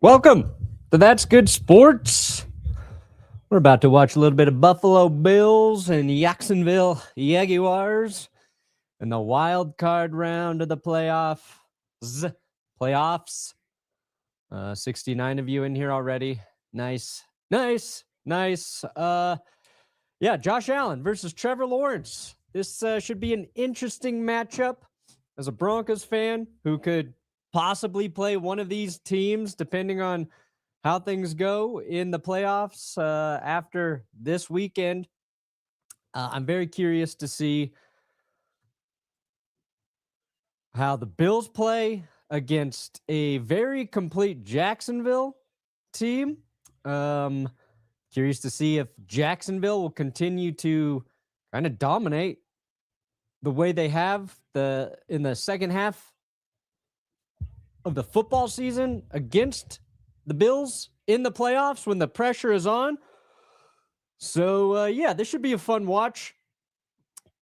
Welcome to That's Good Sports. We're about to watch a little bit of Buffalo Bills and Jacksonville Jaguars in the wild card round of the playoffs. 69 of you in here already. Nice. Josh Allen versus Trevor Lawrence. This should be an interesting matchup. As a Broncos fan who could possibly play one of these teams depending on how things go in the playoffs after this weekend, I'm very curious to see how the Bills play against a very complete Jacksonville team. Curious to see if Jacksonville will continue to kind of dominate the way they have in the second half of the football season against the Bills in the playoffs when the pressure is on. So, this should be a fun watch.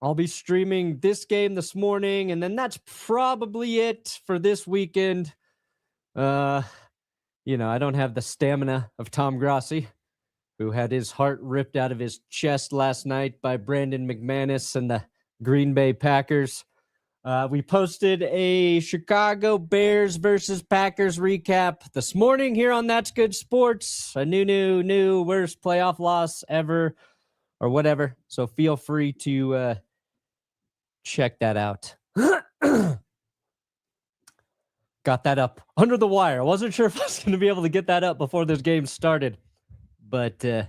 I'll be streaming this game this morning, and then that's probably it for this weekend. I don't have the stamina of Tom Grossi, who had his heart ripped out of his chest last night by Brandon McManus and the Green Bay Packers. We posted a Chicago Bears versus Packers recap this morning here on That's Good Sports. A new worst playoff loss ever or whatever. So feel free to check that out. Got that up under the wire. I wasn't sure if I was going to be able to get that up before this game started, but I'm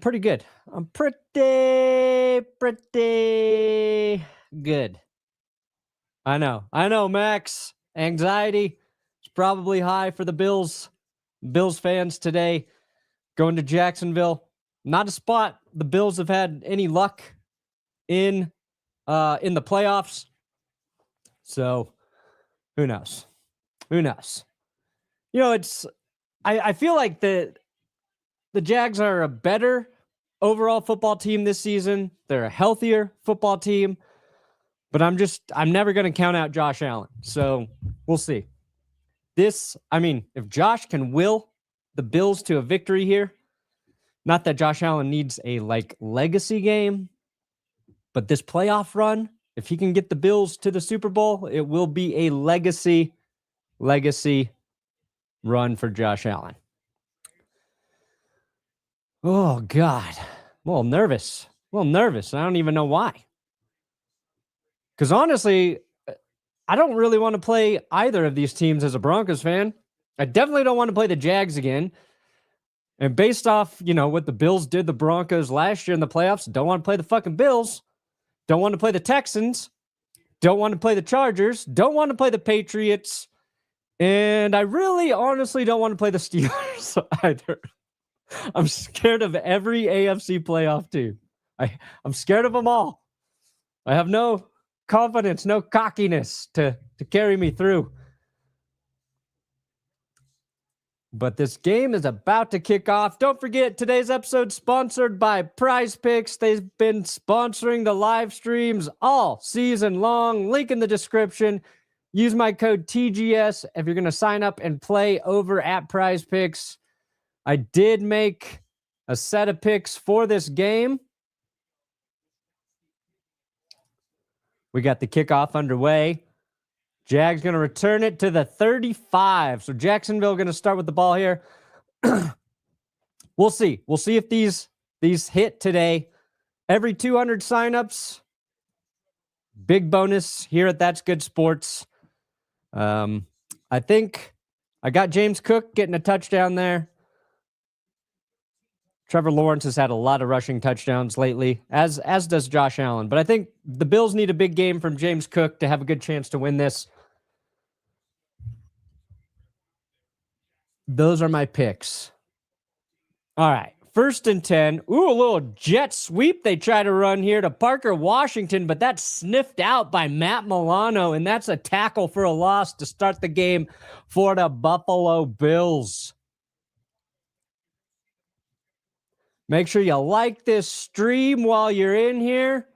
pretty good. I'm pretty good. I know, Max. Anxiety is probably high for the Bills fans today. Going to Jacksonville. Not a spot the Bills have had any luck in the playoffs. So who knows? I feel like the Jags are a better overall football team this season. They're a healthier football team, but I'm never going to count out Josh Allen. So we'll see. If Josh can will the Bills to a victory here, not that Josh Allen needs a legacy game, but this playoff run, if he can get the Bills to the Super Bowl, it will be a legacy run for Josh Allen. Oh, God. I'm a little nervous. I don't even know why. Because honestly, I don't really want to play either of these teams as a Broncos fan. I definitely don't want to play the Jags again. And based off, what the Bills did the Broncos last year in the playoffs, don't want to play the fucking Bills. Don't want to play the Texans. Don't want to play the Chargers. Don't want to play the Patriots. And I really honestly don't want to play the Steelers either. I'm scared of every AFC playoff team. I'm scared of them all. I have no confidence, no cockiness to carry me through. But this game is about to kick off. Don't forget, today's episode sponsored by Prize Picks. They've been sponsoring the live streams all season long. Link in the description. Use my code TGS if you're going to sign up and play over at Prize Picks. I did make a set of picks for this game. We got the kickoff underway. Jags going to return it to the 35. So Jacksonville going to start with the ball here. We'll see. We'll see if these hit today. Every 200 signups, big bonus here at That's Good Sports. I think I got James Cook getting a touchdown there. Trevor Lawrence has had a lot of rushing touchdowns lately, as does Josh Allen. But I think the Bills need a big game from James Cook to have a good chance to win this. Those are my picks. All right. 1st and 10. Ooh, a little jet sweep they try to run here to Parker Washington, but that's sniffed out by Matt Milano, and that's a tackle for a loss to start the game for the Buffalo Bills. Make sure you like this stream while you're in here.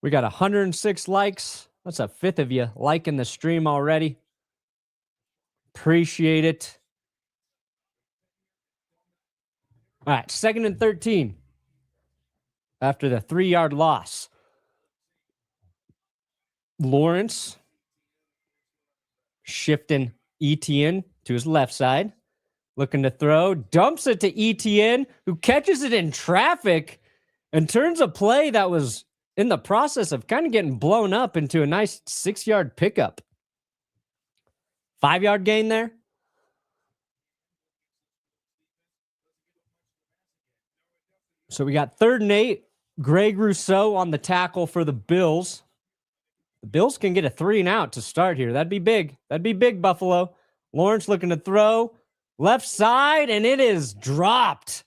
We got 106 likes. That's a fifth of you liking the stream already. Appreciate it. All right, 2nd and 13 after the 3-yard loss. Lawrence shifting Etienne to his left side. Looking to throw. Dumps it to Etienne, who catches it in traffic and turns a play that was in the process of kind of getting blown up into a nice 6-yard pickup. 5-yard gain there. So we got 3rd and 8. Greg Rousseau on the tackle for the Bills. The Bills can get a 3-and-out to start here. That'd be big. That'd be big, Buffalo. Lawrence looking to throw. Left side, and it is dropped.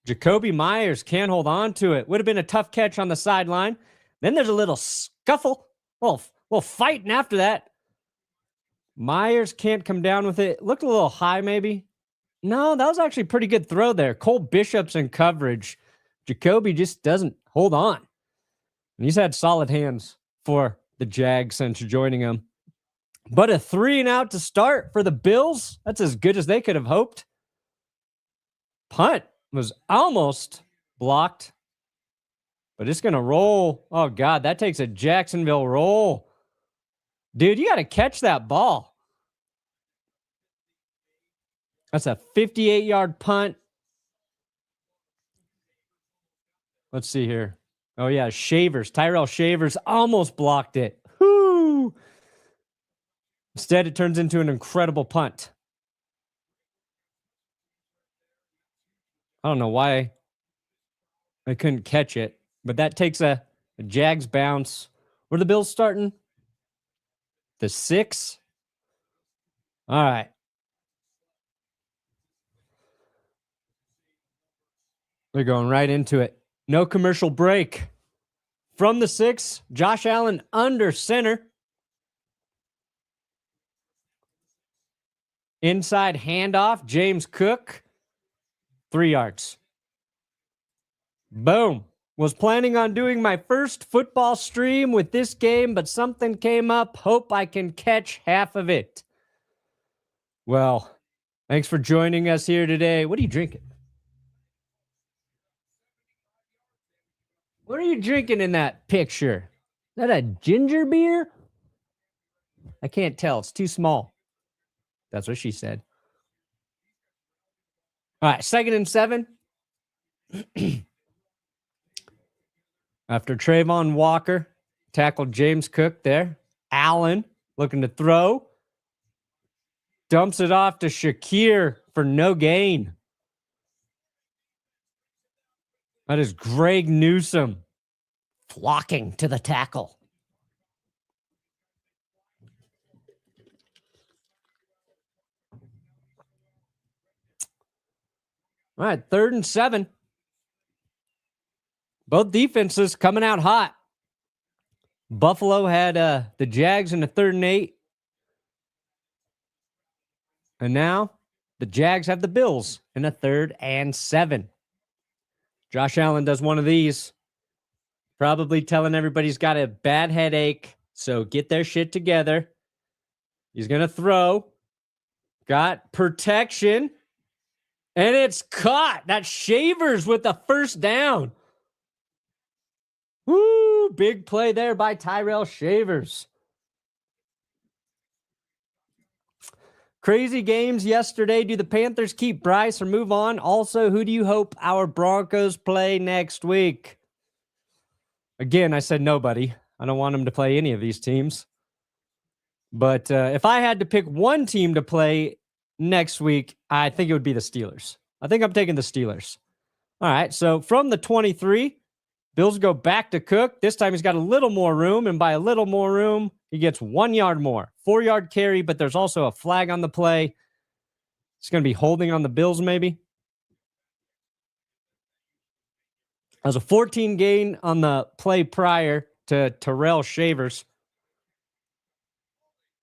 Jacoby Myers can't hold on to it. Would have been a tough catch on the sideline. Then there's a little scuffle. Little fighting after that. Myers can't come down with it. Looked a little high, maybe. No, that was actually a pretty good throw there. Cole Bishop's in coverage. Jacoby just doesn't hold on. And he's had solid hands for the Jags since joining him. But a 3-and-out to start for the Bills. That's as good as they could have hoped. Punt was almost blocked. But it's going to roll. Oh, God, that takes a Jacksonville roll. Dude, you got to catch that ball. That's a 58-yard punt. Let's see here. Oh, yeah, Tyrell Shavers almost blocked it. Whoo! Instead, it turns into an incredible punt. I don't know why I couldn't catch it, but that takes a Jags bounce. Where are the Bills starting? The 6. All right. They're going right into it. No commercial break. From the 6, Josh Allen under center. Inside handoff, James Cook, 3 yards. Boom. Was planning on doing my first football stream with this game, but something came up. Hope I can catch half of it. Well, thanks for joining us here today. What are you drinking? What are you drinking in that picture? Is that a ginger beer? I can't tell. It's too small. That's what she said. All right, 2nd and 7. After Trayvon Walker tackled James Cook there. Allen looking to throw. Dumps it off to Shakir for no gain. That is Greg Newsome flocking to the tackle. All right, 3rd and 7. Both defenses coming out hot. Buffalo had the Jags in the 3rd and 8. And now the Jags have the Bills in a 3rd and 7. Josh Allen does one of these. Probably telling everybody he's got a bad headache. So get their shit together. He's going to throw. Got protection. And it's caught. That's Shavers with the 1st down. Woo! Big play there by Tyrell Shavers. Crazy games yesterday. Do the Panthers keep Bryce or move on? Also, who do you hope our Broncos play next week? Again, I said nobody. I don't want them to play any of these teams. But if I had to pick one team to play next week, I think it would be the Steelers. I think I'm taking the Steelers. All right, so from the 23, Bills go back to Cook. This time he's got a little more room, and by a little more room, he gets 1 yard more. 4-yard carry, but there's also a flag on the play. It's going to be holding on the Bills, maybe. That was a 14 gain on the play prior to Tyrell Shavers.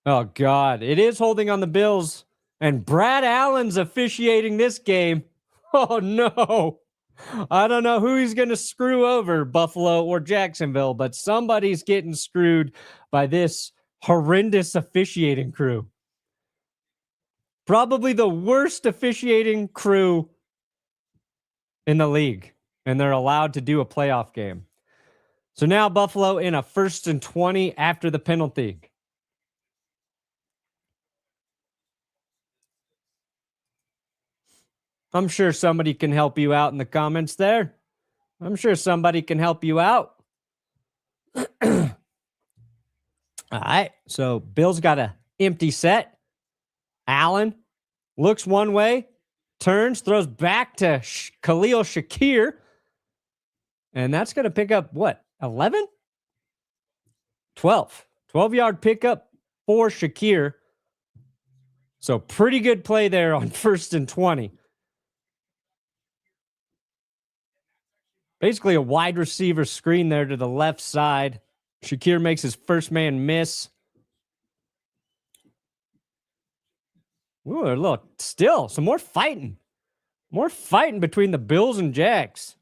Oh, God. It is holding on the Bills. And Brad Allen's officiating this game. Oh, no. I don't know who he's going to screw over, Buffalo or Jacksonville, but somebody's getting screwed by this horrendous officiating crew. Probably the worst officiating crew in the league. And they're allowed to do a playoff game. So now Buffalo in a 1st and 20 after the penalty. I'm sure somebody can help you out in the comments there. I'm sure somebody can help you out. All right. So Bills got an empty set. Allen looks one way, turns, throws back to Khalil Shakir. And that's going to pick up what? 11? 12. 12-yard pickup for Shakir. So pretty good play there on 1st and 20. Basically a wide receiver screen there to the left side. Shakir makes his first man miss. Ooh, a little still. Some more fighting. More fighting between the Bills and Jags.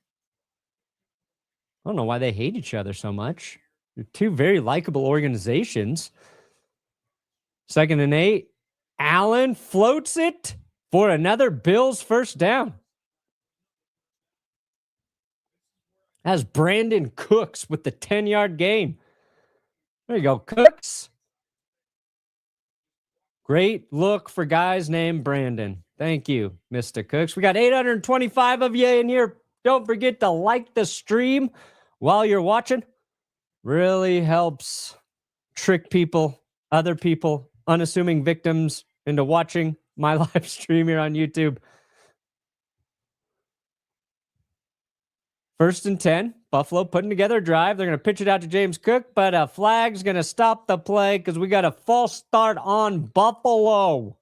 I don't know why they hate each other so much. They're two very likable organizations. 2nd and 8. Allen floats it for another Bills first down. As Brandon Cooks with the 10-yard gain. There you go, Cooks. Great look for guys named Brandon. Thank you, Mr. Cooks. We got 825 of you in here. Don't forget to like the stream while you're watching. Really helps trick people, other people, unassuming victims into watching my live stream here on YouTube. 1st and 10. Buffalo putting together a drive. They're going to pitch it out to James Cook, but a flag's going to stop the play because we got a false start on Buffalo.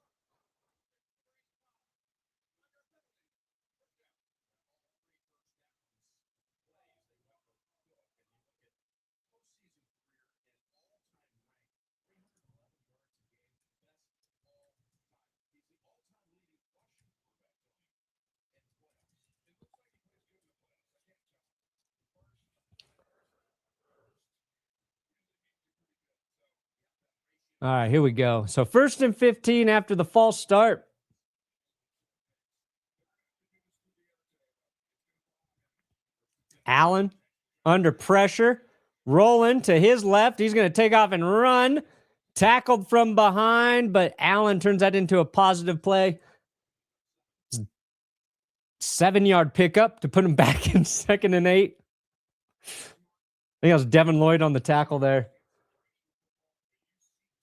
All right, here we go. So 1st and 15 after the false start. Allen under pressure, rolling to his left. He's going to take off and run. Tackled from behind, but Allen turns that into a positive play. 7-yard pickup to put him back in 2nd and 8. I think that was Devin Lloyd on the tackle there.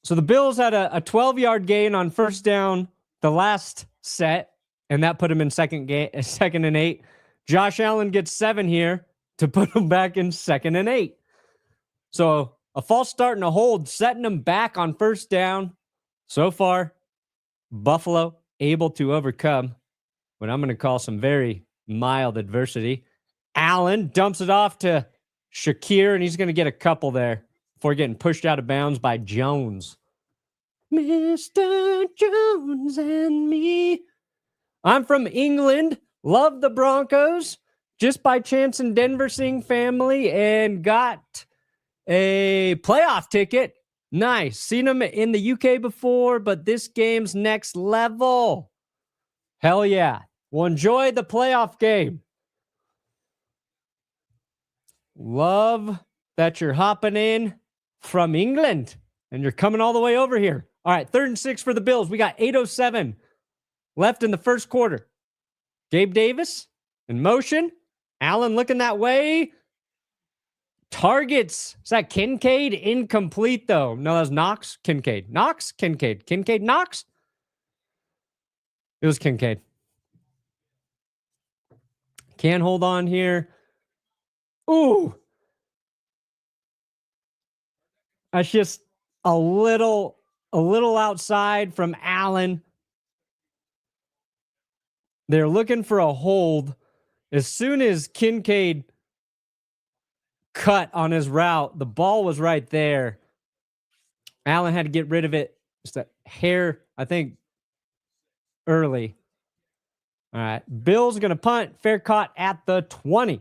So the Bills had a 12-yard gain on 1st down the last set, and that put him in 2nd and 8. Josh Allen gets 7 here to put him back in 2nd and 8. So a false start and a hold, setting him back on 1st down. So far, Buffalo able to overcome what I'm going to call some very mild adversity. Allen dumps it off to Shakir, and he's going to get a couple there before getting pushed out of bounds by Jones. Mr. Jones and me. I'm from England. Love the Broncos. Just by chance in Denver seeing family and got a playoff ticket. Nice. Seen them in the UK before, but this game's next level. Hell yeah. Well, enjoy the playoff game. Love that you're hopping in from England and you're coming all the way over here. All right, 3rd and 6 for the Bills. We got 8:07 left in the 1st quarter. Gabe Davis in motion. Allen looking that way. Targets. Is that Kincaid? Incomplete, though. No, that was Knox. Kincaid. Knox? Kincaid. Kincaid? Knox? It was Kincaid. Can't hold on here. Ooh. That's just a little outside from Allen. They're looking for a hold. As soon as Kincaid cut on his route, the ball was right there. Allen had to get rid of it just a hair, I think, early. All right. Bills going to punt. Fair caught at the 20.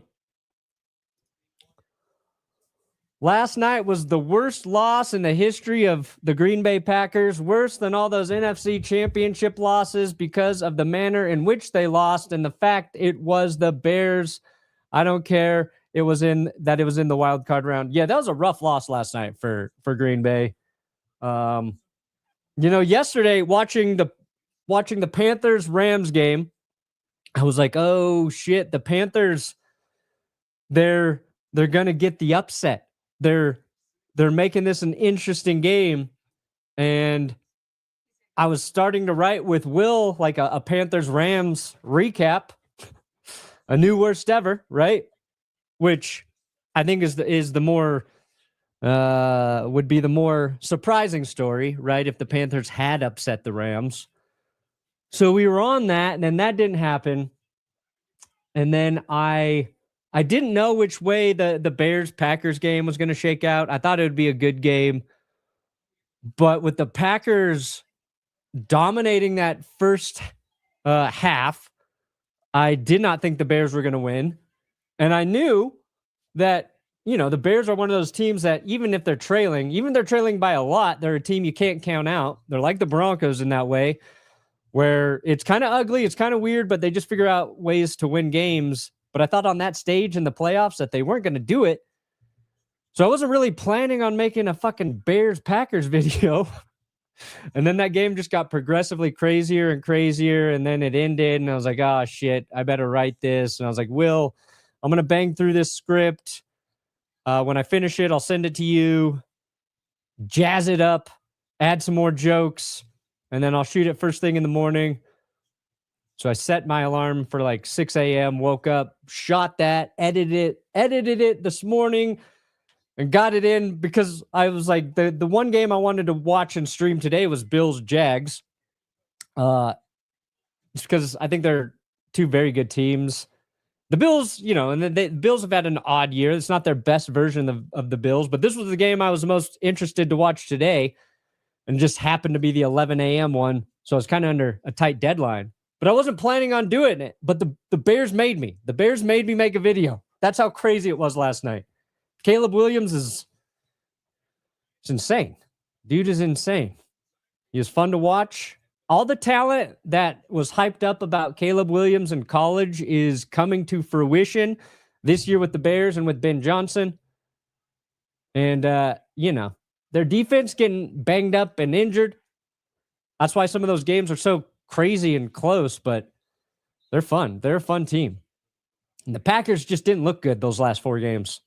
last night was the worst loss in the history of the Green Bay Packers, worse than all those NFC championship losses because of the manner in which they lost and the fact it was the Bears. I don't care. It was in the wild card round. Yeah, that was a rough loss last night for Green Bay. Yesterday watching the Panthers Rams game, I was like, oh shit, the Panthers, they're gonna get the upset. They're making this an interesting game. And I was starting to write with Will like a Panthers Rams recap, a new worst ever, right? Which I think is the more would be the more surprising story, right? If the Panthers had upset the Rams. So we were on that, and then that didn't happen. And then I didn't know which way the Bears-Packers game was going to shake out. I thought it would be a good game. But with the Packers dominating that first half, I did not think the Bears were going to win. And I knew that, the Bears are one of those teams that even if they're trailing by a lot, they're a team you can't count out. They're like the Broncos in that way, where it's kind of ugly, it's kind of weird, but they just figure out ways to win games. But I thought on that stage in the playoffs that they weren't going to do it. So I wasn't really planning on making a fucking Bears-Packers video. And then that game just got progressively crazier and crazier, and then it ended, and I was like, oh, shit, I better write this. And I was like, Will, I'm going to bang through this script. When I finish it, I'll send it to you, jazz it up, add some more jokes, and then I'll shoot it first thing in the morning. So I set my alarm for like 6 a.m., woke up, shot that, edited it this morning, and got it in because I was like, the one game I wanted to watch and stream today was Bills Jags. Just because I think they're two very good teams. The Bills, and the Bills have had an odd year. It's not their best version of the Bills, but this was the game I was most interested to watch today, and just happened to be the 11 a.m. one. So I was kind of under a tight deadline. But I wasn't planning on doing it. But the Bears made me. The Bears made me make a video. That's how crazy it was last night. Caleb Williams it's insane. Dude is insane. He was fun to watch. All the talent that was hyped up about Caleb Williams in college is coming to fruition this year with the Bears and with Ben Johnson. And, their defense getting banged up and injured. That's why some of those games are so crazy and close, but they're fun. They're a fun team. And the Packers just didn't look good those last 4 games.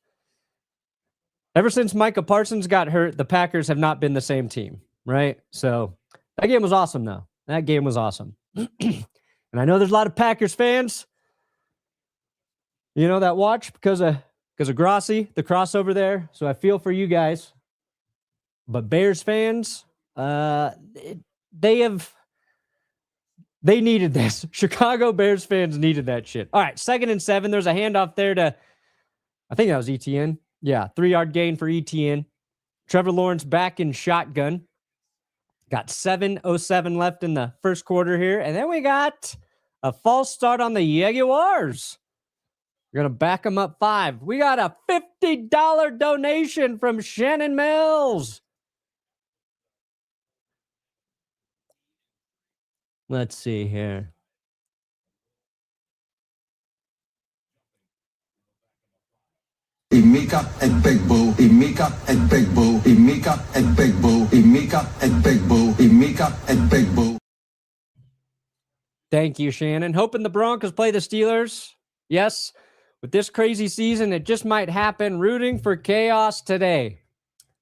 Ever since Micah Parsons got hurt, the Packers have not been the same team, right? So that game was awesome, though. That game was awesome. And I know there's a lot of Packers fans, that watch because of Grossi, the crossover there. So I feel for you guys. But Bears fans, they needed this. Chicago Bears fans needed that shit. All right, 2nd and 7. There's a handoff there to, I think that was ETN. Yeah, 3-yard gain for ETN. Trevor Lawrence back in shotgun. Got 7:07 left in the first quarter here. And then we got a false start on the Jaguars. We're going to back them up 5. We got a $50 donation from Shannon Mills. Let's see here. Emeka and Begbo, Emeka and Begbo, Emeka and Begbo, Emeka and Begbo, Emeka and Begbo. Thank you, Shannon. Hoping the Broncos play the Steelers. Yes, with this crazy season, it just might happen. Rooting for chaos today.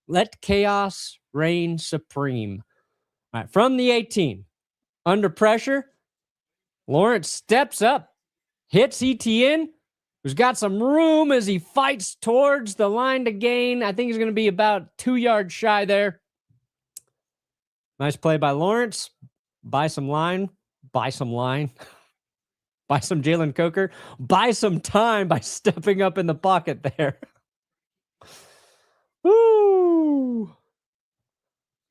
Let chaos reign supreme. All right, from the 18. Under pressure, Lawrence steps up, hits ETN, who's got some room as he fights towards the line to gain. I think he's going to be about 2 yards shy there. Nice play by Lawrence. Buy some line. Buy some Jalen Coker. Buy some time by stepping up in the pocket there. Woo!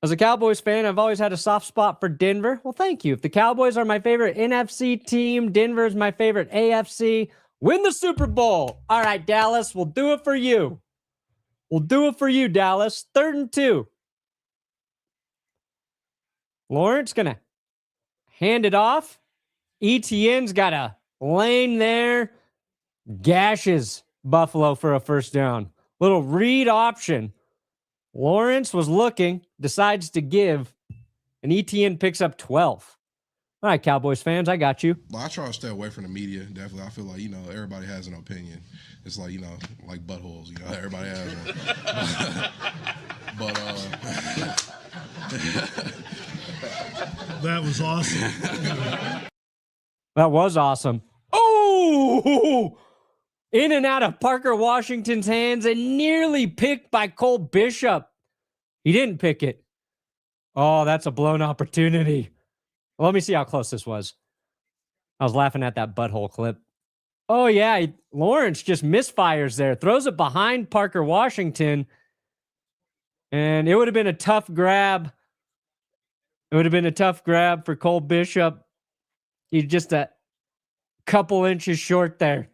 As a Cowboys fan, I've always had a soft spot for Denver. Well, thank you. If the Cowboys are my favorite NFC team, Denver is my favorite AFC. Win the Super Bowl. All right, Dallas, we'll do it for you. We'll do it for you, Dallas. 3rd and 2. Lawrence going to hand it off. ETN's got a lane there. Gashes Buffalo for a first down. Little read option. Lawrence was looking, decides to give, and ETN picks up 12. All right, Cowboys fans, I got you. I try to stay away from the media, definitely. I feel like, everybody has an opinion. It's like, like buttholes, everybody has one. But, that was awesome. That was awesome. Oh! In and out of Parker Washington's hands and nearly picked by Cole Bishop. He didn't pick it. Oh, that's a blown opportunity. Let me see how close this was. I was laughing at that butthole clip. Oh, yeah. Lawrence just misfires there. Throws it behind Parker Washington. And it would have been a tough grab. It would have been a tough grab for Cole Bishop. He's just a couple inches short there.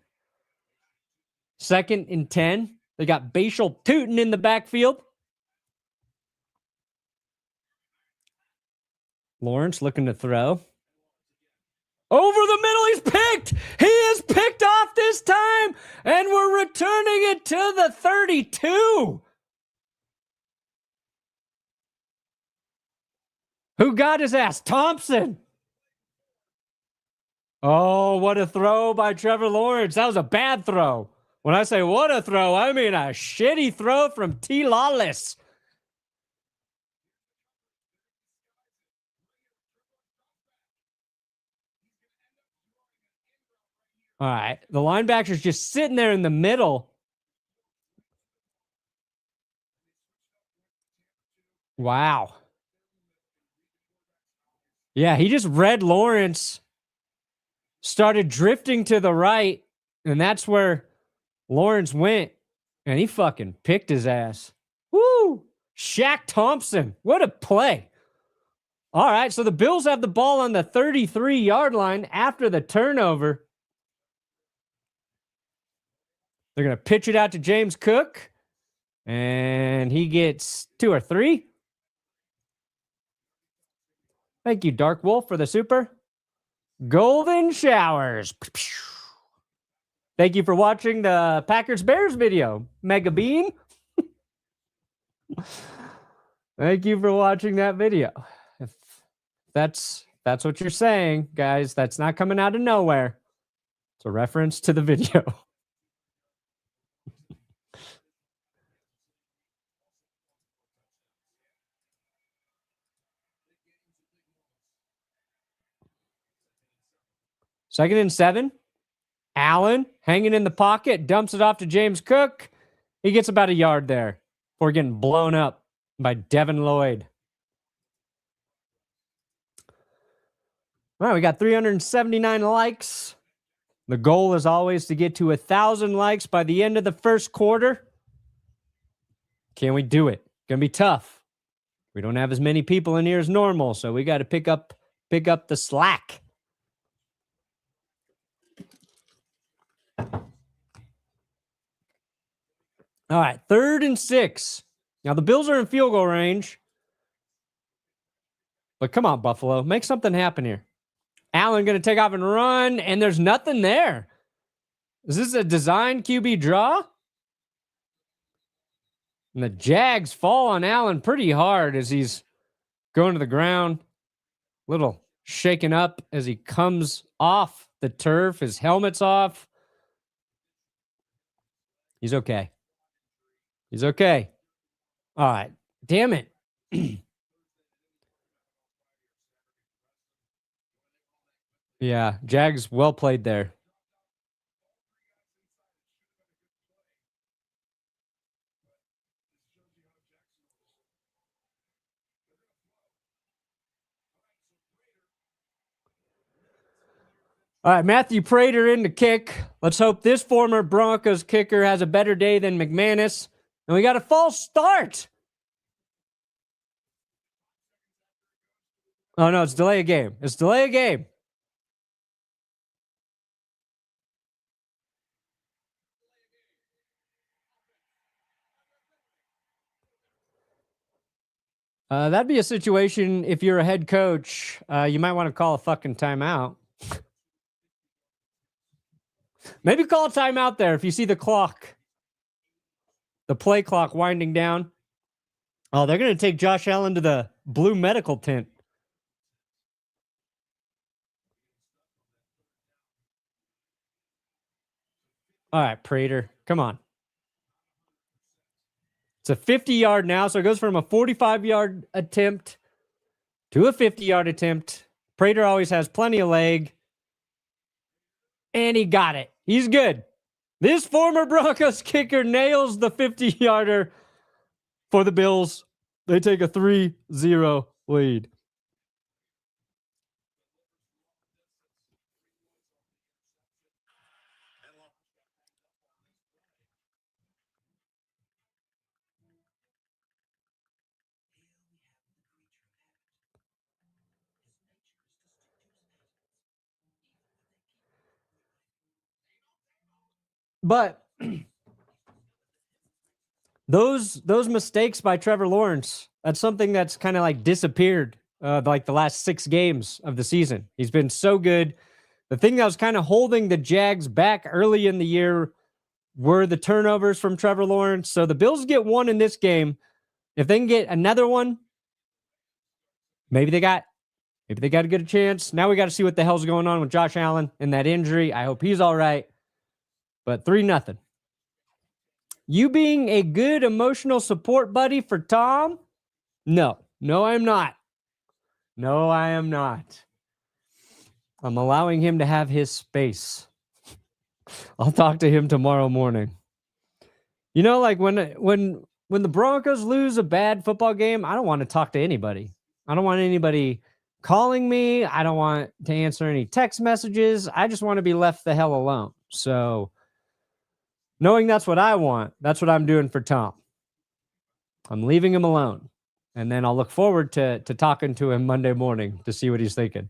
2nd and 10. They got Bashal Tootin in the backfield. Lawrence looking to throw. Over the middle, he's picked. He is picked off this time, and we're returning it to the 32. Who got his ass? Thompson. Oh, what a throw by Trevor Lawrence. That was a bad throw. When I say what a throw, I mean a shitty throw from T. Lawless. All right. The linebacker's just sitting there in the middle. Wow. Yeah, he just read Lawrence, started drifting to the right, and that's where Lawrence went, and he fucking picked his ass. Woo! Shaq Thompson. What a play. All right, so the Bills have the ball on the 33-yard line after the turnover. They're going to pitch it out to James Cook, and he gets 2 or 3. Thank you, Dark Wolf, for the super. Golden showers. Thank you for watching the Packers-Bears video, Mega Bean. Thank you for watching that video. If that's what you're saying, guys, that's not coming out of nowhere. It's a reference to the video. Second and 7. Allen hanging in the pocket, dumps it off to James Cook. He gets about a yard there before getting blown up by Devin Lloyd. All right, we got 379 likes. The goal is always to get to 1,000 likes by the end of the first quarter. Can we do it? Gonna be tough. We don't have as many people in here as normal, so we got to pick up the slack. All right, 3rd and 6. Now, the Bills are in field goal range. But come on, Buffalo. Make something happen here. Allen going to take off and run, and there's nothing there. Is this a design QB draw? And the Jags fall on Allen pretty hard as he's going to the ground. Little shaken up as he comes off the turf. His helmet's off. He's okay. He's okay. All right. Damn it. Yeah, Jags well played there. All right, Matthew Prater in the kick. Let's hope this former Broncos kicker has a better day than McManus. And we got a false start. Oh, no, it's delay a game. It's delay a game. That'd be a situation if you're a head coach, you might want to call a fucking timeout. Maybe call a timeout there if you see the clock, the play clock winding down. Oh, they're going to take Josh Allen to the blue medical tent. All right, Prater, come on. It's a 50-yard now, so it goes from a 45-yard attempt to a 50-yard attempt. Prater always has plenty of leg. And he got it. He's good. This former Broncos kicker nails the 50-yarder for the Bills. They take a 3-0 lead. But those mistakes by Trevor Lawrence, that's something that's kind of like disappeared like the last 6 games of the season. He's been so good. The thing that was kind of holding the Jags back early in the year were the turnovers from Trevor Lawrence. So the Bills get one in this game. If they can get another one, maybe they got a good chance. Now we got to see what the hell's going on with Josh Allen and that injury. I hope he's all right. But 3-0. You being a good emotional support buddy for Tom? No, I'm not. No, I am not. I'm allowing him to have his space. I'll talk to him tomorrow morning. You know, like when the Broncos lose a bad football game, I don't want to talk to anybody. I don't want anybody calling me. I don't want to answer any text messages. I just want to be left the hell alone. So knowing that's what I want, that's what I'm doing for Tom. I'm leaving him alone. And then I'll look forward to talking to him Monday morning to see what he's thinking.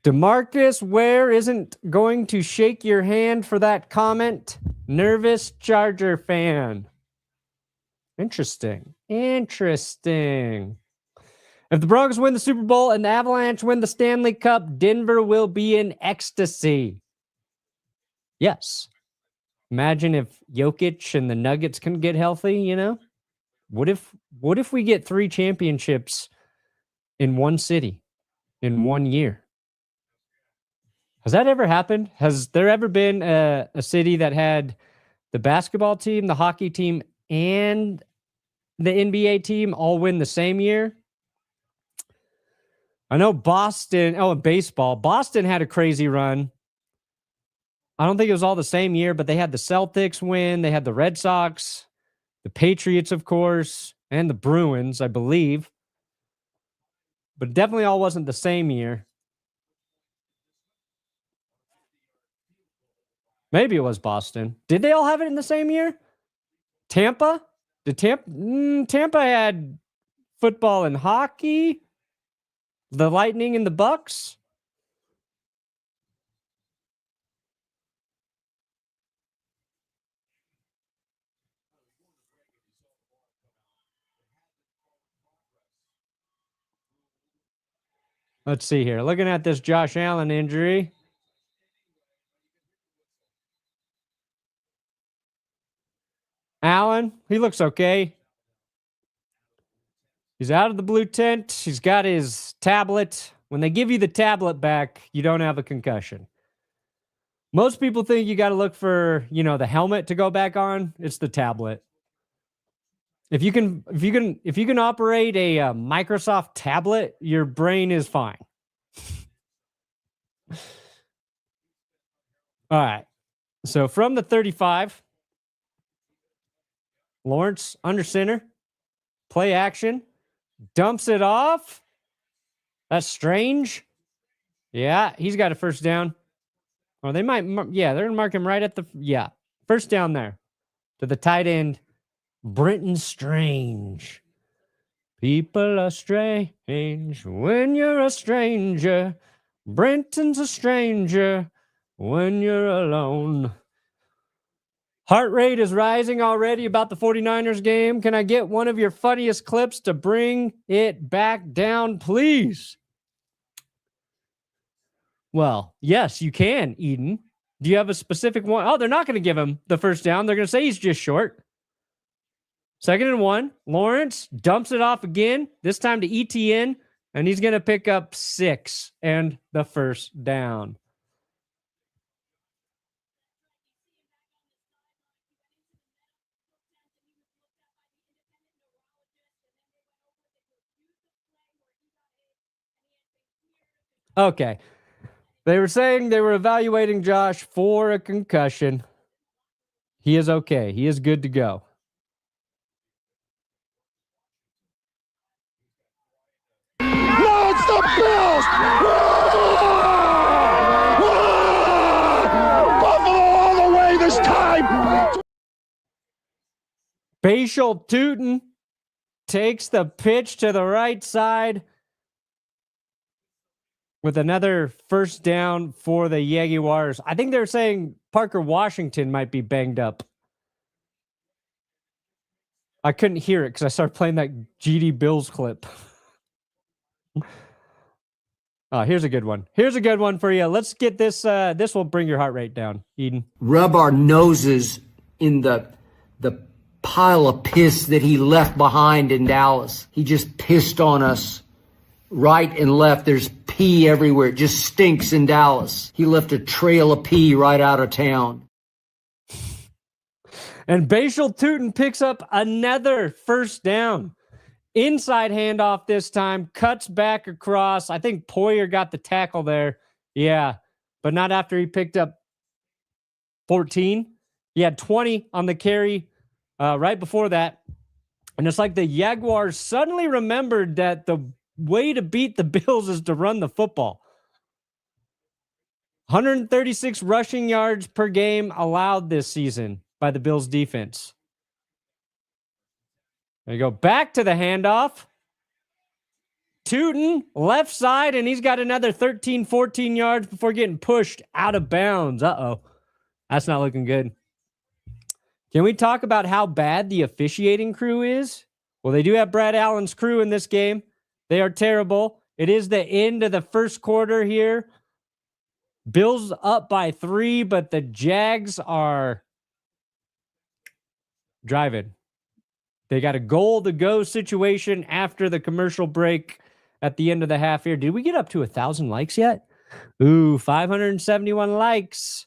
DeMarcus Ware isn't going to shake your hand for that comment. Nervous Charger fan. Interesting. If the Broncos win the Super Bowl and the Avalanche win the Stanley Cup, Denver will be in ecstasy. Yes. Imagine if Jokic and the Nuggets can get healthy, you know? What if we get 3 championships in one city in 1 year? Has that ever happened? Has there ever been a city that had the basketball team, the hockey team, and the NBA team all win the same year? I know Boston, in baseball, Boston had a crazy run. I don't think it was all the same year, but they had the Celtics win. They had the Red Sox, the Patriots, of course, and the Bruins, I believe. But it definitely all wasn't the same year. Maybe it was Boston. Did they all have it in the same year? Tampa? Tampa had football and hockey? The Lightning and the Bucks? Let's see here. Looking at this Josh Allen injury. Allen, he looks okay. He's out of the blue tent. He's got his tablet. When they give you the tablet back, you don't have a concussion. Most people think you got to look for, the helmet to go back on. It's the tablet. If you can operate a Microsoft tablet, your brain is fine. All right. So from the 35, Lawrence under center, play action, dumps it off. That's strange. Yeah, he's got a first down. Or they might, they're going to mark him right at the, first down there to the tight end, Brenton Strange. People are strange when you're a stranger. Brenton's a stranger when you're alone. Heart rate is rising already about the 49ers game. Can I get one of your funniest clips to bring it back down, please? Well, yes, you can, Eden. Do you have a specific one? Oh, they're not going to give him the first down. They're going to say he's just short. 2nd and 1. Lawrence dumps it off again, this time to ETN, and he's going to pick up 6 and the first down. Okay. They were saying they were evaluating Josh for a concussion. He is okay. He is good to go. No, it's the Bills! Buffalo all the way this time! Facial Tootin takes the pitch to the right side with another first down for the Jaguars. I think they're saying Parker Washington might be banged up. I couldn't hear it because I started playing that GD Bills clip. Here's a good one. Here's a good one for you. Let's get this. This will bring your heart rate down, Eden. Rub our noses in the pile of piss that he left behind in Dallas. He just pissed on us right and left. There's pee everywhere. It just stinks in Dallas. He left a trail of pee right out of town. And Facial Tootin picks up another first down. Inside handoff this time, cuts back across. I think Poyer got the tackle there. Yeah, but not after he picked up 14. He had 20 on the carry right before that. And it's like the Jaguars suddenly remembered that the way to beat the Bills is to run the football. 136 rushing yards per game allowed this season by the Bills defense. There you go. Back to the handoff. Tootin, left side, and he's got another 13, 14 yards before getting pushed out of bounds. Uh-oh. That's not looking good. Can we talk about how bad the officiating crew is? Well, they do have Brad Allen's crew in this game. They are terrible. It is the end of the first quarter here. Bills up by 3, but the Jags are driving. They got a goal-to-go situation after the commercial break at the end of the half here. Did we get up to 1,000 likes yet? Ooh, 571 likes.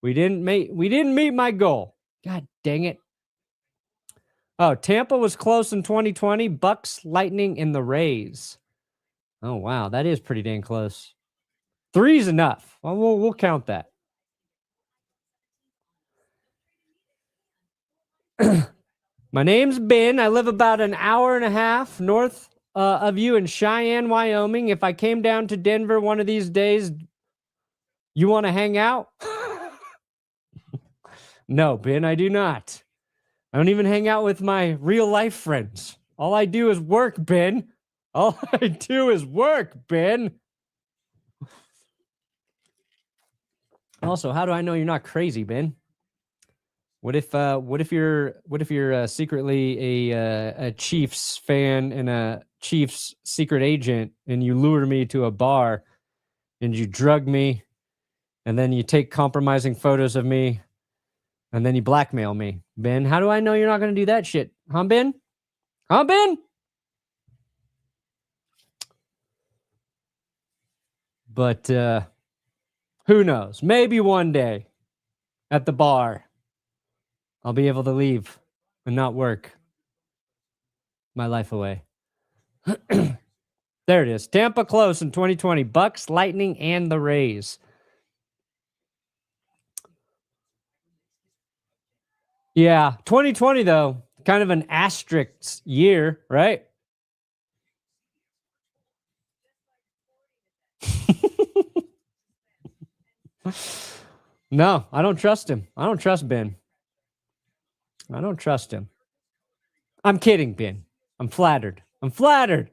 We didn't meet my goal. God dang it. Oh, Tampa was close in 2020. Bucks, Lightning, and the Rays. Oh, wow. That is pretty dang close. 3 is enough. Well, we'll count that. My name's Ben. I live about an hour and a half north of you in Cheyenne, Wyoming. If I came down to Denver one of these days, you want to hang out? No, Ben, I do not. I don't even hang out with my real life friends. All I do is work, Ben. All I do is work, Ben. Also, how do I know you're not crazy, Ben? What if you're secretly a Chiefs fan and a Chiefs secret agent, and you lure me to a bar, and you drug me, and then you take compromising photos of me, and then you blackmail me, Ben? How do I know you're not going to do that shit, huh, Ben? Huh, Ben? But who knows? Maybe one day at the bar, I'll be able to leave and not work my life away. There it is. Tampa close in 2020. Bucks, Lightning, and the Rays. Yeah, 2020, though, kind of an asterisk year, right? No, I don't trust him. I don't trust Ben. I don't trust him. I'm kidding, Ben. I'm flattered. I'm flattered.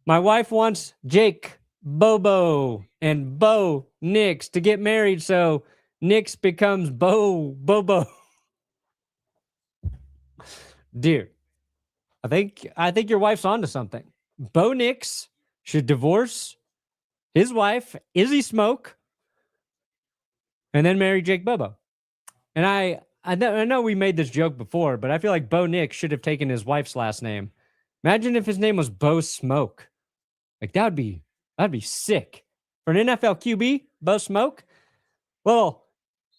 My wife wants Jake, Bobo, and Bo Nix to get married, so Nix becomes Bobo. Dude, I think your wife's onto something. Bo Nix should divorce his wife, Izzy Smoke, and then marry Jake Bobo. And I know we made this joke before, but I feel like Bo Nix should have taken his wife's last name. Imagine if his name was Bo Smoke. Like that'd be sick. For an NFL QB, Bo Smoke. Little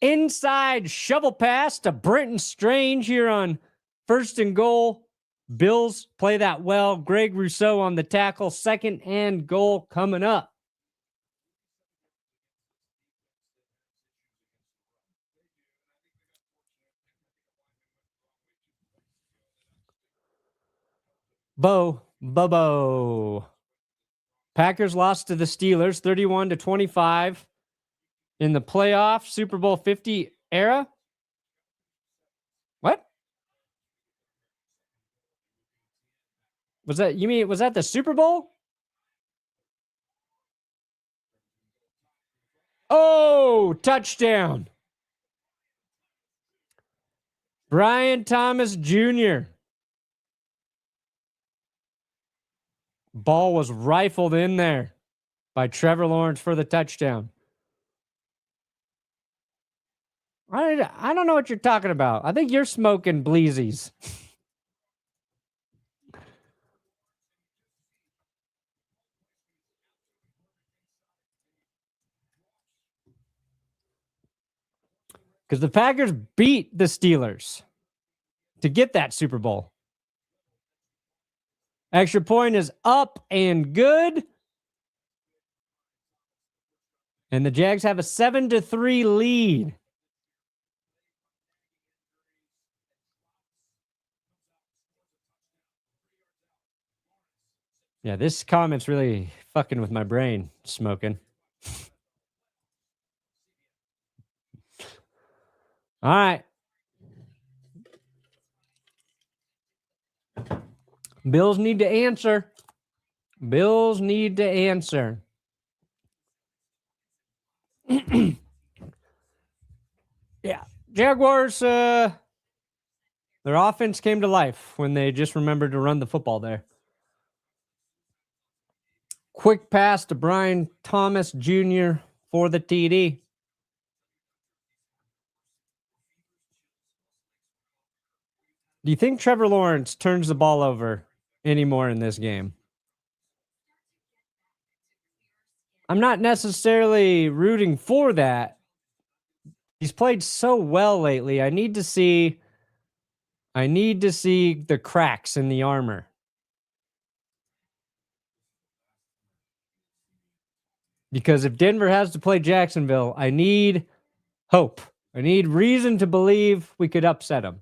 inside shovel pass to Brenton Strange here on 1st and goal. Bills play that well. Greg Rousseau on the tackle. 2nd and goal coming up. Bobo. Packers lost to the Steelers 31-25 in the playoff Super Bowl 50 era. What? Was that the Super Bowl? Oh, touchdown. Brian Thomas Jr. Ball was rifled in there by Trevor Lawrence for the touchdown. I don't know what you're talking about. I think you're smoking bleezies. Because the Packers beat the Steelers to get that Super Bowl. Extra point is up and good. And the Jags have a 7-3 lead. Yeah, this comment's really fucking with my brain, smoking. All right. Bills need to answer. Bills need to answer. Yeah. Jaguars, their offense came to life when they just remembered to run the football there. Quick pass to Brian Thomas Jr. for the TD. Do you think Trevor Lawrence turns the ball over anymore in this game? I'm not necessarily rooting for that. He's played so well lately. I need to see the cracks in the armor. Because if Denver has to play Jacksonville, I need hope. I need reason to believe we could upset them.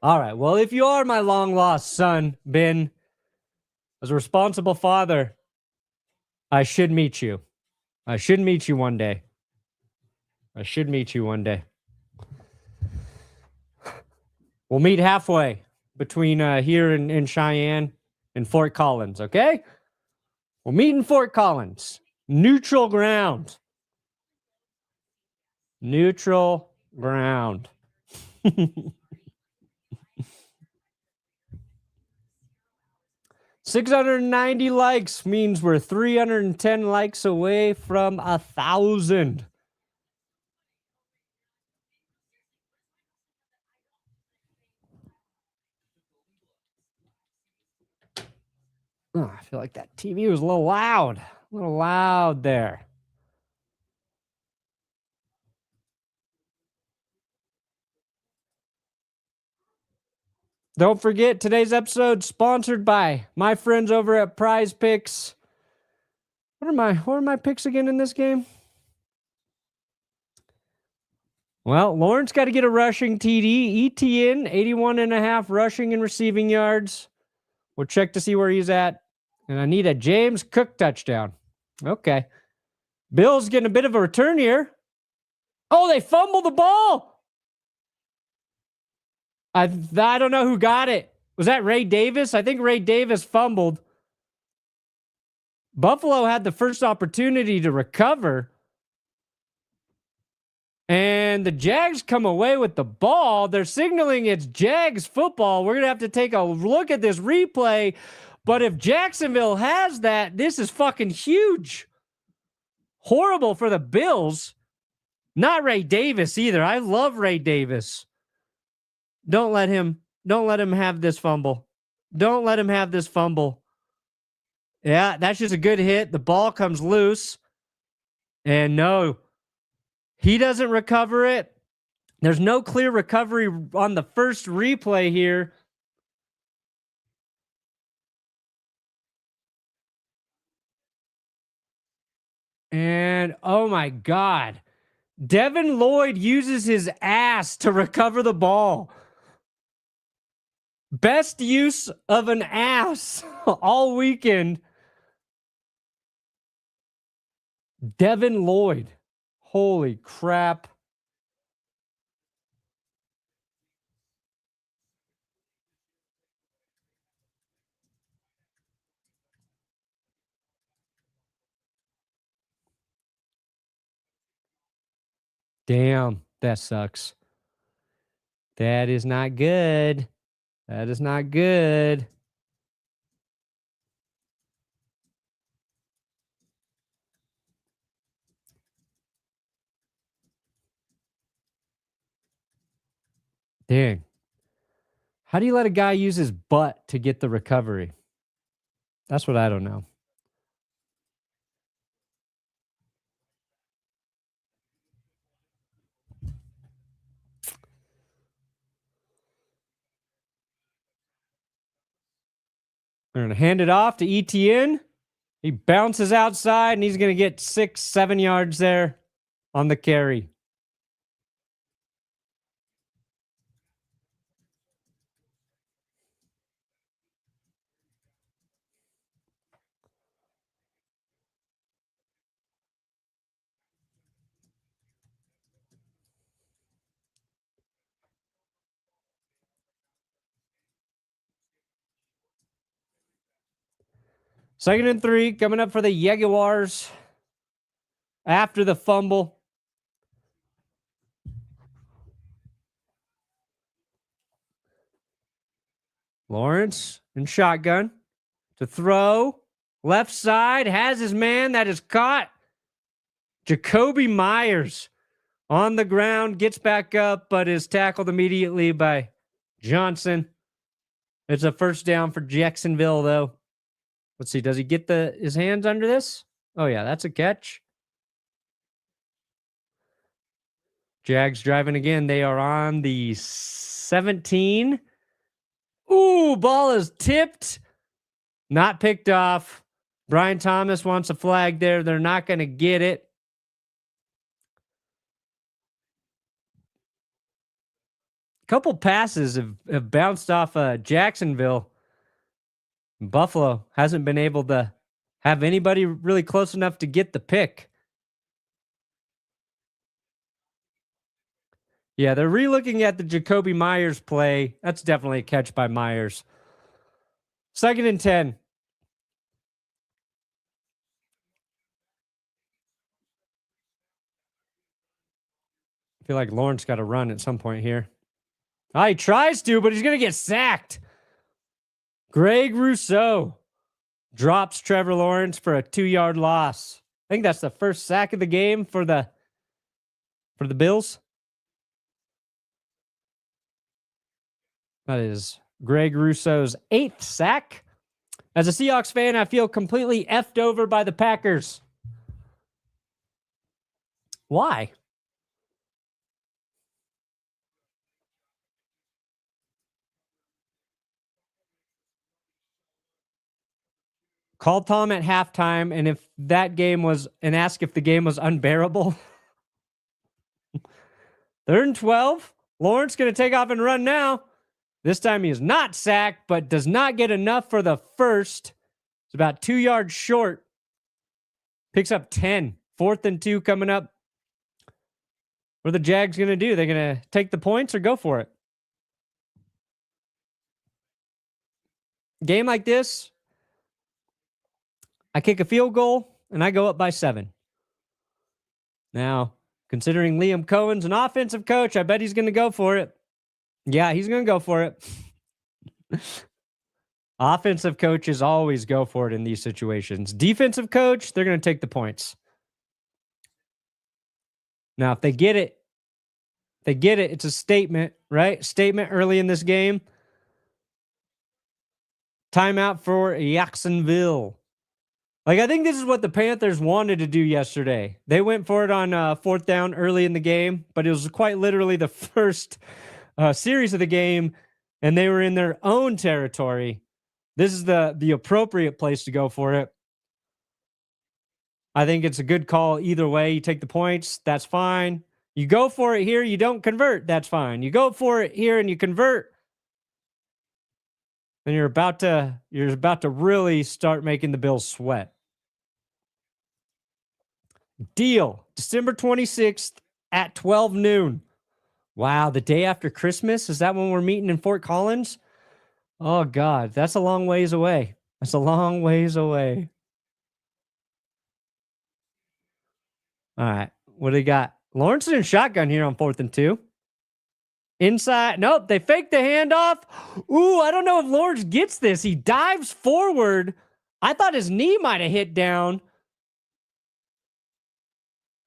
All right. Well, if you are my long-lost son, Ben, as a responsible father, I should meet you. I should meet you one day. We'll meet halfway between here in Cheyenne and Fort Collins, okay? We'll meet in Fort Collins. Neutral ground. 690 likes means we're 310 likes away from 1,000. Oh, I feel like that TV was a little loud there. Don't forget, today's episode sponsored by my friends over at Prize Picks. What are my picks again in this game? Well, Lawrence got to get a rushing TD. ETN, 81.5 rushing and receiving yards. We'll check to see where he's at. And I need a James Cook touchdown. Okay. Bills getting a bit of a return here. Oh, they fumbled the ball. I don't know who got it. Was that Ray Davis? I think Ray Davis fumbled. Buffalo had the first opportunity to recover. And the Jags come away with the ball. They're signaling it's Jags football. We're going to have to take a look at this replay. But if Jacksonville has that, this is fucking huge. Horrible for the Bills. Not Ray Davis either. I love Ray Davis. Don't let him have this fumble. Don't let him have this fumble. Yeah, that's just a good hit. The ball comes loose. And no, he doesn't recover it. There's no clear recovery on the first replay here. And oh my God. Devin Lloyd uses his ass to recover the ball. Best use of an ass all weekend. Devin Lloyd. Holy crap. Damn, that sucks. That is not good. That is not good. Dang. How do you let a guy use his butt to get the recovery? That's what I don't know. They're going to hand it off to Etienne. He bounces outside, and he's going to get 6-7 yards there on the carry. Second and 3 coming up for the Jaguars after the fumble. Lawrence in shotgun to throw. Left side has his man that is caught. Jacoby Myers on the ground, gets back up, but is tackled immediately by Johnson. It's a first down for Jacksonville, though. Let's see. Does he get his hands under this? Oh, yeah, that's a catch. Jags driving again. They are on the 17. Ooh, ball is tipped. Not picked off. Brian Thomas wants a flag there. They're not going to get it. A couple passes have bounced off Jacksonville. Buffalo hasn't been able to have anybody really close enough to get the pick. Yeah, they're re-looking at the Jacoby Myers play. That's definitely a catch by Myers. Second and 10. I feel like Lawrence got to run at some point here. He tries to, but he's going to get sacked. Greg Rousseau drops Trevor Lawrence for a 2-yard loss. I think that's the first sack of the game for the Bills. That is Greg Rousseau's 8th sack. As a Seahawks fan, I feel completely effed over by the Packers. Why? Call Tom at halftime, and if that game was, and ask if the game was unbearable. 3rd and 12. Lawrence going to take off and run now. This time he is not sacked, but does not get enough for the first. It's about 2 yards short. Picks up 10. 4th and 2 coming up. What are the Jags going to do? They're going to take the points or go for it? Game like this, I kick a field goal, and I go up by 7. Now, considering Liam Cohen's an offensive coach, I bet he's going to go for it. Yeah, he's going to go for it. Offensive coaches always go for it in these situations. Defensive coach, they're going to take the points. Now, if they get it, it's a statement, right? Statement early in this game. Timeout for Jacksonville. Like, I think this is what the Panthers wanted to do yesterday. They went for it on 4th down early in the game, but it was quite literally the first series of the game, and they were in their own territory. This is the appropriate place to go for it. I think it's a good call either way. You take the points, that's fine. You go for it here, you don't convert, that's fine. You go for it here and you convert, then you're about to really start making the Bills sweat. Deal. December 26th at 12 noon. Wow, the day after Christmas? Is that when we're meeting in Fort Collins? Oh, God, that's a long ways away. That's a long ways away. All right, what do they got? Lawrence in shotgun here on 4th and 2. Inside. Nope, they faked the handoff. Ooh, I don't know if Lawrence gets this. He dives forward. I thought his knee might have hit down.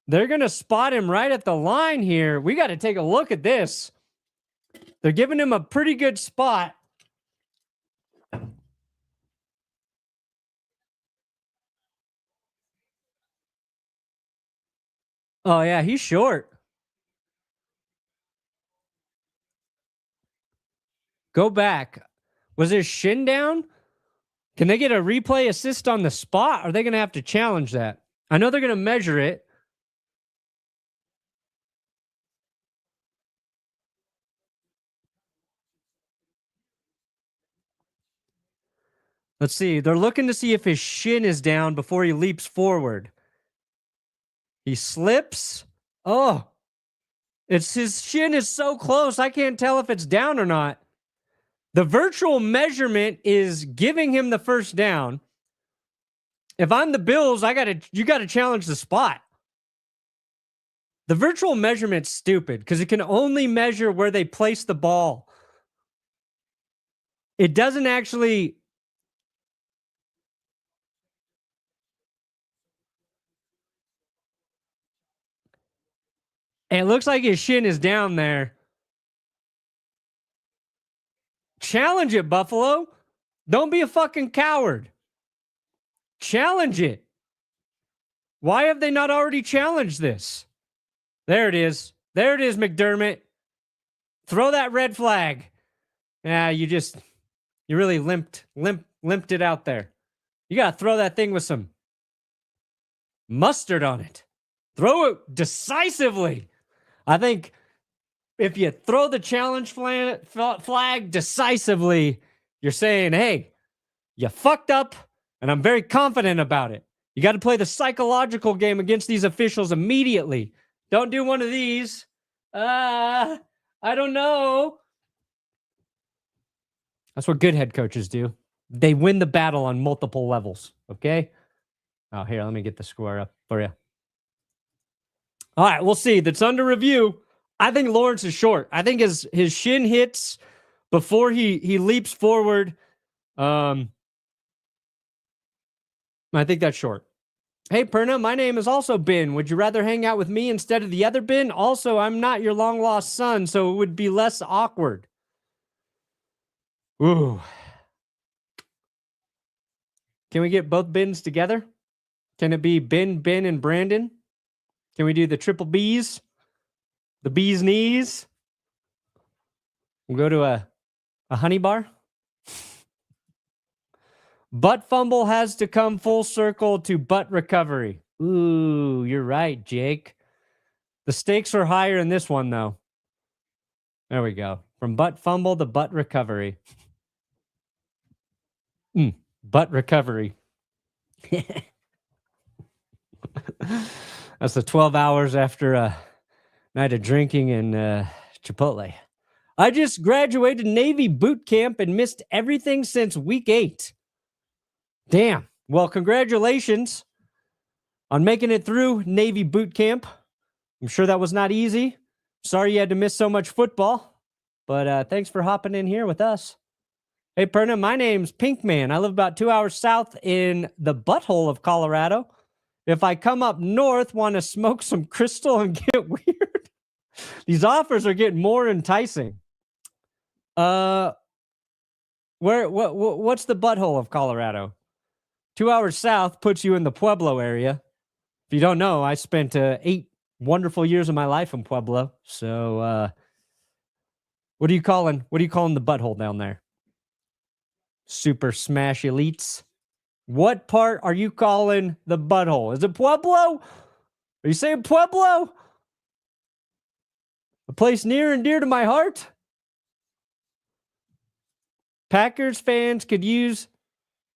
They're going to spot him right at the line here. We got to take a look at this. They're giving him a pretty good spot. Oh, yeah, he's short. Go back. Was his shin down? Can they get a replay assist on the spot? Or are they going to have to challenge that? I know they're going to measure it. Let's see. They're looking to see if his shin is down before he leaps forward. He slips. Oh, his shin is so close. I can't tell if it's down or not. The virtual measurement is giving him the first down. If I'm the Bills, you got to challenge the spot. The virtual measurement's stupid because it can only measure where they place the ball. It doesn't actually. It looks like his shin is down there. Challenge it, Buffalo. Don't be a fucking coward. Challenge it. Why have they not already challenged this? There it is. There it is, McDermott. Throw that red flag. Yeah, you really limped it out there. You got to throw that thing with some mustard on it. Throw it decisively. I think if you throw the challenge flag decisively, you're saying, hey, you fucked up, and I'm very confident about it. You got to play the psychological game against these officials immediately. Don't do one of these. I don't know. That's what good head coaches do. They win the battle on multiple levels, okay? Oh, here, let me get the score up for you. All right, we'll see. That's under review. I think Lawrence is short. I think his shin hits before he leaps forward. I think that's short. Hey, Perna, my name is also Ben. Would you rather hang out with me instead of the other Ben? Also, I'm not your long-lost son, so it would be less awkward. Ooh. Can we get both Bens together? Can it be Ben, and Brandon? Can we do the triple B's? The bee's knees? We'll go to a honey bar. Butt fumble has to come full circle to butt recovery. Ooh, you're right, Jake. The stakes are higher in this one, though. There we go. From butt fumble to butt recovery. Butt recovery. That's the 12 hours after a night of drinking and Chipotle. I just graduated Navy boot camp and missed everything since week 8. Damn. Well, congratulations on making it through Navy boot camp. I'm sure that was not easy. Sorry you had to miss so much football, but thanks for hopping in here with us. Hey, Perna, my name's Pinkman. I live about 2 hours south in the butthole of Colorado. If I come up north, want to smoke some crystal and get weird, these offers are getting more enticing. What's the butthole of Colorado? 2 hours south puts you in the Pueblo area. If you don't know, I spent 8 wonderful years of my life in Pueblo. So, what are you calling the butthole down there? Super Smash Elites. What part are you calling the butthole? Is it Pueblo? Are you saying Pueblo? A place near and dear to my heart? Packers fans could use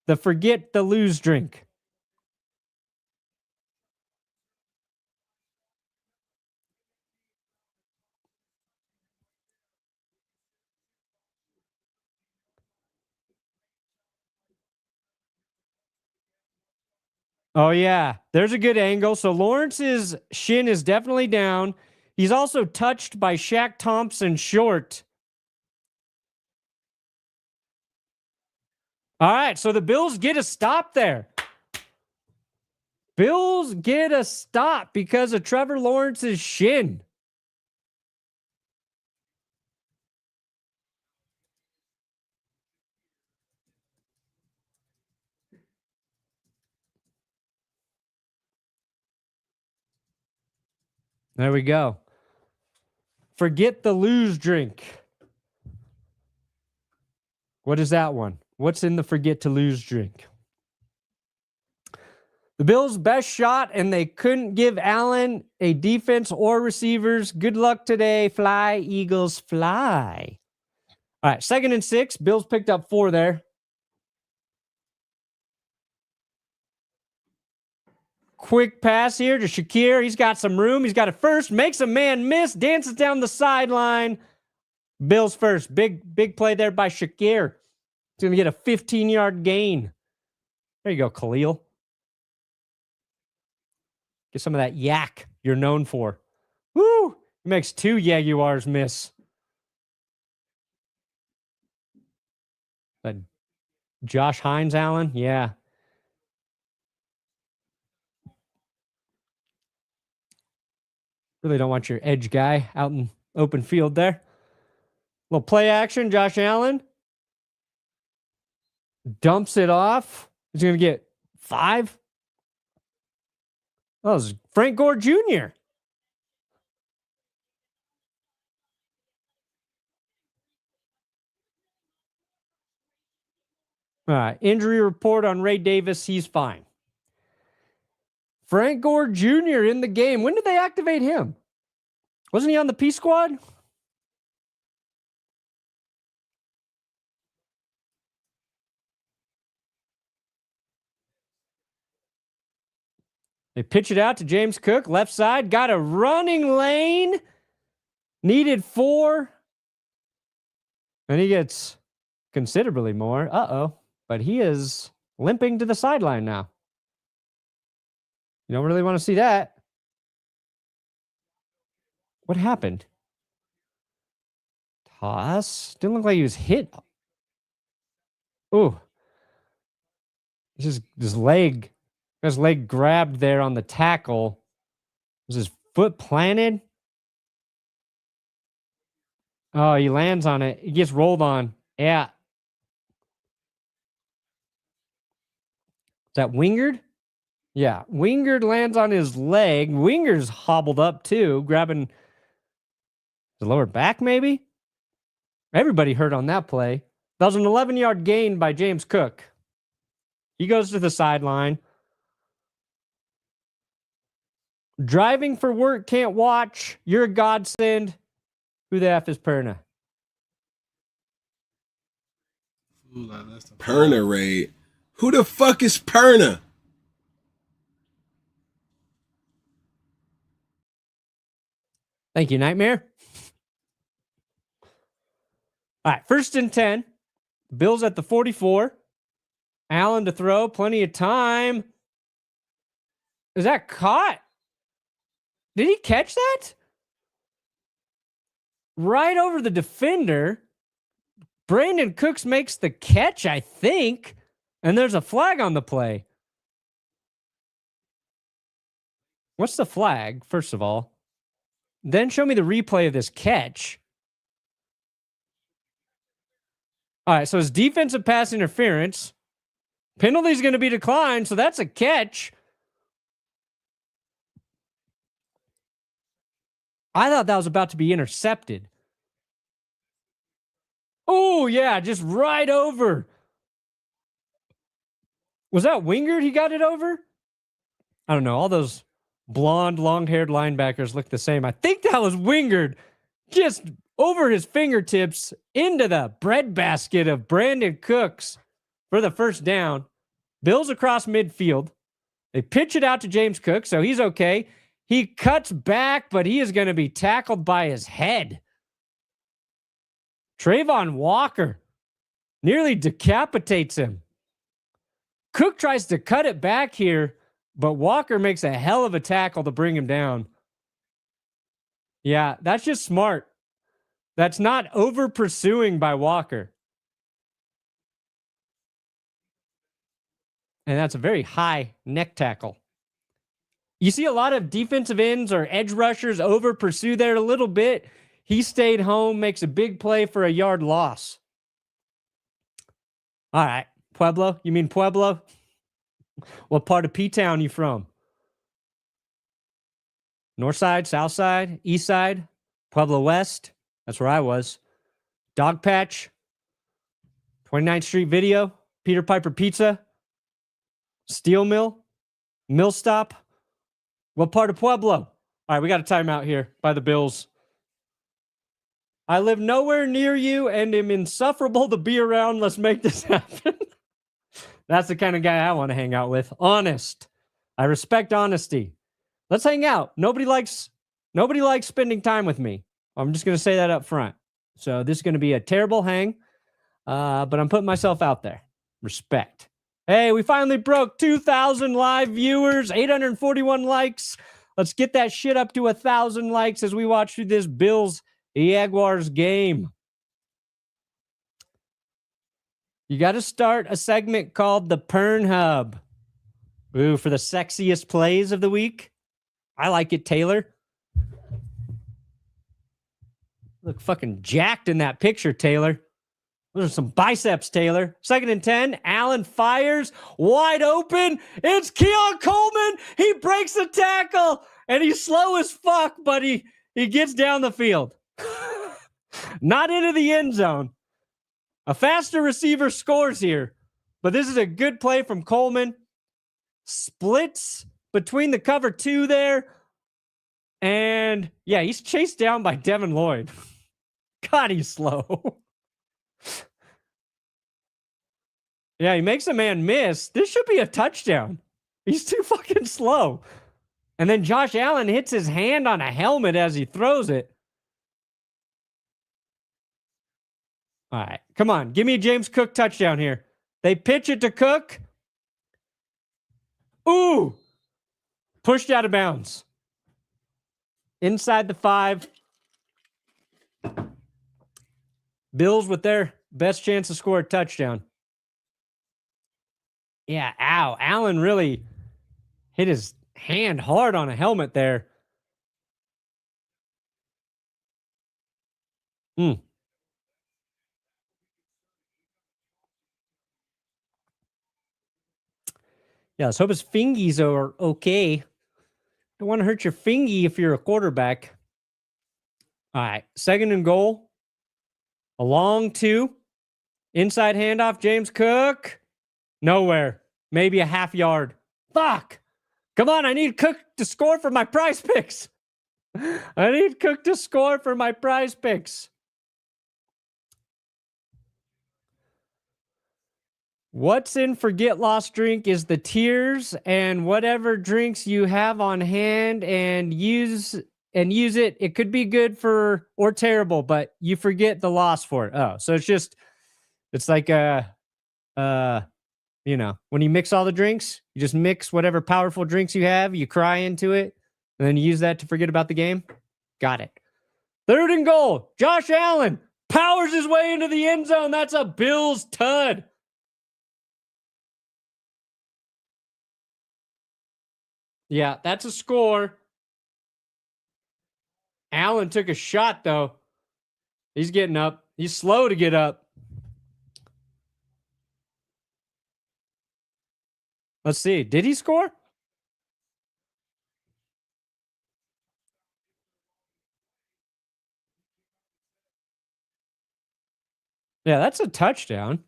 the forget the lose drink. Oh, yeah. There's a good angle. So Lawrence's shin is definitely down. He's also touched by Shaq Thompson short. All right. So the Bills get a stop there. Bills get a stop because of Trevor Lawrence's shin. There we go. Forget the lose drink. What is that one? What's in the forget to lose drink? The Bills' best shot, and they couldn't give Allen a defense or receivers. Good luck today. Fly, Eagles, fly. All right, 2nd and 6. Bills picked up 4 there. Quick pass here to Shakir. He's got some room. He's got it first. Makes a man miss. Dances down the sideline. Bills first. Big play there by Shakir. He's going to get a 15-yard gain. There you go, Khalil. Get some of that yak you're known for. Woo! He makes 2 Jaguars miss. That Josh Hines, Allen? Yeah. Really don't want your edge guy out in open field there. Little play action. Josh Allen dumps it off. He's going to get 5. Oh, this is Frank Gore Jr. All right. Injury report on Ray Davis. He's fine. Frank Gore Jr. in the game. When did they activate him? Wasn't he on the P squad? They pitch it out to James Cook. Left side. Got a running lane. Needed 4. And he gets considerably more. Uh-oh. But he is limping to the sideline now. You don't really want to see that. What happened? Toss. Didn't look like he was hit. Ooh. His leg grabbed there on the tackle. Was his foot planted? Oh, he lands on it. He gets rolled on. Yeah. Is that Wingard? Yeah. Wingard lands on his leg. Winger's hobbled up too, grabbing the lower back maybe? Everybody hurt on that play. That was an 11-yard gain by James Cook. He goes to the sideline. Driving for work, can't watch. You're a godsend. Who the F is Perna? Perna raid. Who the fuck is Perna? Thank you, Nightmare. All right, 1st and 10. Bills at the 44. Allen to throw. Plenty of time. Is that caught? Did he catch that? Right over the defender. Brandon Cooks makes the catch, I think. And there's a flag on the play. What's the flag, first of all? Then show me the replay of this catch. All right, so it's defensive pass interference. Penalty's going to be declined, so that's a catch. I thought that was about to be intercepted. Oh, yeah, just right over. Was that Wingard he got it over? I don't know. All those blonde, long-haired linebackers look the same. I think that was Wingard just over his fingertips into the breadbasket of Brandon Cooks for the first down. Bills across midfield. They pitch it out to James Cook, so he's okay. He cuts back, but he is going to be tackled by his head. Trayvon Walker nearly decapitates him. Cook tries to cut it back here, but Walker makes a hell of a tackle to bring him down. Yeah, that's just smart. That's not over pursuing by Walker. And that's a very high neck tackle. You see a lot of defensive ends or edge rushers over pursue there a little bit. He stayed home, makes a big play for a yard loss. All right. Pueblo? You mean Pueblo? What part of P-Town you from? North side, south side, east side, Pueblo West. That's where I was. Dog Patch, 29th Street Video, Peter Piper Pizza, Steel Mill, Mill Stop. What part of Pueblo? All right, we got a timeout here by the Bills. I live nowhere near you and am insufferable to be around. Let's make this happen. That's the kind of guy I want to hang out with. Honest. I respect honesty. Let's hang out. Nobody likes spending time with me. I'm just going to say that up front. So this is going to be a terrible hang, but I'm putting myself out there. Respect. Hey, we finally broke 2,000 live viewers, 841 likes. Let's get that shit up to 1,000 likes as we watch through this Bills Jaguars game. You got to start a segment called the Perna Hub. Ooh, for the sexiest plays of the week. I like it, Taylor. Look fucking jacked in that picture, Taylor. Those are some biceps, Taylor. 2nd and 10. Allen fires. Wide open. It's Keon Coleman. He breaks the tackle. And he's slow as fuck, but he gets down the field. Not into the end zone. A faster receiver scores here. But this is a good play from Coleman. Splits between the cover 2 there. And, yeah, he's chased down by Devin Lloyd. God, he's slow. Yeah, he makes a man miss. This should be a touchdown. He's too fucking slow. And then Josh Allen hits his hand on a helmet as he throws it. All right, come on. Give me a James Cook touchdown here. They pitch it to Cook. Ooh! Pushed out of bounds. Inside the 5. Bills with their best chance to score a touchdown. Yeah, ow. Allen really hit his hand hard on a helmet there. Yeah, let's hope his fingies are okay. Don't want to hurt your fingy if you're a quarterback. All right, 2nd and goal. A long 2. Inside handoff, James Cook. Nowhere. Maybe a half yard. Fuck. Come on, I need Cook to score for my prize picks. I need Cook to score for my prize picks. What's in Forget Lost Drink is the tears and whatever drinks you have on hand and use it. It could be good for or terrible, but you forget the loss for it. Oh, so it's like when you mix all the drinks, you just mix whatever powerful drinks you have, you cry into it, and then you use that to forget about the game. Got it. 3rd and goal. Josh Allen powers his way into the end zone. That's a Bills tud. Yeah, that's a score. Allen took a shot, though. He's getting up. He's slow to get up. Let's see. Did he score? Yeah, that's a touchdown.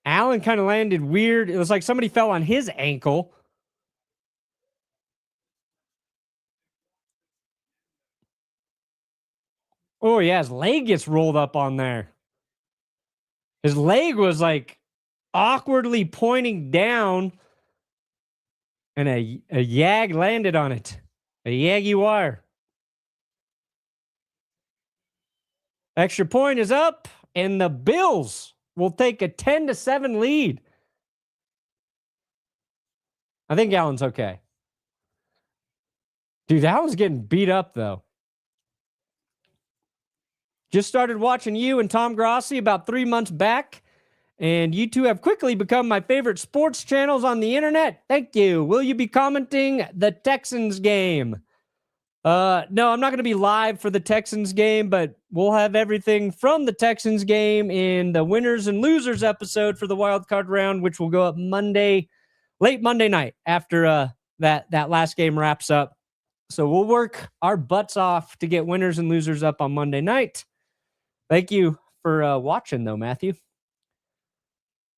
Allen kind of landed weird. It was like somebody fell on his ankle. Oh, yeah, his leg gets rolled up on there. His leg was like awkwardly pointing down, and a yag landed on it. A Jaguar. Extra point is up, and the Bills will take a 10-7 lead. I think Allen's okay. Dude, Allen's getting beat up, though. Just started watching you and Tom Grossi about 3 months back, and you two have quickly become my favorite sports channels on the internet. Thank you. Will you be commenting the Texans game? No, I'm not going to be live for the Texans game, but we'll have everything from the Texans game in the winners and losers episode for the wild card round, which will go up late Monday night after that last game wraps up. So we'll work our butts off to get winners and losers up on Monday night. Thank you for watching, though, Matthew.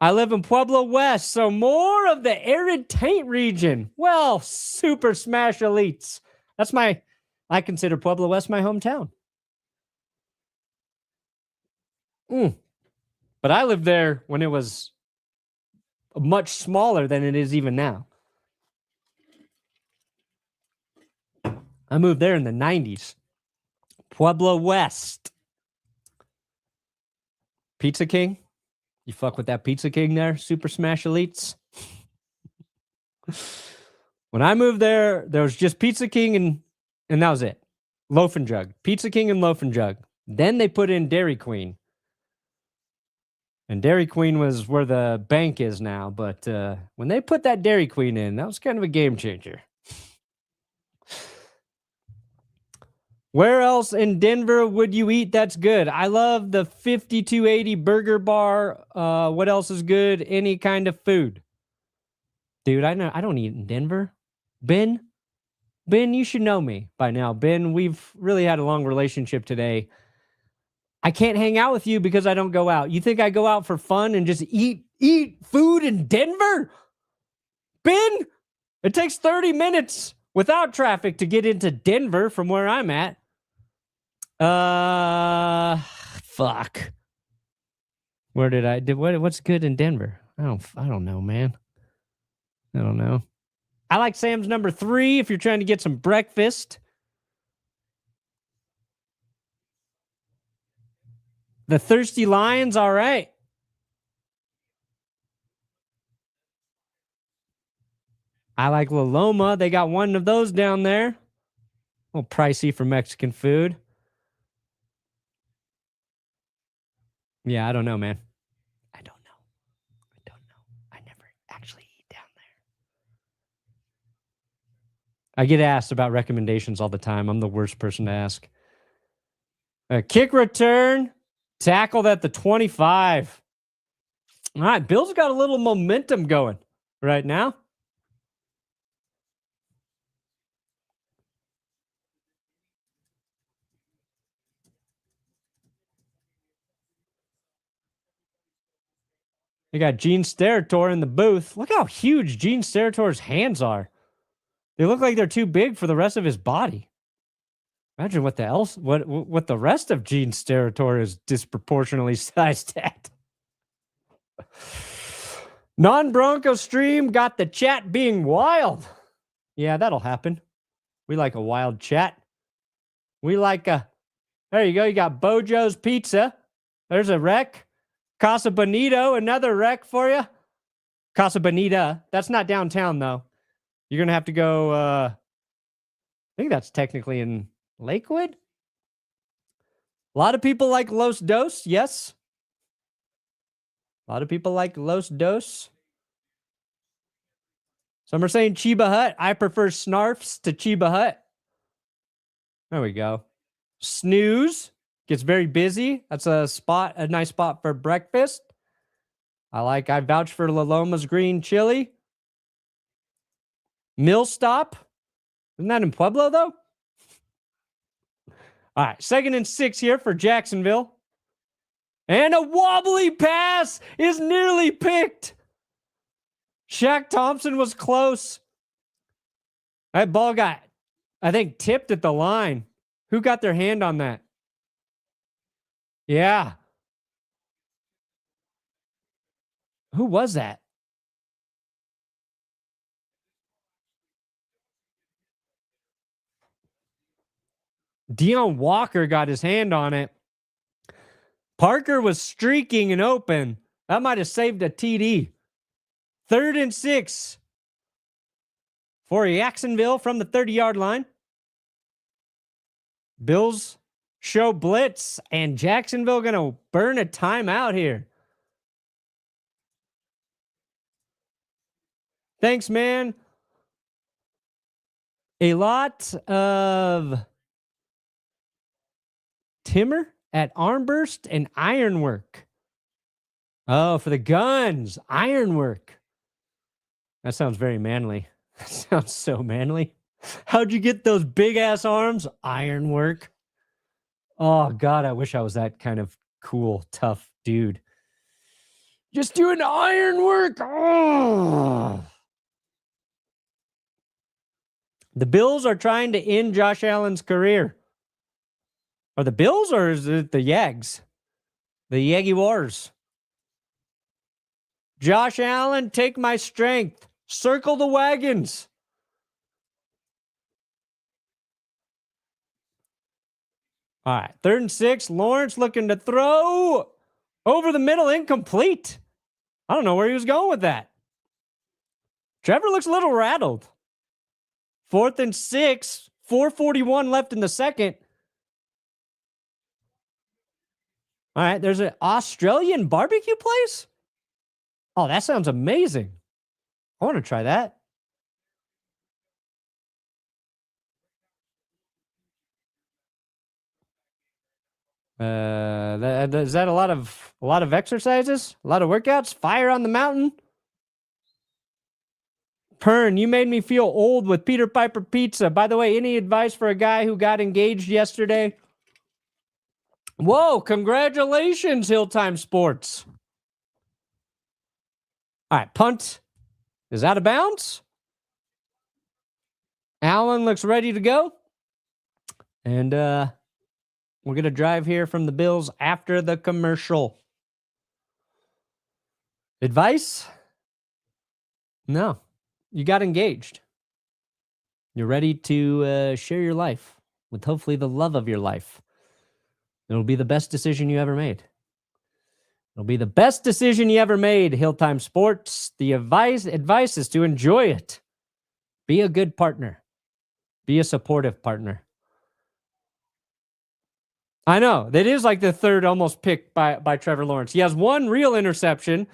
I live in Pueblo West, so more of the arid taint region. Well, super smash elites. I consider Pueblo West my hometown. But I lived there when it was much smaller than it is even now. I moved there in the 90s. Pueblo West. Pizza King? You fuck with that Pizza King there, Super Smash Elites? When I moved there was just Pizza King and that was it. Loaf and Jug. Pizza King and Loaf and Jug. Then they put in Dairy Queen. And Dairy Queen was where the bank is now. But when they put that Dairy Queen in, that was kind of a game changer. Where else in Denver would you eat that's good? I love the 5280 Burger Bar. What else is good? Any kind of food. Dude, I don't eat in Denver. Ben, you should know me by now. Ben, we've really had a long relationship today. I can't hang out with you because I don't go out. You think I go out for fun and just eat food in Denver? Ben, it takes 30 minutes without traffic to get into Denver from where I'm at. Fuck. What's good in Denver? I don't know, man. I don't know. I like Sam's number 3 if you're trying to get some breakfast. The Thirsty Lions, all right. I like La Loma. They got one of those down there. A little pricey for Mexican food. Yeah, I don't know, man. I don't know. I never actually eat down there. I get asked about recommendations all the time. I'm the worst person to ask. A kick return, tackled at the 25. All right, Bills got a little momentum going right now. They got Gene Steratore in the booth. Look how huge Gene Steratore's hands are. They look like they're too big for the rest of his body. Imagine what the rest of Gene Steratore is disproportionately sized at. Non-Bronco stream got the chat being wild. Yeah, that'll happen. We like a wild chat. We like a... There you go. You got Bojo's Pizza. There's a wreck. Casa Bonito, another wreck for you. Casa Bonita. That's not downtown, though. You're going to have to go, I think that's technically in Lakewood. A lot of people like Los Dos, yes. A lot of people like Los Dos. Some are saying Chiba Hut. I prefer Snarfs to Chiba Hut. There we go. Snooze gets very busy. That's a nice spot for breakfast. I vouch for La Loma's green chili. Mill Stop. Isn't that in Pueblo, though? All right, 2nd and 6 here for Jacksonville. And a wobbly pass is nearly picked. Shaq Thompson was close. That ball got, I think, tipped at the line. Who got their hand on that? Yeah. Who was that? Deion Walker got his hand on it. Parker was streaking and open. That might have saved a TD. 3rd and 6 for Jacksonville from the 30-yard line. Bills show blitz, and Jacksonville going to burn a timeout here. Thanks, man. A lot of timber at Armburst and ironwork. Oh, for the guns. Ironwork. That sounds very manly. That sounds so manly. How'd you get those big-ass arms? Ironwork. Oh, God, I wish I was that kind of cool, tough dude. Just doing ironwork. Oh. The Bills are trying to end Josh Allen's career. Are the Bills or is it the Jags? The Jaguars. Josh Allen, take my strength. Circle the wagons. All right, 3rd and 6. Lawrence looking to throw over the middle, incomplete. I don't know where he was going with that. Trevor looks a little rattled. 4th and 6. 4:41 left in the second. All right, there's an Australian barbecue place. Oh, that sounds amazing. I want to try that. Is that a lot of exercises? A lot of workouts? Fire on the mountain? Pern, you made me feel old with Peter Piper Pizza. By the way, any advice for a guy who got engaged yesterday? Whoa, congratulations, Hilltime Sports. All right, punt is out of bounds. Allen looks ready to go. And we're going to drive here from the Bills after the commercial. Advice? No. You got engaged. You're ready to share your life with hopefully the love of your life. It'll be the best decision you ever made. It'll be the best decision you ever made, Hilltime Sports. The advice is to enjoy it. Be a good partner. Be a supportive partner. I know. That is like the third almost pick by Trevor Lawrence. He has one real interception,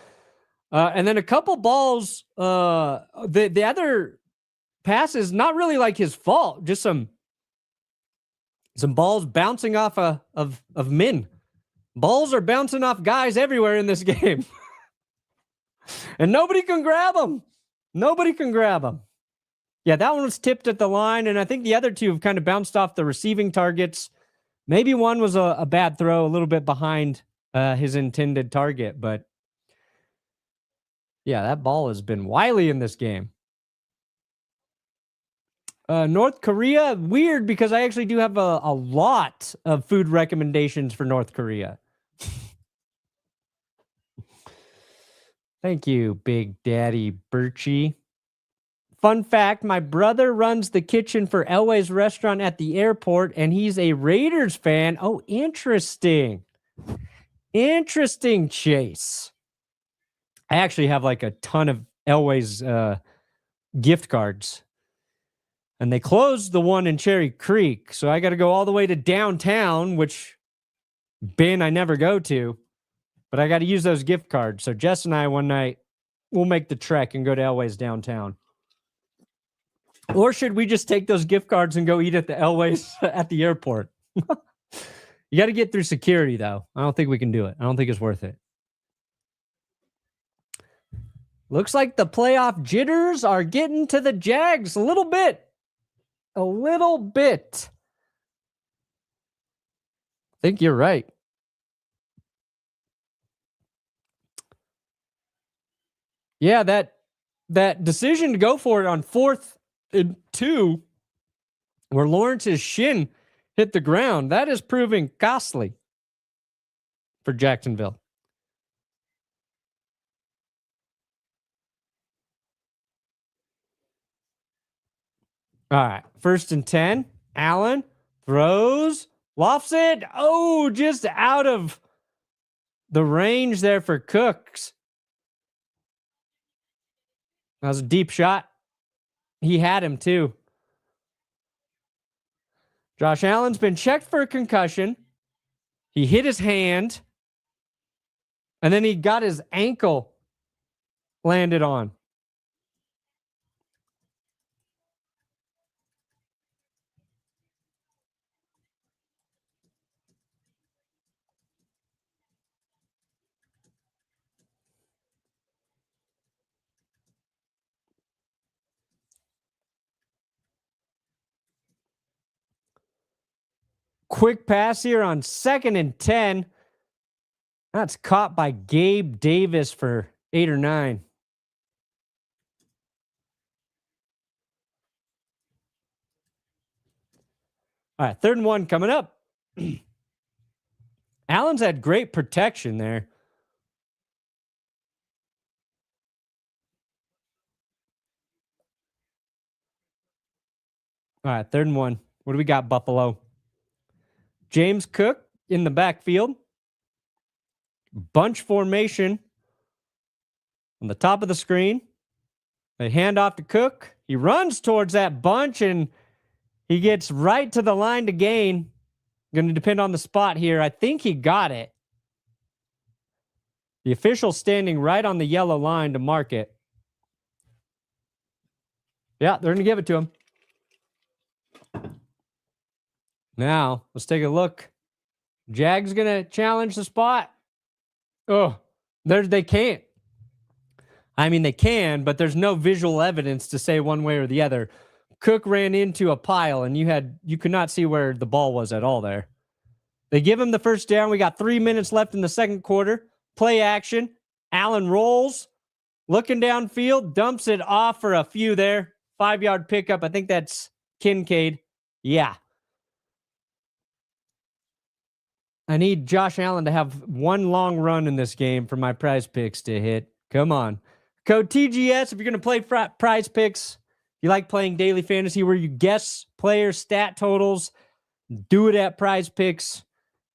and then a couple balls. The other passes, not really like his fault, just some balls bouncing off of men. Balls are bouncing off guys everywhere in this game. And nobody can grab them. Nobody can grab them. Yeah, that one was tipped at the line, and I think the other two have kind of bounced off the receiving targets. Maybe one was a bad throw, a little bit behind his intended target, but yeah, that ball has been wily in this game. North Korea, weird because I actually do have a lot of food recommendations for North Korea. Thank you, Big Daddy Birchie. Fun fact, my brother runs the kitchen for Elway's restaurant at the airport, and he's a Raiders fan. Oh, interesting. Interesting chase. I actually have like a ton of Elway's gift cards. And they closed the one in Cherry Creek. So I got to go all the way to downtown, which Ben I never go to. But I got to use those gift cards. So Jess and I one night, we'll make the trek and go to Elway's downtown. Or should we just take those gift cards and go eat at the Elway's at the airport? You got to get through security, though. I don't think we can do it. I don't think it's worth it. Looks like the playoff jitters are getting to the Jags a little bit. A little bit. I think you're right. Yeah, that decision to go for it on 4th and 2, where Lawrence's shin hit the ground, that is proving costly for Jacksonville. All right, 1st and 10. Allen throws, lofts it. Oh, just out of the range there for Cooks. That was a deep shot. He had him too. Josh Allen's been checked for a concussion. He hit his hand. And then he got his ankle landed on. Quick pass here on 2nd and 10. That's caught by Gabe Davis for 8 or 9. All right, 3rd and 1 coming up. Allen's had great protection there. All right, 3rd and 1. What do we got, Buffalo? James Cook in the backfield. Bunch formation on the top of the screen. They hand off to Cook. He runs towards that bunch, and he gets right to the line to gain. Going to depend on the spot here. I think he got it. The official standing right on the yellow line to mark it. Yeah, they're going to give it to him. Now, let's take a look. Jags going to challenge the spot. Oh, they can't. I mean, they can, but there's no visual evidence to say one way or the other. Cook ran into a pile, and you could not see where the ball was at all there. They give him the 1st down. We got 3 minutes left in the 2nd quarter. Play action. Allen rolls, looking downfield, dumps it off for a few there. 5-yard pickup. I think that's Kincaid. Yeah. I need Josh Allen to have one long run in this game for my prize picks to hit. Come on. Code TGS if you're going to play prize picks. You like playing daily fantasy where you guess player stat totals. Do it at prize picks.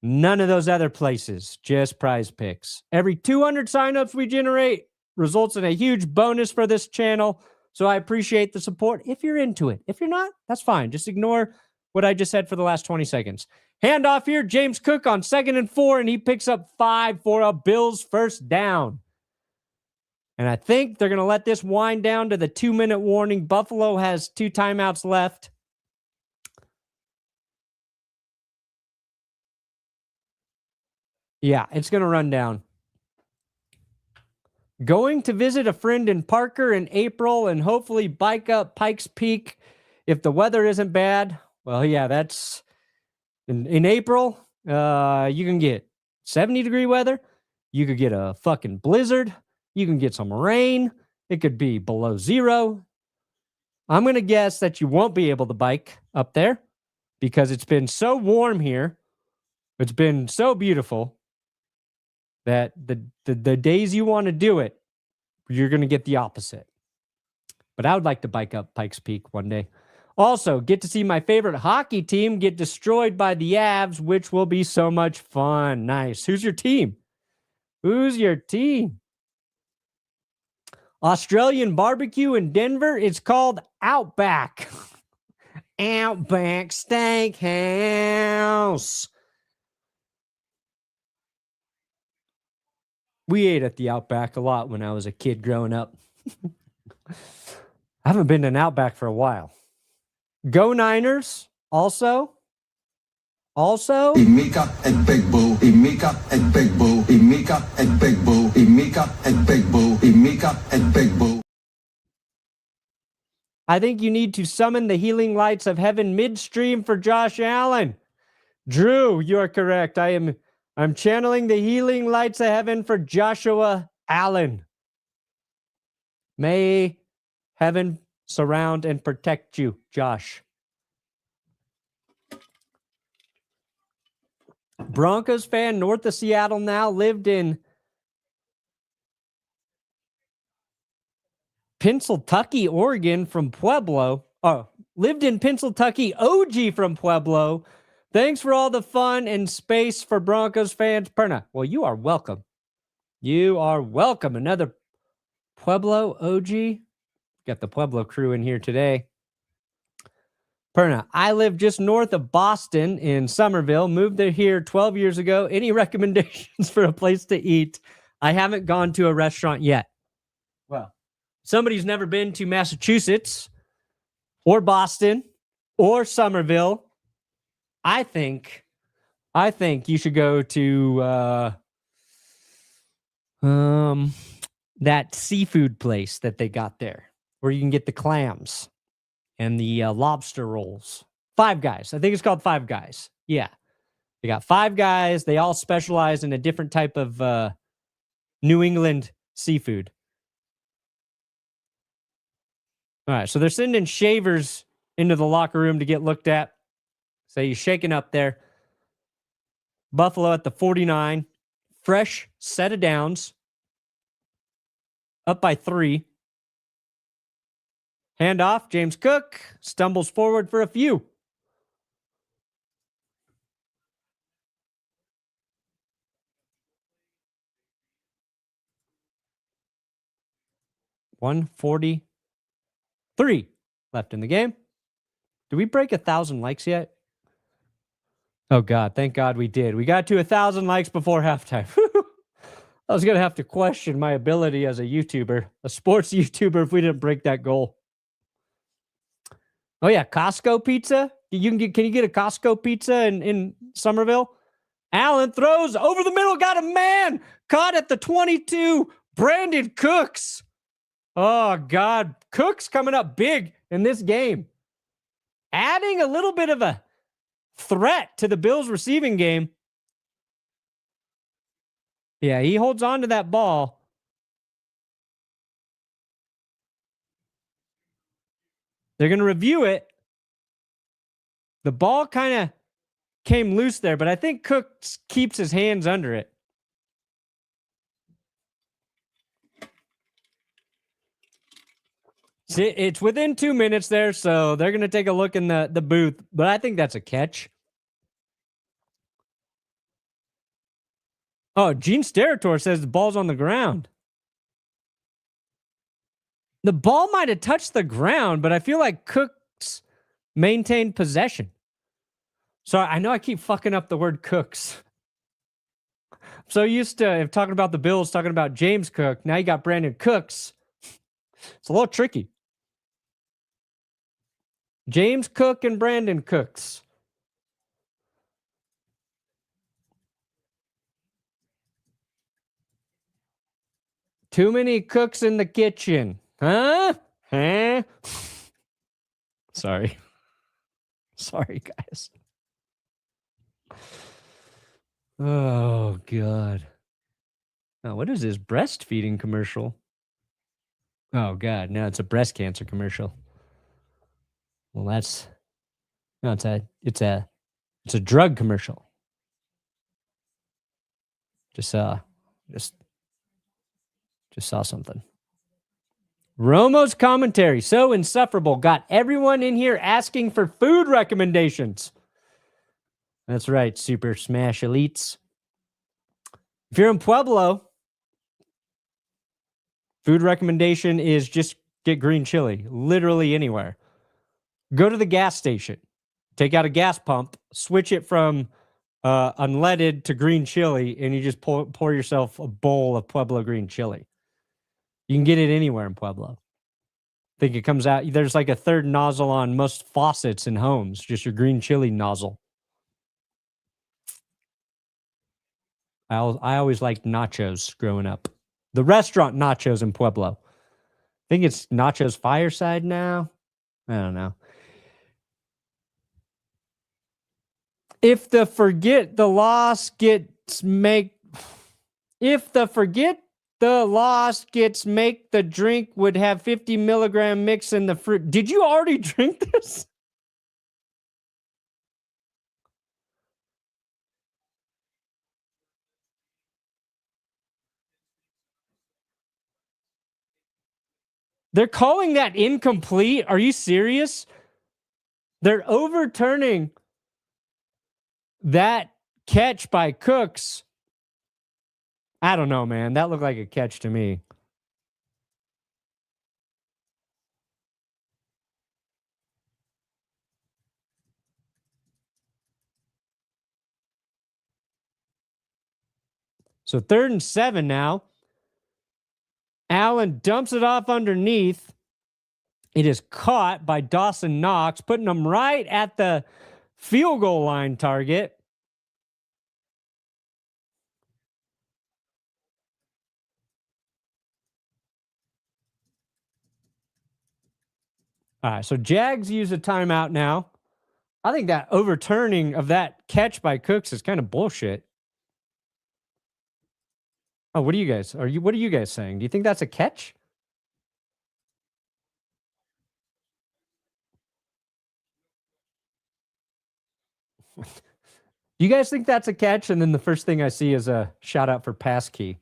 None of those other places. Just prize picks. Every 200 signups we generate results in a huge bonus for this channel. So I appreciate the support if you're into it. If you're not, that's fine. Just ignore what I just said for the last 20 seconds. Handoff here, James Cook on 2nd and 4, and he picks up 5 for a Bills 1st down. And I think they're going to let this wind down to the 2-minute warning. Buffalo has 2 timeouts left. Yeah, it's going to run down. Going to visit a friend in Parker in April and hopefully bike up Pikes Peak if the weather isn't bad. Well, yeah, that's... In April, you can get 70-degree weather. You could get a fucking blizzard. You can get some rain. It could be below 0. I'm going to guess that you won't be able to bike up there because it's been so warm here. It's been so beautiful that the days you want to do it, you're going to get the opposite. But I would like to bike up Pikes Peak one day. Also, get to see my favorite hockey team get destroyed by the Avs, which will be so much fun. Nice. Who's your team? Who's your team? Australian barbecue in Denver. It's called Outback. Outback Steakhouse. We ate at the Outback a lot when I was a kid growing up. I haven't been to an Outback for a while. Go Niners. Also. Imika at Big Bull, Imika at Big Bull, Imika at Big Bull, Imika at Big Bull, Imika at Big Bull. I think you need to summon the healing lights of heaven midstream for Josh Allen. Drew, you are correct. I'm channeling the healing lights of heaven for Joshua Allen. May heaven surround and protect you, Josh. Broncos fan, north of Seattle now, lived in Pennsylvania, Oregon from Pueblo. Oh, lived in Pennsylvania, OG from Pueblo. Thanks for all the fun and space for Broncos fans. Perna, well, you are welcome. You are welcome. Another Pueblo OG. Got the Pueblo crew in here today. Perna, I live just north of Boston in Somerville. Moved there here 12 years ago. Any recommendations for a place to eat? I haven't gone to a restaurant yet. Well, somebody's never been to Massachusetts or Boston or Somerville. I think you should go to that seafood place that they got there, where you can get the clams and the lobster rolls. Five Guys. I think it's called Five Guys. Yeah. They got Five Guys. They all specialize in a different type of New England seafood. All right. So they're sending shavers into the locker room to get looked at. So he's shaking up there. Buffalo at the 49. Fresh set of downs. Up by 3. Handoff, James Cook stumbles forward for a few. $143 left in the game. Did we break 1,000 likes yet? Oh, God. Thank God we did. We got to 1,000 likes before halftime. I was going to have to question my ability as a YouTuber, a sports YouTuber, if we didn't break that goal. Oh, yeah. Costco pizza. Can you get a Costco pizza in Somerville? Allen throws over the middle. Got a man caught at the 22. Brandon Cooks. Oh, God. Cooks coming up big in this game. Adding a little bit of a threat to the Bills receiving game. Yeah, he holds on to that ball. They're going to review it. The ball kind of came loose there, but I think Cook keeps his hands under it. See, it's within 2 minutes there, so they're going to take a look in the booth, but I think that's a catch. Oh, Gene Sterator says the ball's on the ground. The ball might have touched the ground, but I feel like Cooks maintained possession. So I know I keep fucking up the word Cooks. I'm so used to talking about the Bills, talking about James Cook. Now you got Brandon Cooks. It's a little tricky. James Cook and Brandon Cooks. Too many cooks in the kitchen. Huh? Sorry. Sorry, guys. Oh, God. Oh, what is this breastfeeding commercial? Oh, God. No, it's a breast cancer commercial. Well, it's a drug commercial. Just saw something. Romo's commentary, so insufferable, got everyone in here asking for food recommendations. That's right, Super Smash Elites. If you're in Pueblo, Food recommendation is just get green chili, literally anywhere. Go to the gas station, take out a gas pump, switch it from unleaded to green chili, and you just pour yourself a bowl of Pueblo green chili. You can get it anywhere in Pueblo. I think it comes out, there's like a third nozzle on most faucets in homes, just your green chili nozzle. I always liked nachos growing up. The restaurant nachos in Pueblo. I think it's Nachos Fireside now. I don't know. If the forget the loss gets make the drink would have 50 milligram mix in the fruit. Did you already drink this? They're calling that incomplete. Are you serious? They're overturning that catch by Cooks. I don't know, man. That looked like a catch to me. So 3rd and 7 now. Allen dumps it off underneath. It is caught by Dawson Knox, putting them right at the field goal line target. All right, so Jags use a timeout now. I think that overturning of that catch by Cooks is kind of bullshit. Oh, what are you guys saying? Do you think that's a catch? Do you guys think that's a catch? And then the first thing I see is a shout out for passkey.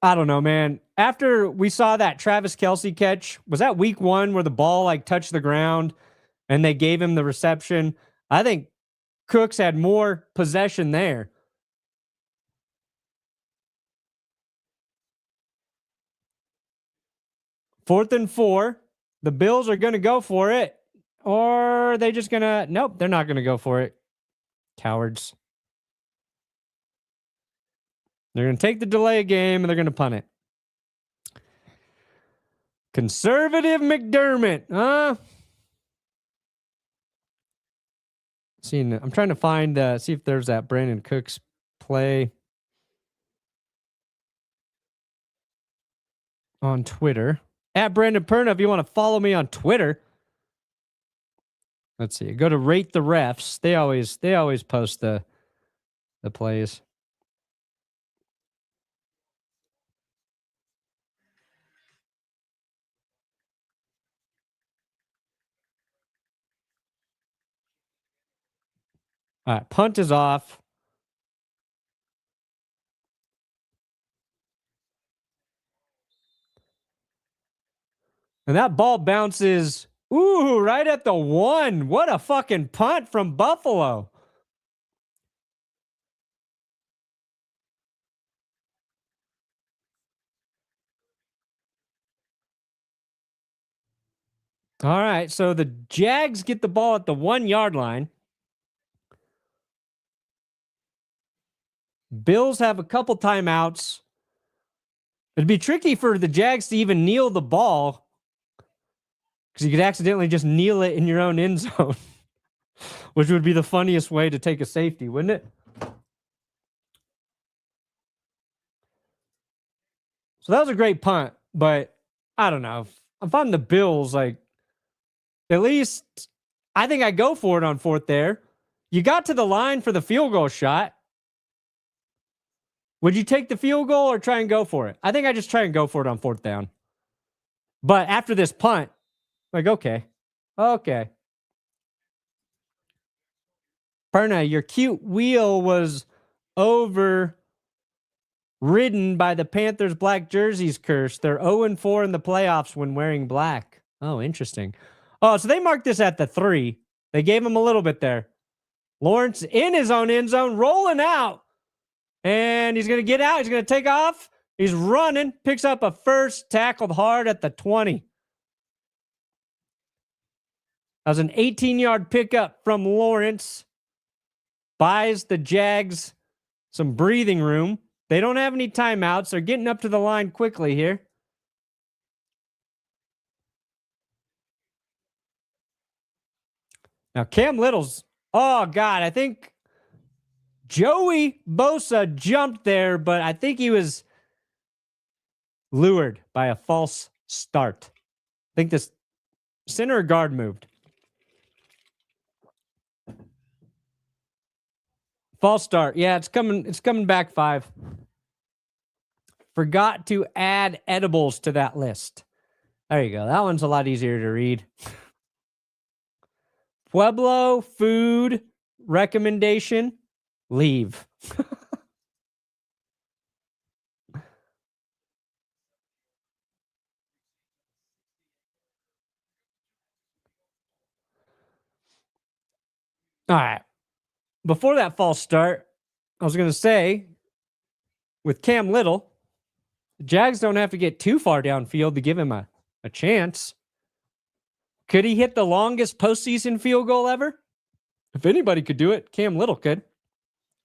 I don't know, man. After we saw that Travis Kelce catch, was that week 1 where the ball like touched the ground and they gave him the reception? I think Cooks had more possession there. Fourth and 4. The Bills are going to go for it. Or are they just going to... Nope, they're not going to go for it. Cowards. They're going to take the delay game and they're going to punt it. Conservative McDermott, huh? I'm trying to find, see if there's that Brandon Cooks play on Twitter. At Brandon Perna, if you want to follow me on Twitter. Let's see. Go to Rate the Refs. They always post the plays. All right, punt is off. And that ball bounces, right at the 1. What a fucking punt from Buffalo. All right, so the Jags get the ball at the 1-yard line. Bills have a couple timeouts. It'd be tricky for the Jags to even kneel the ball because you could accidentally just kneel it in your own end zone, which would be the funniest way to take a safety, wouldn't it? So that was a great punt, but I don't know. If I'm the Bills, like, at least I think I go for it on 4th there. You got to the line for the field goal shot. Would you take the field goal or try and go for it? I think I just try and go for it on 4th down. But after this punt, like, okay. Perna, your cute wheel was overridden by the Panthers' black jerseys curse. They're 0-4 in the playoffs when wearing black. Oh, interesting. Oh, so they marked this at the 3. They gave him a little bit there. Lawrence in his own end zone, rolling out. And he's going to get out. He's going to take off. He's running, picks up a first, tackled hard at the 20. That was an 18-yard pickup from Lawrence. Buys the Jags some breathing room. They don't have any timeouts. They're getting up to the line quickly here. Now, Cam Little's, oh, God, I think Joey Bosa jumped there, but I think he was lured by a false start. I think this center or guard moved. False start. Yeah, it's coming back 5. Forgot to add edibles to that list. There you go. That one's a lot easier to read. Pueblo food recommendation, leave. All right. Before that false start, I was going to say, with Cam Little, the Jags don't have to get too far downfield to give him a chance. Could he hit the longest postseason field goal ever? If anybody could do it, Cam Little could.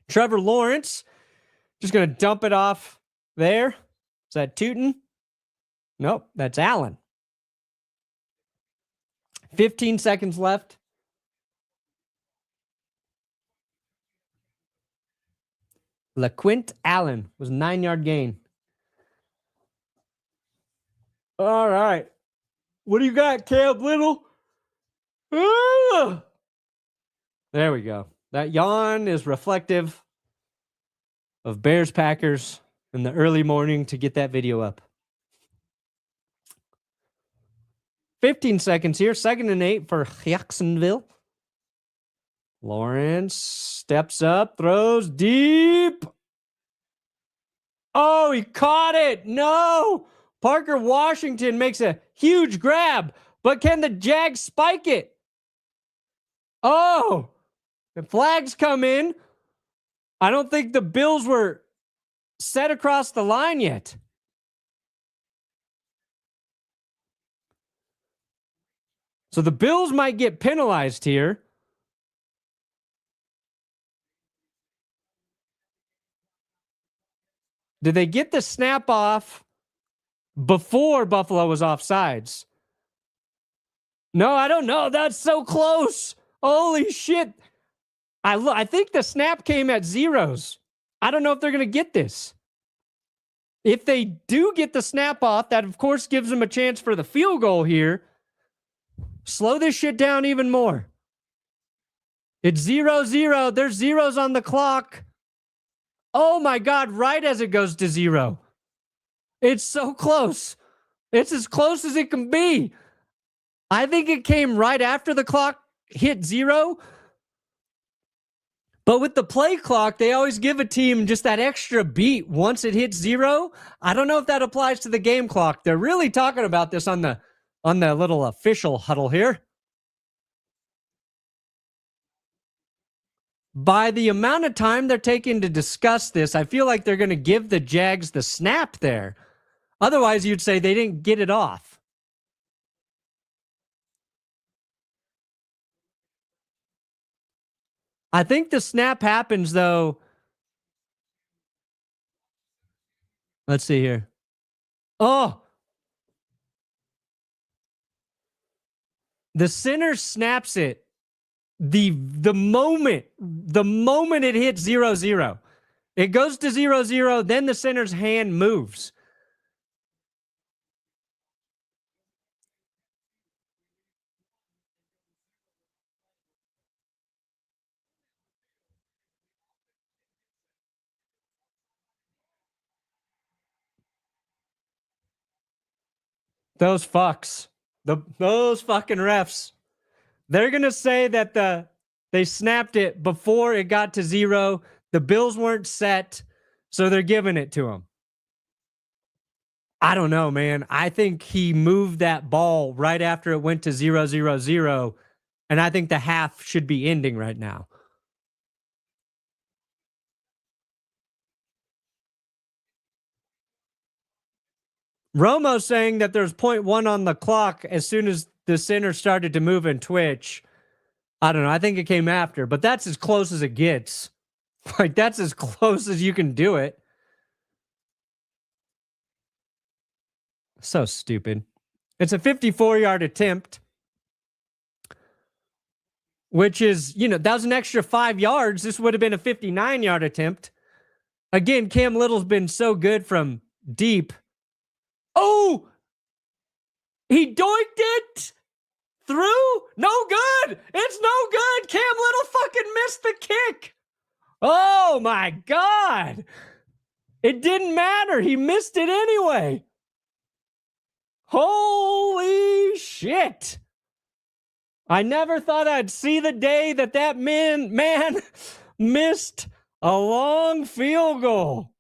Trevor Lawrence, just going to dump it off there. Is that Tootin? Nope, that's Allen. 15 seconds left. LaQuint Allen was a 9-yard gain. All right. What do you got, Cam Little? Ah! There we go. That yawn is reflective of Bears-Packers in the early morning to get that video up. 15 seconds here. 2nd and 8 for Jacksonville. Lawrence steps up, throws deep. Oh, he caught it. No. Parker Washington makes a huge grab, but can the Jags spike it? Oh, the flags come in. I don't think the Bills were set across the line yet. So the Bills might get penalized here. Did they get the snap off before Buffalo was offsides? No, I don't know. That's so close. Holy shit. I think the snap came at zeros. I don't know if they're going to get this. If they do get the snap off, that of course gives them a chance for the field goal here. Slow this shit down even more. It's 0-0. There's zeros on the clock. Oh my God, right as it goes to 0. It's so close. It's as close as it can be. I think it came right after the clock hit 0. But with the play clock, they always give a team just that extra beat once it hits 0. I don't know if that applies to the game clock. They're really talking about this on the little official huddle here. By the amount of time they're taking to discuss this, I feel like they're going to give the Jags the snap there. Otherwise, you'd say they didn't get it off. I think the snap happens, though. Let's see here. Oh. The center snaps it the moment it hits 0-0. It goes to 0-0, then the center's hand moves. Those fucks. Those fucking refs. They're going to say that they snapped it before it got to 0. The Bills weren't set, so they're giving it to him. I don't know, man. I think he moved that ball right after it went to 0-0-0, and I think the half should be ending right now. Romo saying that there's 0.1 on the clock as soon as the center started to move and twitch. I don't know. I think it came after, but that's as close as it gets. Like, that's as close as you can do it. So stupid. It's a 54-yard attempt, which is, that was an extra 5 yards. This would have been a 59-yard attempt. Again, Cam Little's been so good from deep. Oh! He doinked it through? No good! It's no good! Cam Little fucking missed the kick! Oh my God! It didn't matter. He missed it anyway. Holy shit. I never thought I'd see the day that man missed a long field goal.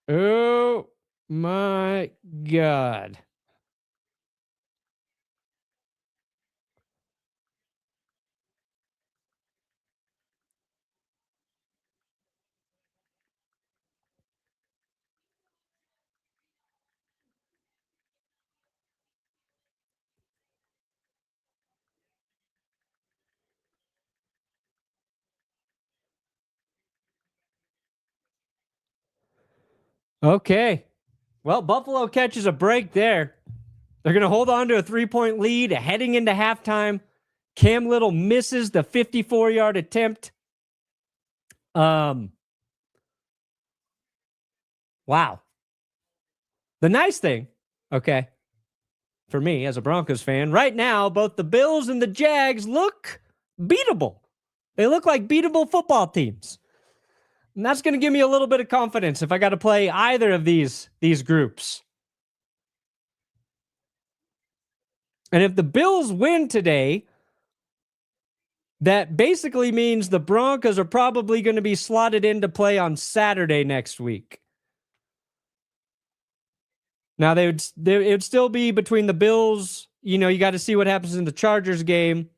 Oh my God. Okay. Well, Buffalo catches a break there. They're going to hold on to a 3-point lead heading into halftime. Cam Little misses the 54-yard attempt. Wow. The nice thing, okay, for me as a Broncos fan, right now, both the Bills and the Jags look beatable. They look like beatable football teams. And that's going to give me a little bit of confidence if I got to play either of these groups. And if the Bills win today, that basically means the Broncos are probably going to be slotted into play on Saturday next week. Now, it would still be between the Bills. You got to see what happens in the Chargers game.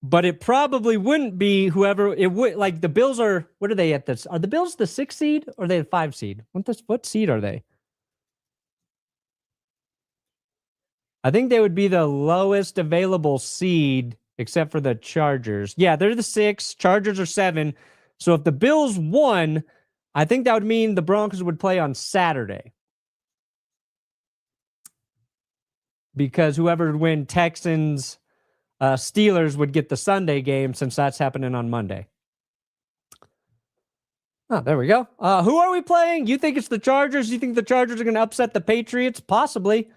But it probably wouldn't be whoever it would. Like, the Bills are, what are they at this? Are the Bills the 6 seed or are they the 5 seed? What seed are they? I think they would be the lowest available seed except for the Chargers. Yeah, they're the 6. Chargers are 7. So if the Bills won, I think that would mean the Broncos would play on Saturday. Because whoever would win, Texans, Steelers would get the Sunday game since that's happening on Monday. Oh, there we go. Who are we playing? You think it's the Chargers? You think the Chargers are going to upset the Patriots? Possibly.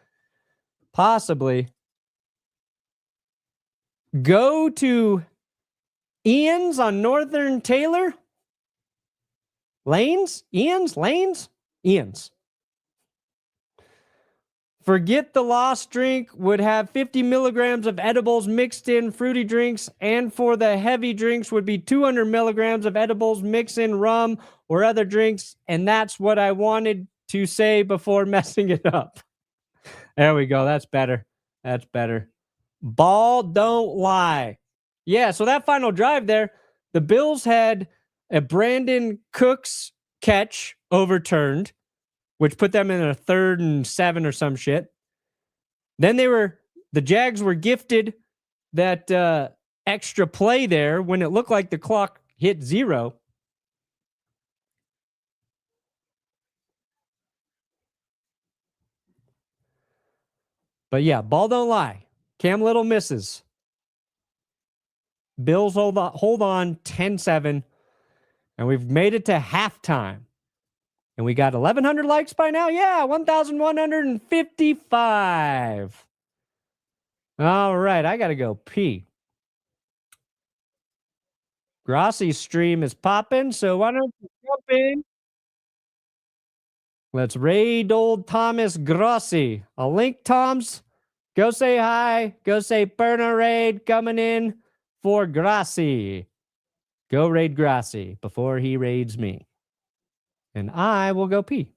Go to Ian's on Northern Taylor. Lanes? Ian's. Forget the lost drink would have 50 milligrams of edibles mixed in fruity drinks, and for the heavy drinks would be 200 milligrams of edibles mixed in rum or other drinks, and that's what I wanted to say before messing it up. There we go. That's better. Ball don't lie. Yeah, so that final drive there, the Bills had a Brandon Cooks catch overturned, which put them in a 3rd and 7 or some shit. Then the Jags were gifted that extra play there when it looked like the clock hit 0. But yeah, ball don't lie. Cam Little misses. Bills hold on 10-7. And we've made it to halftime. And we got 1,100 likes by now? Yeah, 1,155. All right, I got to go pee. Grossi's stream is popping, so why don't you jump in? Let's raid old Thomas Grossi. I'll link Tom's. Go say hi. Go say Perna raid coming in for Grossi. Go raid Grossi before he raids me. And I will go pee.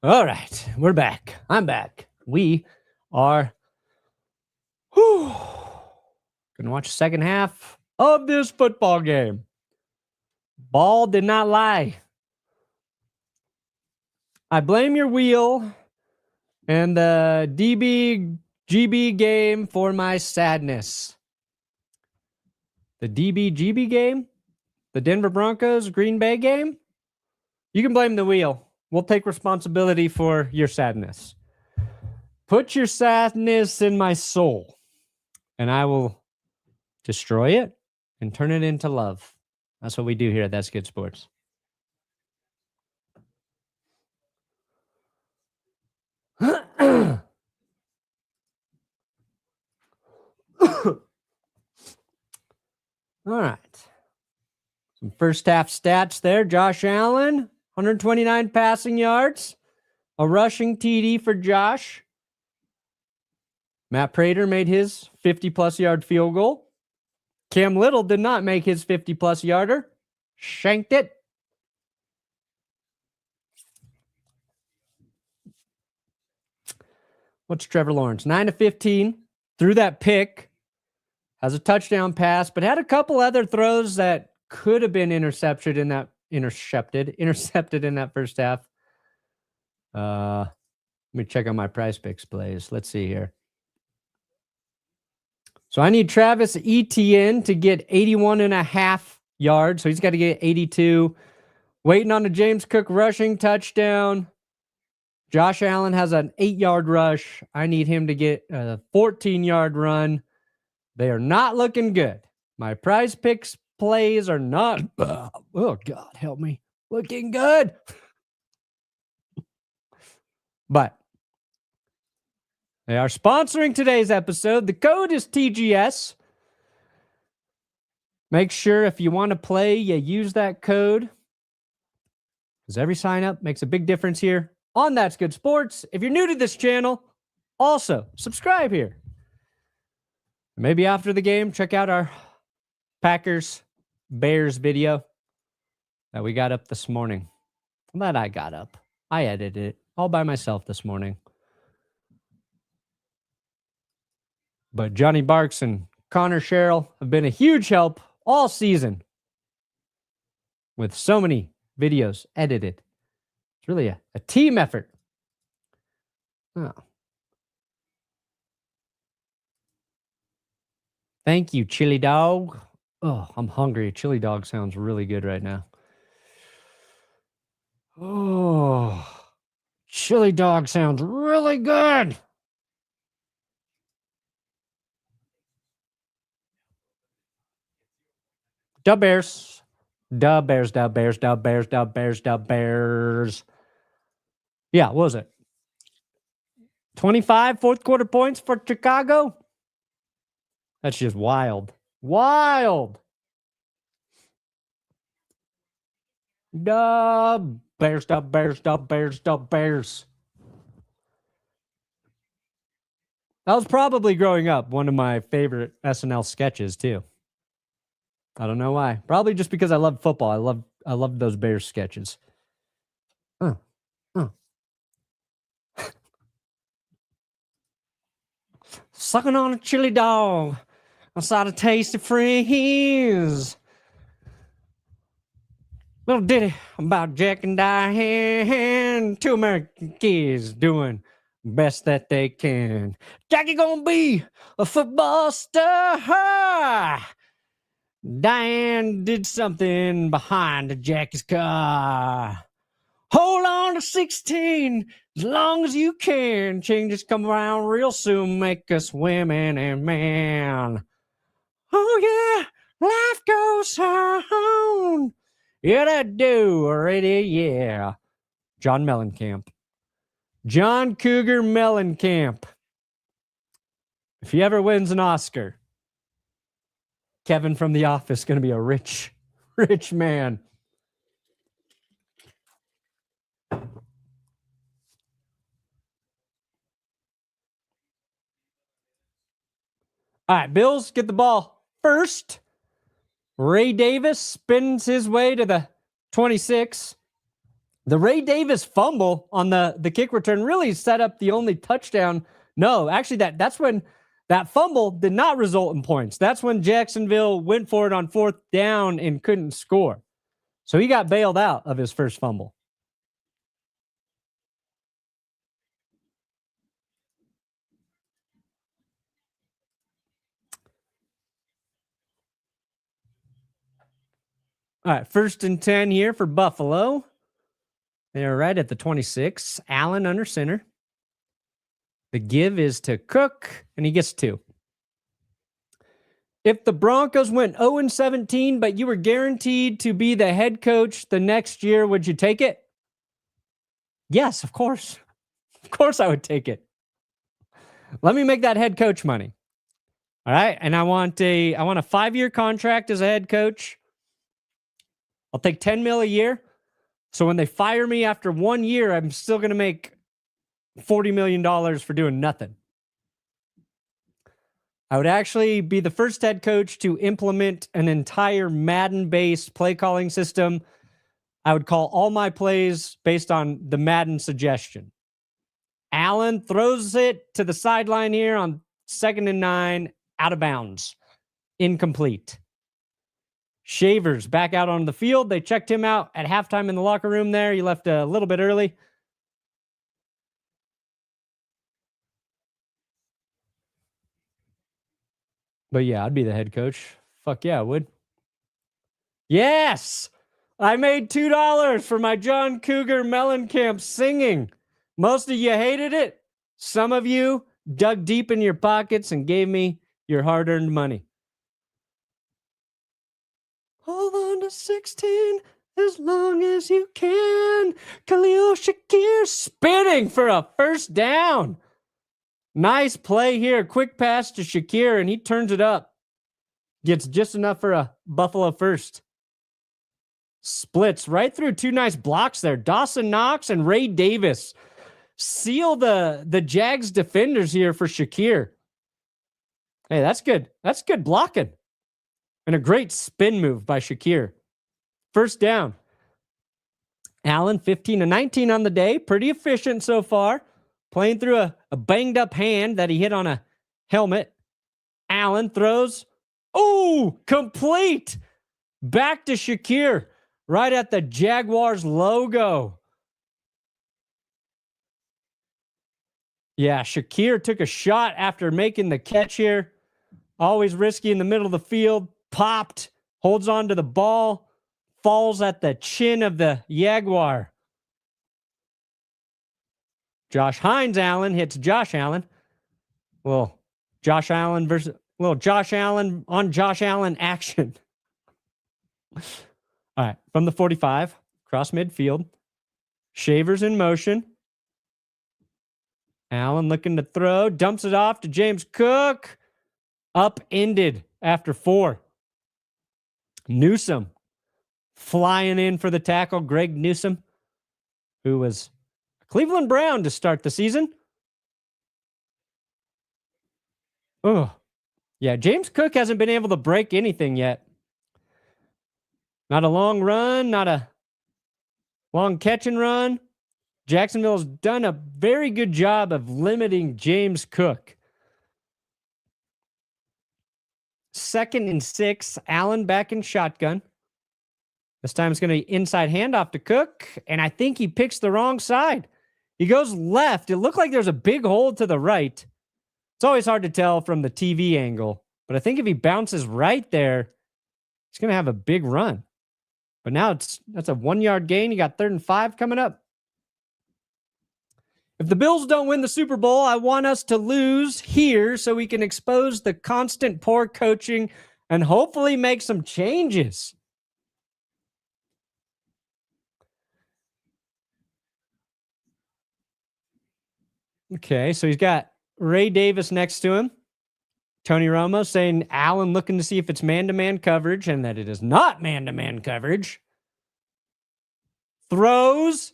All right, we're back. I'm back. We are gonna watch the second half of this football game. Ball did not lie. I blame your wheel and the DB-GB game for my sadness. The DB-GB game? The Denver Broncos Green Bay game? You can blame the wheel. We'll take responsibility for your sadness. Put your sadness in my soul, and I will destroy it and turn it into love. That's what we do here at That's Good Sports. All right. Some first half stats there. Josh Allen, 129 passing yards, a rushing TD for Josh. Matt Prater made his 50-plus yard field goal. Cam Little did not make his 50-plus yarder. Shanked it. What's Trevor Lawrence? 9 of 15. Threw that pick. Has a touchdown pass, but had a couple other throws that could have been intercepted in that first half. Let me check on my prize picks plays. Let's see here. So I need Travis Etienne to get 81.5 yards. So he's got to get 82. Waiting on the James Cook rushing touchdown. Josh Allen has an 8-yard rush. I need him to get a 14-yard run. They are not looking good. My prize picks plays are not, oh God, help me, looking good. But they are sponsoring today's episode. The code is TGS. Make sure if you want to play, you use that code, because every sign up makes a big difference here on That's Good Sports. If you're new to this channel, also subscribe here. Maybe after the game, check out our Packers-Bears video that we got up this morning. That I got up. I edited it all by myself this morning. But Johnny Barks and Connor Sherrill have been a huge help all season with so many videos edited. It's really a team effort. Oh. Thank you, Chili Dog. Oh, I'm hungry. Chili Dog sounds really good right now. Oh, Chili Dog sounds really good. Dub Bears. Dub Bears, Dub Bears, Dub Bears, Dub Bears, Dub Bears. Yeah, what was it? 25 fourth quarter points for Chicago? That's just wild. Wild. Dub Bears, Dub Bears, Dub Bears, Dub Bears. That was probably growing up one of my favorite SNL sketches too. I don't know why. Probably just because I love football. I love those Bears sketches. Sucking on a chili dog. I saw the tasty freeze. Little ditty about Jack and Diane. Two American kids doing best that they can. Jackie gonna be a football star. Diane did something behind Jackie's car. Hold on to 16 as long as you can. Changes come around real soon, make us women and men. Oh yeah, life goes on. Yeah, that do already, yeah. John Mellencamp. John Cougar Mellencamp. If he ever wins an Oscar, Kevin from The Office is going to be a rich, rich man. All right, Bills get the ball first. Ray Davis spins his way to the 26. The Ray Davis fumble on the kick return really set up the only touchdown. No, actually, that's when that fumble did not result in points. That's when Jacksonville went for it on 4th down and couldn't score. So he got bailed out of his first fumble. All right, 1st and 10 here for Buffalo. They're right at the 26. Allen under center. The give is to Cook, and he gets 2. If the Broncos went 0-17, but you were guaranteed to be the head coach the next year, would you take it? Yes, of course. Of course I would take it. Let me make that head coach money. All right, and I want a 5-year contract as a head coach. I'll take $10 million a year. So when they fire me after 1 year, I'm still going to make $40 million for doing nothing. I would actually be the first head coach to implement an entire Madden-based play calling system. I would call all my plays based on the Madden suggestion. Allen throws it to the sideline here on 2nd and 9, out of bounds. Incomplete. Shavers back out on the field. They checked him out at halftime in the locker room there. He left a little bit early. But yeah, I'd be the head coach. Fuck yeah, I would. Yes! I made $2 for my John Cougar Mellencamp singing. Most of you hated it. Some of you dug deep in your pockets and gave me your hard-earned money. Hold on to 16 as long as you can. Khalil Shakir spinning for a 1st down. Nice play here. Quick pass to Shakir, and he turns it up. Gets just enough for a Buffalo 1st. Splits right through 2 nice blocks there. Dawson Knox and Ray Davis seal the Jags defenders here for Shakir. Hey, that's good. That's good blocking. And a great spin move by Shakir. 1st down. Allen, 15-19 on the day. Pretty efficient so far. Playing through a banged-up hand that he hit on a helmet. Allen throws. Oh, complete. Back to Shakir. Right at the Jaguars logo. Yeah, Shakir took a shot after making the catch here. Always risky in the middle of the field. Popped. Holds on to the ball. Falls at the chin of the Jaguar. Josh Hines Allen hits Josh Allen. Well, Josh Allen versus Josh Allen on Josh Allen action. All right, from the 45, cross midfield. Shavers in motion. Allen looking to throw, dumps it off to James Cook. Upended after 4. Newsome flying in for the tackle. Greg Newsome, who was a Cleveland Brown to start the season. Oh, yeah. James Cook hasn't been able to break anything yet. Not a long run, not a long catch and run. Jacksonville's done a very good job of limiting James Cook. 2nd and 6. Allen back in shotgun. This time it's going to be inside handoff to Cook, and I think he picks the wrong side. He goes left. It looked like there's a big hole to the right. It's always hard to tell from the TV angle, but I think if he bounces right there, he's going to have a big run. But now that's a 1-yard gain. You got 3rd and 5 coming up. If the Bills don't win the Super Bowl, I want us to lose here so we can expose the constant poor coaching and hopefully make some changes. Okay, so he's got Ray Davis next to him. Tony Romo saying Allen looking to see if it's man-to-man coverage and that it is not man-to-man coverage. Throws.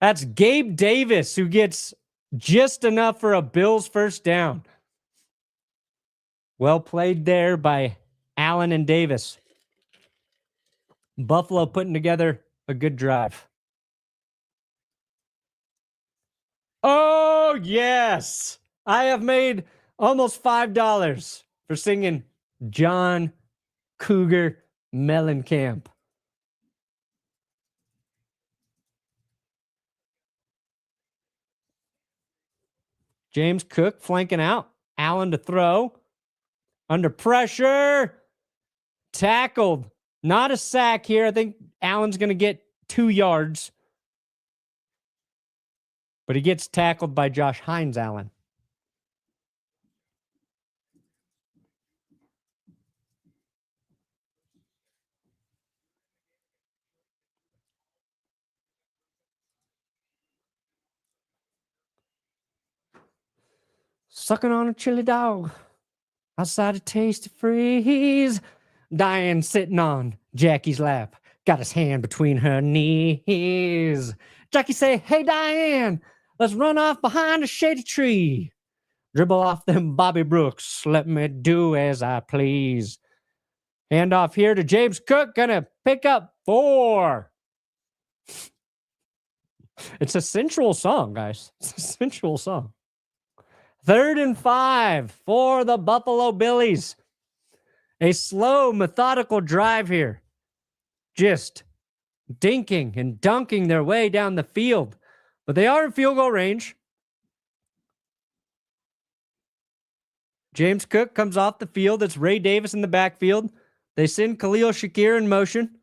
That's Gabe Davis, who gets just enough for a Bills 1st down. Well played there by Allen and Davis. Buffalo putting together a good drive. Oh, yes. I have made almost $5 for singing John Cougar Mellencamp. James Cook flanking out. Allen to throw. Under pressure. Tackled. Not a sack here. I think Allen's going to get 2 yards. But he gets tackled by Josh Hines Allen. Sucking on a chili dog. Outside a tasty freeze. Diane sitting on Jackie's lap. Got his hand between her knees. Jackie say, hey, Diane, let's run off behind a shady tree. Dribble off them Bobby Brooks. Let me do as I please. Hand off here to James Cook. Gonna pick up 4. It's a sensual song, guys. It's a sensual song. 3rd and 5 for the Buffalo Billies. A slow, methodical drive here. Just dinking and dunking their way down the field. But they are in field goal range. James Cook comes off the field. It's Ray Davis in the backfield. They send Khalil Shakir in motion.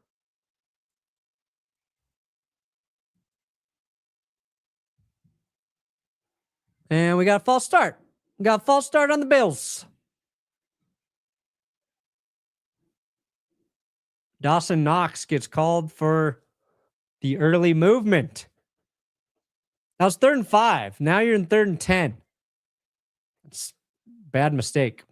And we got a false start. We got a false start on the Bills. Dawson Knox gets called for the early movement. That was 3rd and 5. Now you're in 3rd and 10. It's a bad mistake.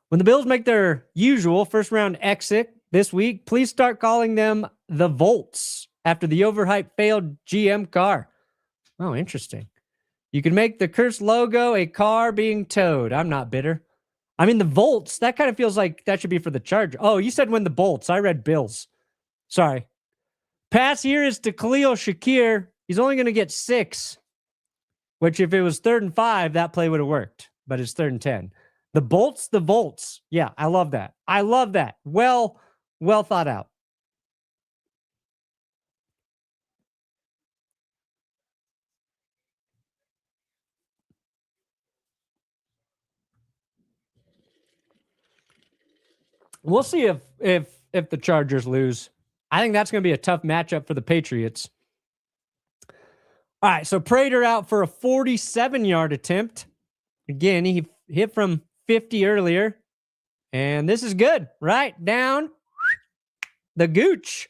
When the Bills make their usual first-round exit this week, please start calling them the Volts after the overhyped failed GM car. Oh, interesting. You can make the cursed logo a car being towed. I'm not bitter. I mean, the Volts, that kind of feels like that should be for the Charger. Oh, you said when the Bolts. I read Bills. Sorry. Pass here is to Khalil Shakir. He's only going to get 6, which if it was 3rd and 5, that play would have worked. But it's 3rd and 10. The Bolts, the Volts. Yeah, I love that. I love that. Well thought out. We'll see if the Chargers lose. I think that's going to be a tough matchup for the Patriots. All right, so Prater out for a 47-yard attempt. Again, he hit from 50 earlier. And this is good. Right down the gooch.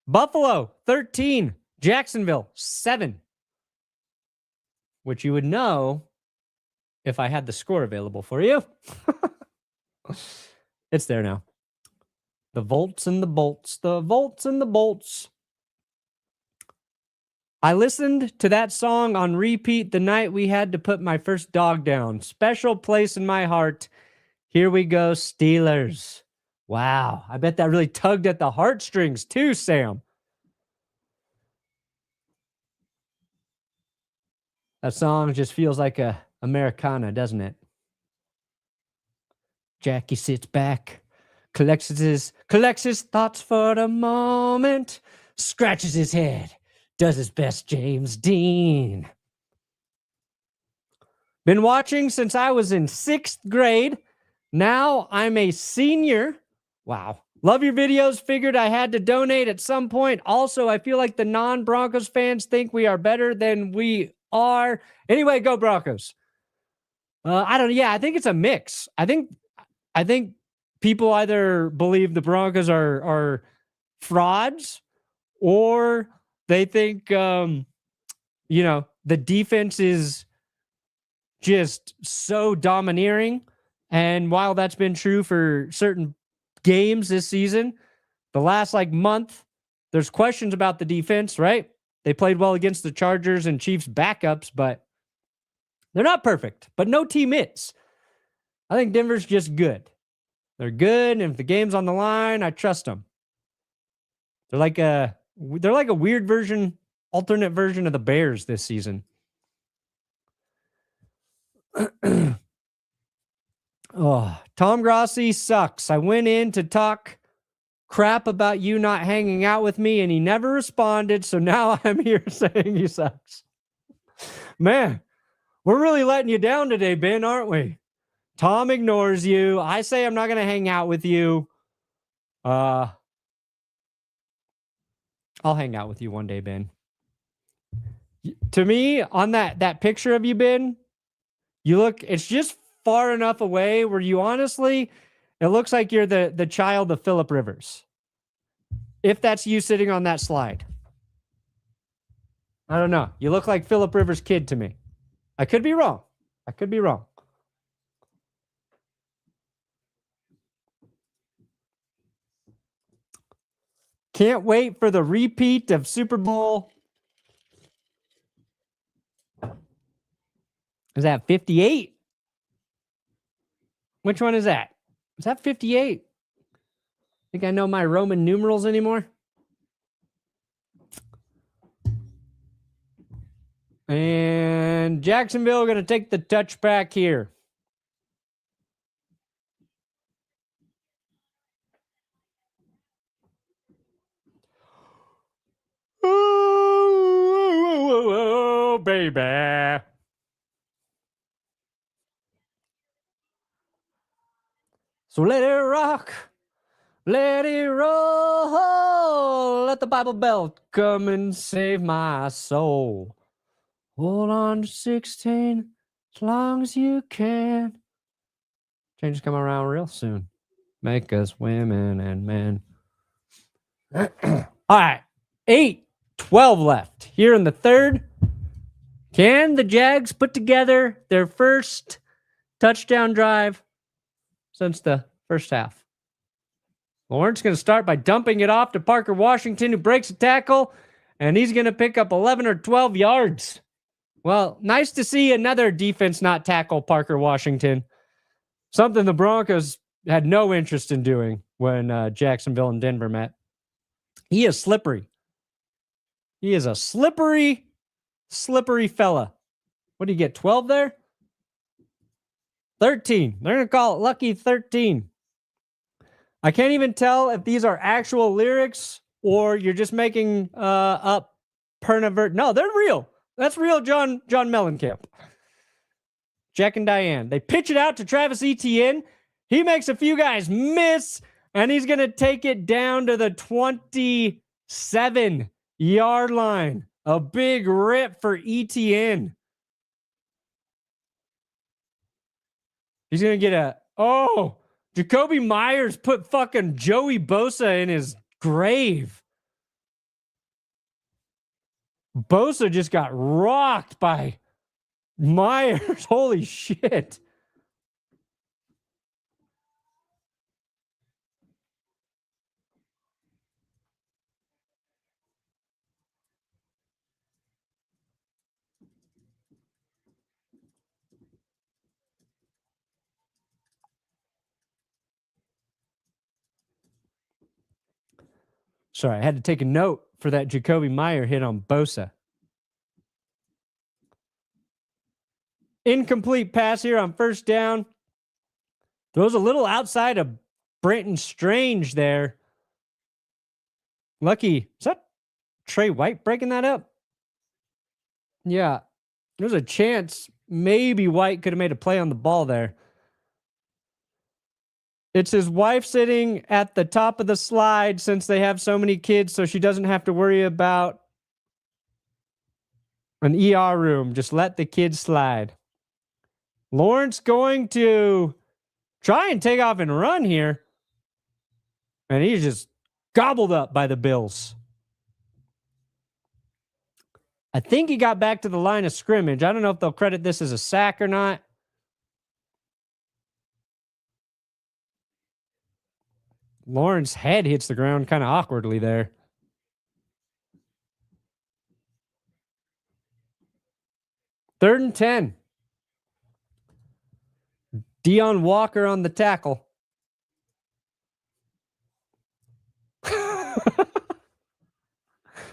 Buffalo, 13. Jacksonville, 7. Which you would know if I had the score available for you. It's there now. The Volts and the Bolts. The Volts and the Bolts. I listened to that song on repeat the night we had to put my first dog down. Special place in my heart. Here we go, Steelers. Wow. I bet that really tugged at the heartstrings too, Sam. That song just feels like a Americana, doesn't it? Jackie sits back, collects his thoughts for the moment, scratches his head, does his best James Dean. Been watching since I was in 6th grade. Now I'm a senior. Wow. Love your videos. Figured I had to donate at some point. Also, I feel like the non-Broncos fans think we are better than we are. Anyway, go Broncos. I don't know. Yeah, I think it's a mix. I think people either believe the Broncos are frauds or they think, the defense is just so domineering. And while that's been true for certain games this season, the last month, there's questions about the defense, right? They played well against the Chargers and Chiefs backups, but they're not perfect. But no team is. I think Denver's just good. They're good, and if the game's on the line, I trust them. They're like a weird version alternate version of the Bears this season. Oh, Tom Grossi sucks. I went in to talk crap about you not hanging out with me, and he never responded, so now I'm here saying he sucks. Man, we're really letting you down today, Ben, aren't we? Tom ignores you. I say I'm not going to hang out with you. I'll hang out with you one day, Ben. To me, on that picture of you, Ben, you look, it's just far enough away where you honestly, it looks like you're the child of Phillip Rivers. If that's you sitting on that slide. I don't know. You look like Phillip Rivers' kid to me. I could be wrong. Can't wait for the repeat of Super Bowl. Is that 58? Which one is that? Is that 58? Think I know my Roman numerals anymore? And Jacksonville going to take the touchback here. Oh, baby. So let it rock. Let it roll. Let the Bible belt come and save my soul. Hold on to 16 as long as you can. Changes come around real soon. Make us women and men. All right. 8:12 left here in the third. Can the Jags put together their first touchdown drive since the first half? Lawrence going to start by dumping it off to Parker Washington, who breaks a tackle, and he's going to pick up 11 or 12 yards. Well, nice to see another defense not tackle Parker Washington. Something the Broncos had no interest in doing when Jacksonville and Denver met. He is slippery. He is a slippery fella. What do you get, 12 there? 13. They're going to call it Lucky 13. I can't even tell if these are actual lyrics or you're just making up Perna. No, they're real. That's real John Mellencamp. Jack and Diane. They pitch it out to Travis Etienne. He makes a few guys miss, and he's going to take it down to the 27-yard line. A big rip for Etienne. He's going to get Jacoby Myers put fucking Joey Bosa in his grave. Bosa just got rocked by Myers. Holy shit. Sorry, I had to take a note for that Jacoby Meyer hit on Bosa. Incomplete pass here on first down. Throws a little outside of Brenton Strange there. Lucky. Is that Trey White breaking that up? Yeah. There's a chance maybe White could have made a play on the ball there. It's his wife sitting at the top of the slide since they have so many kids, so she doesn't have to worry about an ER room. Just let the kids slide. Lawrence going to try and take off and run here. And he's just gobbled up by the Bills. I think he got back to the line of scrimmage. I don't know if they'll credit this as a sack or not. Lawrence's head hits the ground kind of awkwardly there. Third and 10. Deion Walker on the tackle.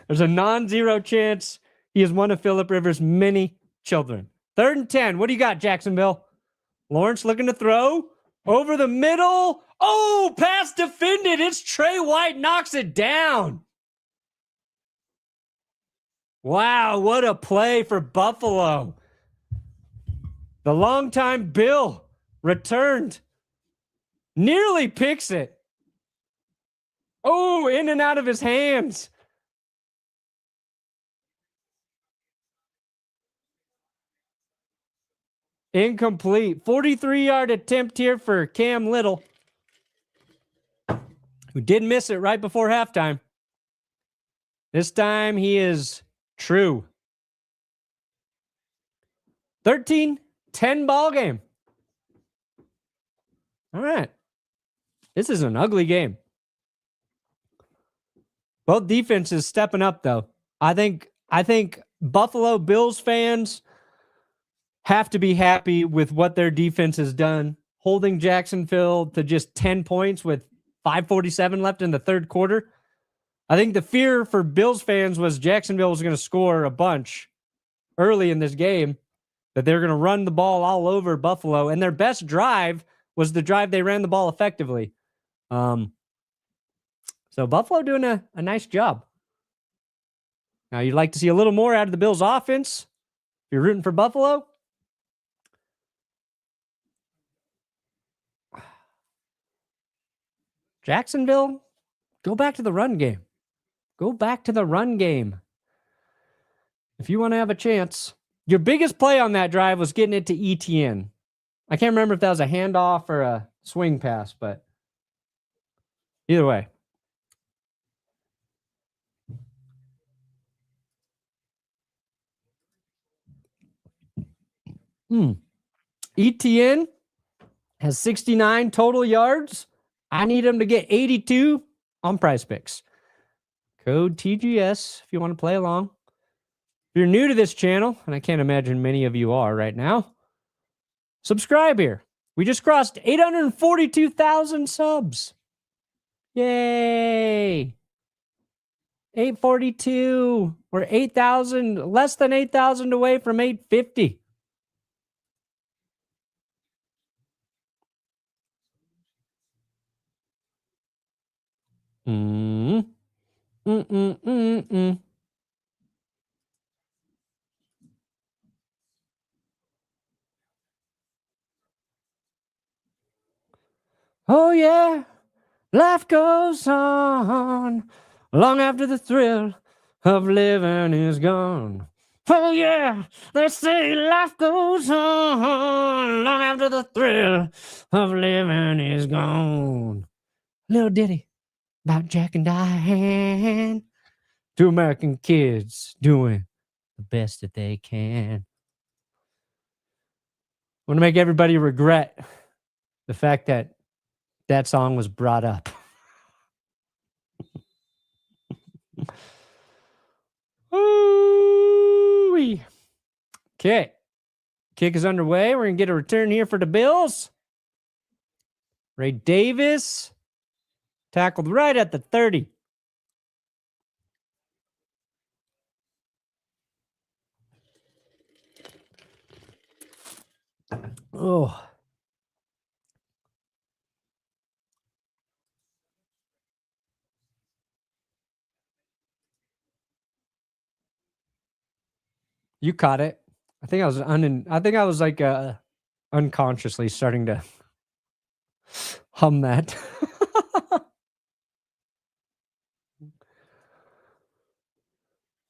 There's a non-zero chance he is one of Phillip Rivers' many children. 3rd and 10. What do you got, Jacksonville? Lawrence looking to throw. Over the middle. Oh, pass defended. It's Trey White knocks it down. Wow, what a play for Buffalo. The longtime Bill returned. Nearly picks it. Oh, in and out of his hands. Incomplete. 43-yard attempt here for Cam Little, who did miss it right before halftime. This time he is true. 13-10 ball game. All right. This is an ugly game. Both defenses stepping up, though. I think Buffalo Bills fans have to be happy with what their defense has done, holding Jacksonville to just 10 points with 5:47 left in the third quarter. I think the fear for Bills fans was Jacksonville was going to score a bunch early in this game, that they're going to run the ball all over Buffalo, and their best drive was the drive they ran the ball effectively. So Buffalo doing a nice job. Now, you'd like to see a little more out of the Bills offense if you're rooting for Buffalo. Jacksonville, go back to the run game. Go back to the run game. If you want to have a chance. Your biggest play on that drive was getting it to ETN. I can't remember if that was a handoff or a swing pass, but either way. ETN has 69 total yards. I need him to get 82 on Prize Picks. Code TGS if you want to play along. If you're new to this channel, and I can't imagine many of you are right now, subscribe here. We just crossed 842,000 subs. Yay! 842. We're 8,000, less than 8,000 away from 850. Oh yeah, life goes on long after the thrill of living is gone. Oh yeah, they say life goes on long after the thrill of living is gone. Little ditty about Jack and Diane. 2 American kids doing the best that they can. I want to make everybody regret the fact that that song was brought up. Ooh-wee. Okay. Kick is underway. We're going to get a return here for the Bills. Ray Davis tackled right at the 30. Oh. You caught it. I think I was like unconsciously starting to hum that.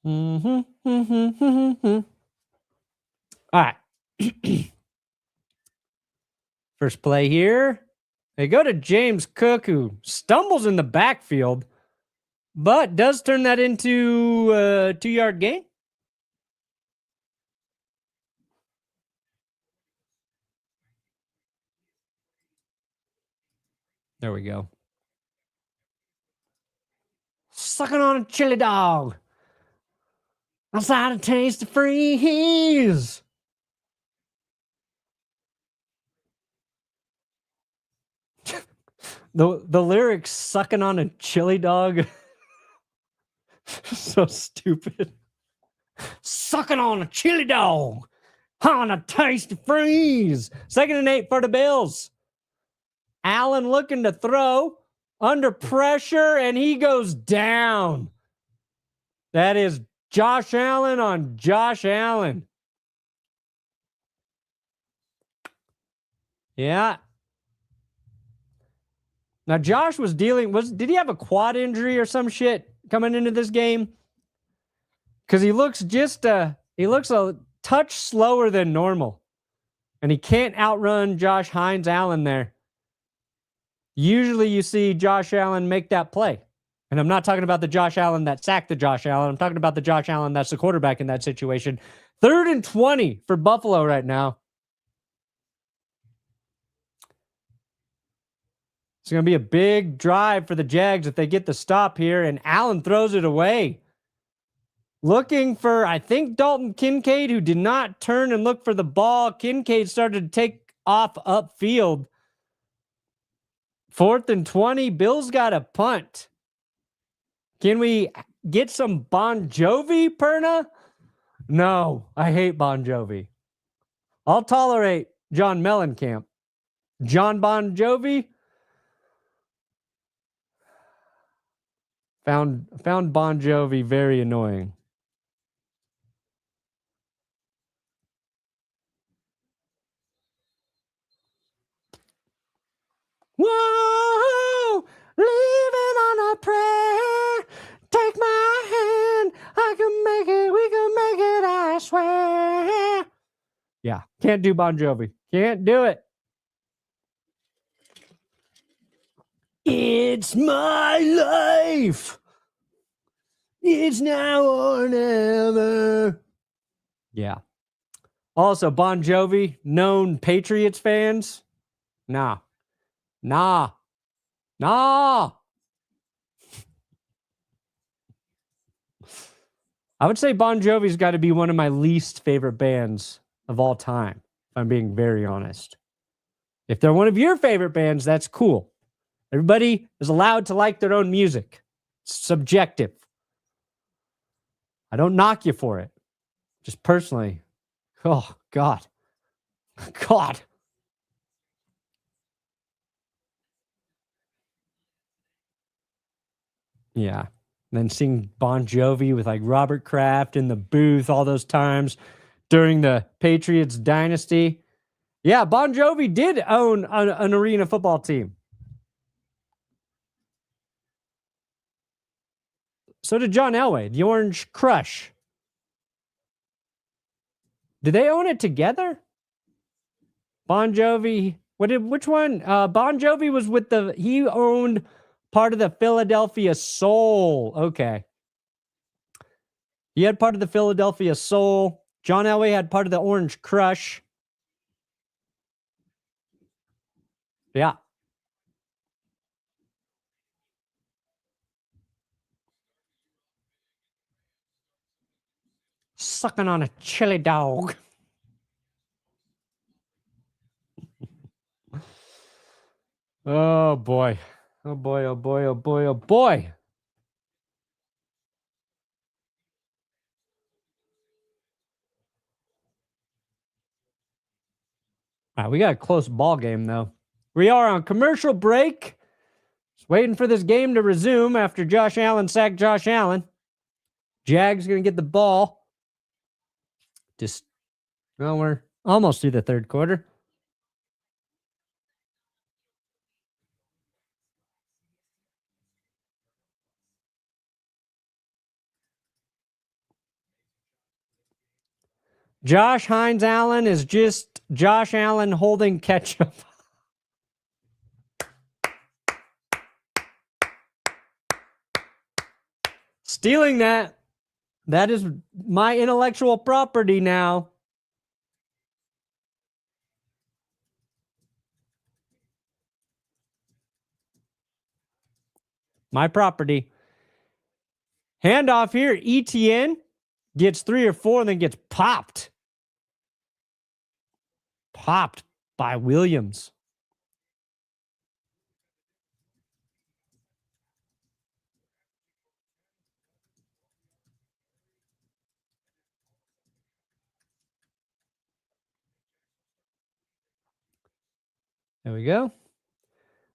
All right. First play here. They go to James Cook, who stumbles in the backfield, but does turn that into a 2-yard gain. There we go. Sucking on a chili dog. Outside a taste of freeze. The lyrics "sucking on a chili dog" So stupid. Sucking on a chili dog. On a tasty freeze. 2nd and 8 for the Bills. Allen looking to throw. Under pressure, and he goes down. That is Josh Allen on Josh Allen. Yeah. Now, Josh was did he have a quad injury or some shit coming into this game? Because he looks a touch slower than normal. And he can't outrun Josh Hines Allen there. Usually you see Josh Allen make that play. And I'm not talking about the Josh Allen that sacked the Josh Allen. I'm talking about the Josh Allen that's the quarterback in that situation. 3rd and 20 for Buffalo right now. It's going to be a big drive for the Jags if they get the stop here. And Allen throws it away. Looking for, I think, Dalton Kincaid, who did not turn and look for the ball. Kincaid started to take off upfield. 4th and 20. Bills got a punt. Can we get some Bon Jovi, Perna? No, I hate Bon Jovi. I'll tolerate John Mellencamp. John Bon Jovi? Found Bon Jovi very annoying. Whoa, living on a prayer. Take my hand. I can make it. We can make it. I swear. Yeah, can't do Bon Jovi. Can't do it. It's my life. It's now or never. Yeah. Also, Bon Jovi, known Patriots fans. Nah. I would say Bon Jovi's got to be one of my least favorite bands of all time, if I'm being very honest. If they're one of your favorite bands, that's cool. Everybody is allowed to like their own music. It's subjective. I don't knock you for it. Just personally. Oh, God. God. Yeah. And then seeing Bon Jovi with like Robert Kraft in the booth all those times during the Patriots dynasty. Yeah, Bon Jovi did own an arena football team. So did John Elway, the Orange Crush. Did they own it together? Bon Jovi. Which one? Bon Jovi was with he owned part of the Philadelphia Soul. Okay. He had part of the Philadelphia Soul. John Elway had part of the Orange Crush. Yeah. Sucking on a chili dog. Oh, boy. Oh, boy, oh, boy, oh, boy, oh, boy. All right, we got a close ball game, though. We are on commercial break. Just waiting for this game to resume after Josh Allen sacked Josh Allen. Jags going to get the ball. We're almost through the third quarter. Josh Hines Allen is just Josh Allen holding ketchup. Stealing that. That is my intellectual property now. My property. Handoff here. ETN gets 3 or 4 and then gets popped. Popped by Williams. There we go.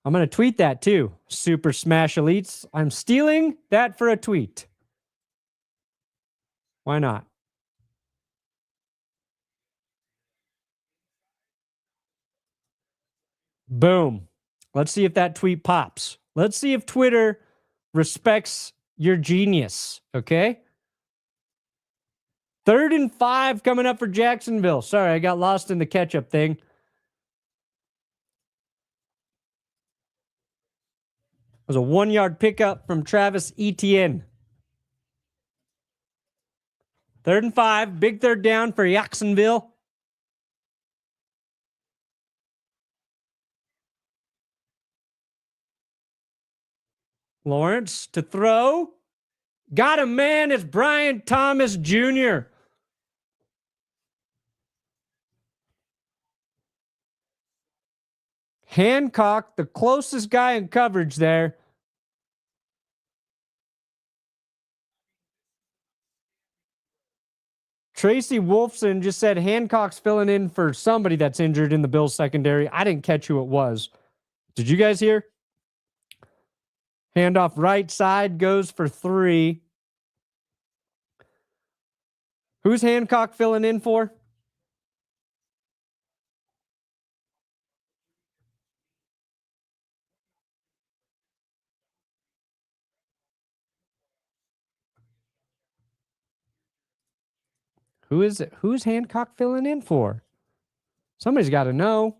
I'm going to tweet that too. Super Smash Elites. I'm stealing that for a tweet. Why not? Boom. Let's see if that tweet pops. Let's see if Twitter respects your genius. Okay. 3rd and 5 coming up for Jacksonville. Sorry, I got lost in the catch-up thing. It was a 1-yard pickup from Travis Etienne. 3rd and 5, big 3rd down for Jacksonville. Lawrence to throw. Got him, man. It's Brian Thomas Jr. Hancock, the closest guy in coverage there. Tracy Wolfson just said Hancock's filling in for somebody that's injured in the Bills secondary. I didn't catch who it was. Did you guys hear? Handoff right side goes for 3. Who's Hancock filling in for? Who is it? Who's Hancock filling in for? Somebody's got to know.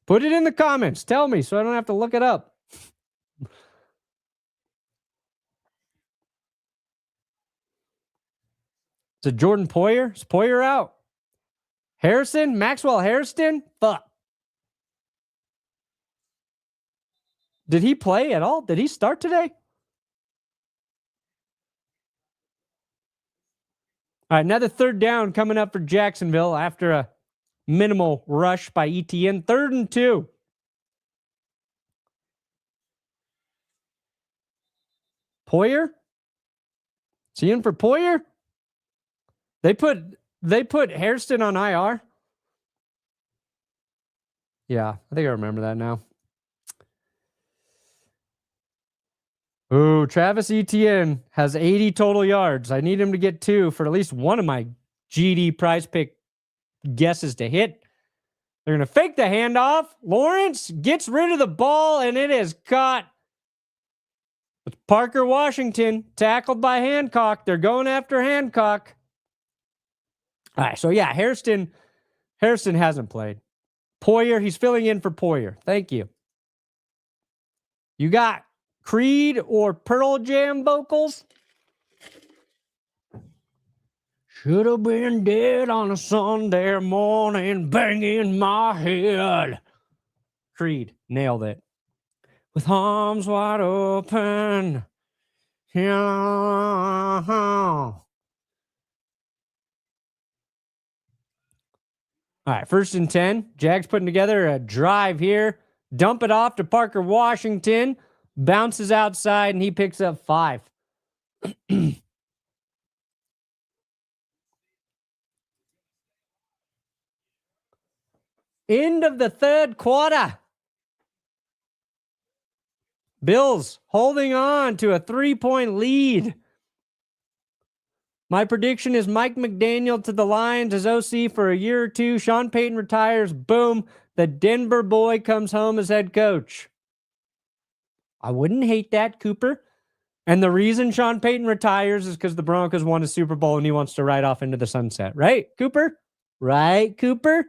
Put it in the comments. Tell me so I don't have to look it up. Is it Jordan Poyer? Is Poyer out? Harrison? Maxwell Harrison? Fuck. Did he play at all? Did he start today? All right, another 3rd down coming up for Jacksonville after a minimal rush by Etienne. 3rd and 2. Poyer? Is he in for Poyer? They put Hairston on IR. Yeah, I think I remember that now. Ooh, Travis Etienne has 80 total yards. I need him to get 2 for at least one of my GD prize pick guesses to hit. They're going to fake the handoff. Lawrence gets rid of the ball, and it is caught. It's Parker Washington, tackled by Hancock. They're going after Hancock. All right, so yeah, Harrison hasn't played. Poyer, he's filling in for Poyer. Thank you. You got Creed or Pearl Jam vocals? Should have been dead on a Sunday morning, banging my head. Creed, nailed it. With arms wide open. Yeah. All right, 1st and 10. Jags putting together a drive here. Dump it off to Parker Washington. Bounces outside, and he picks up 5. End of the 3rd quarter. Bills holding on to a 3-point lead. My prediction is Mike McDaniel to the Lions as OC for a year or 2. Sean Payton retires. Boom. The Denver boy comes home as head coach. I wouldn't hate that, Cooper. And the reason Sean Payton retires is because the Broncos won a Super Bowl and he wants to ride off into the sunset. Right, Cooper? Right, Cooper?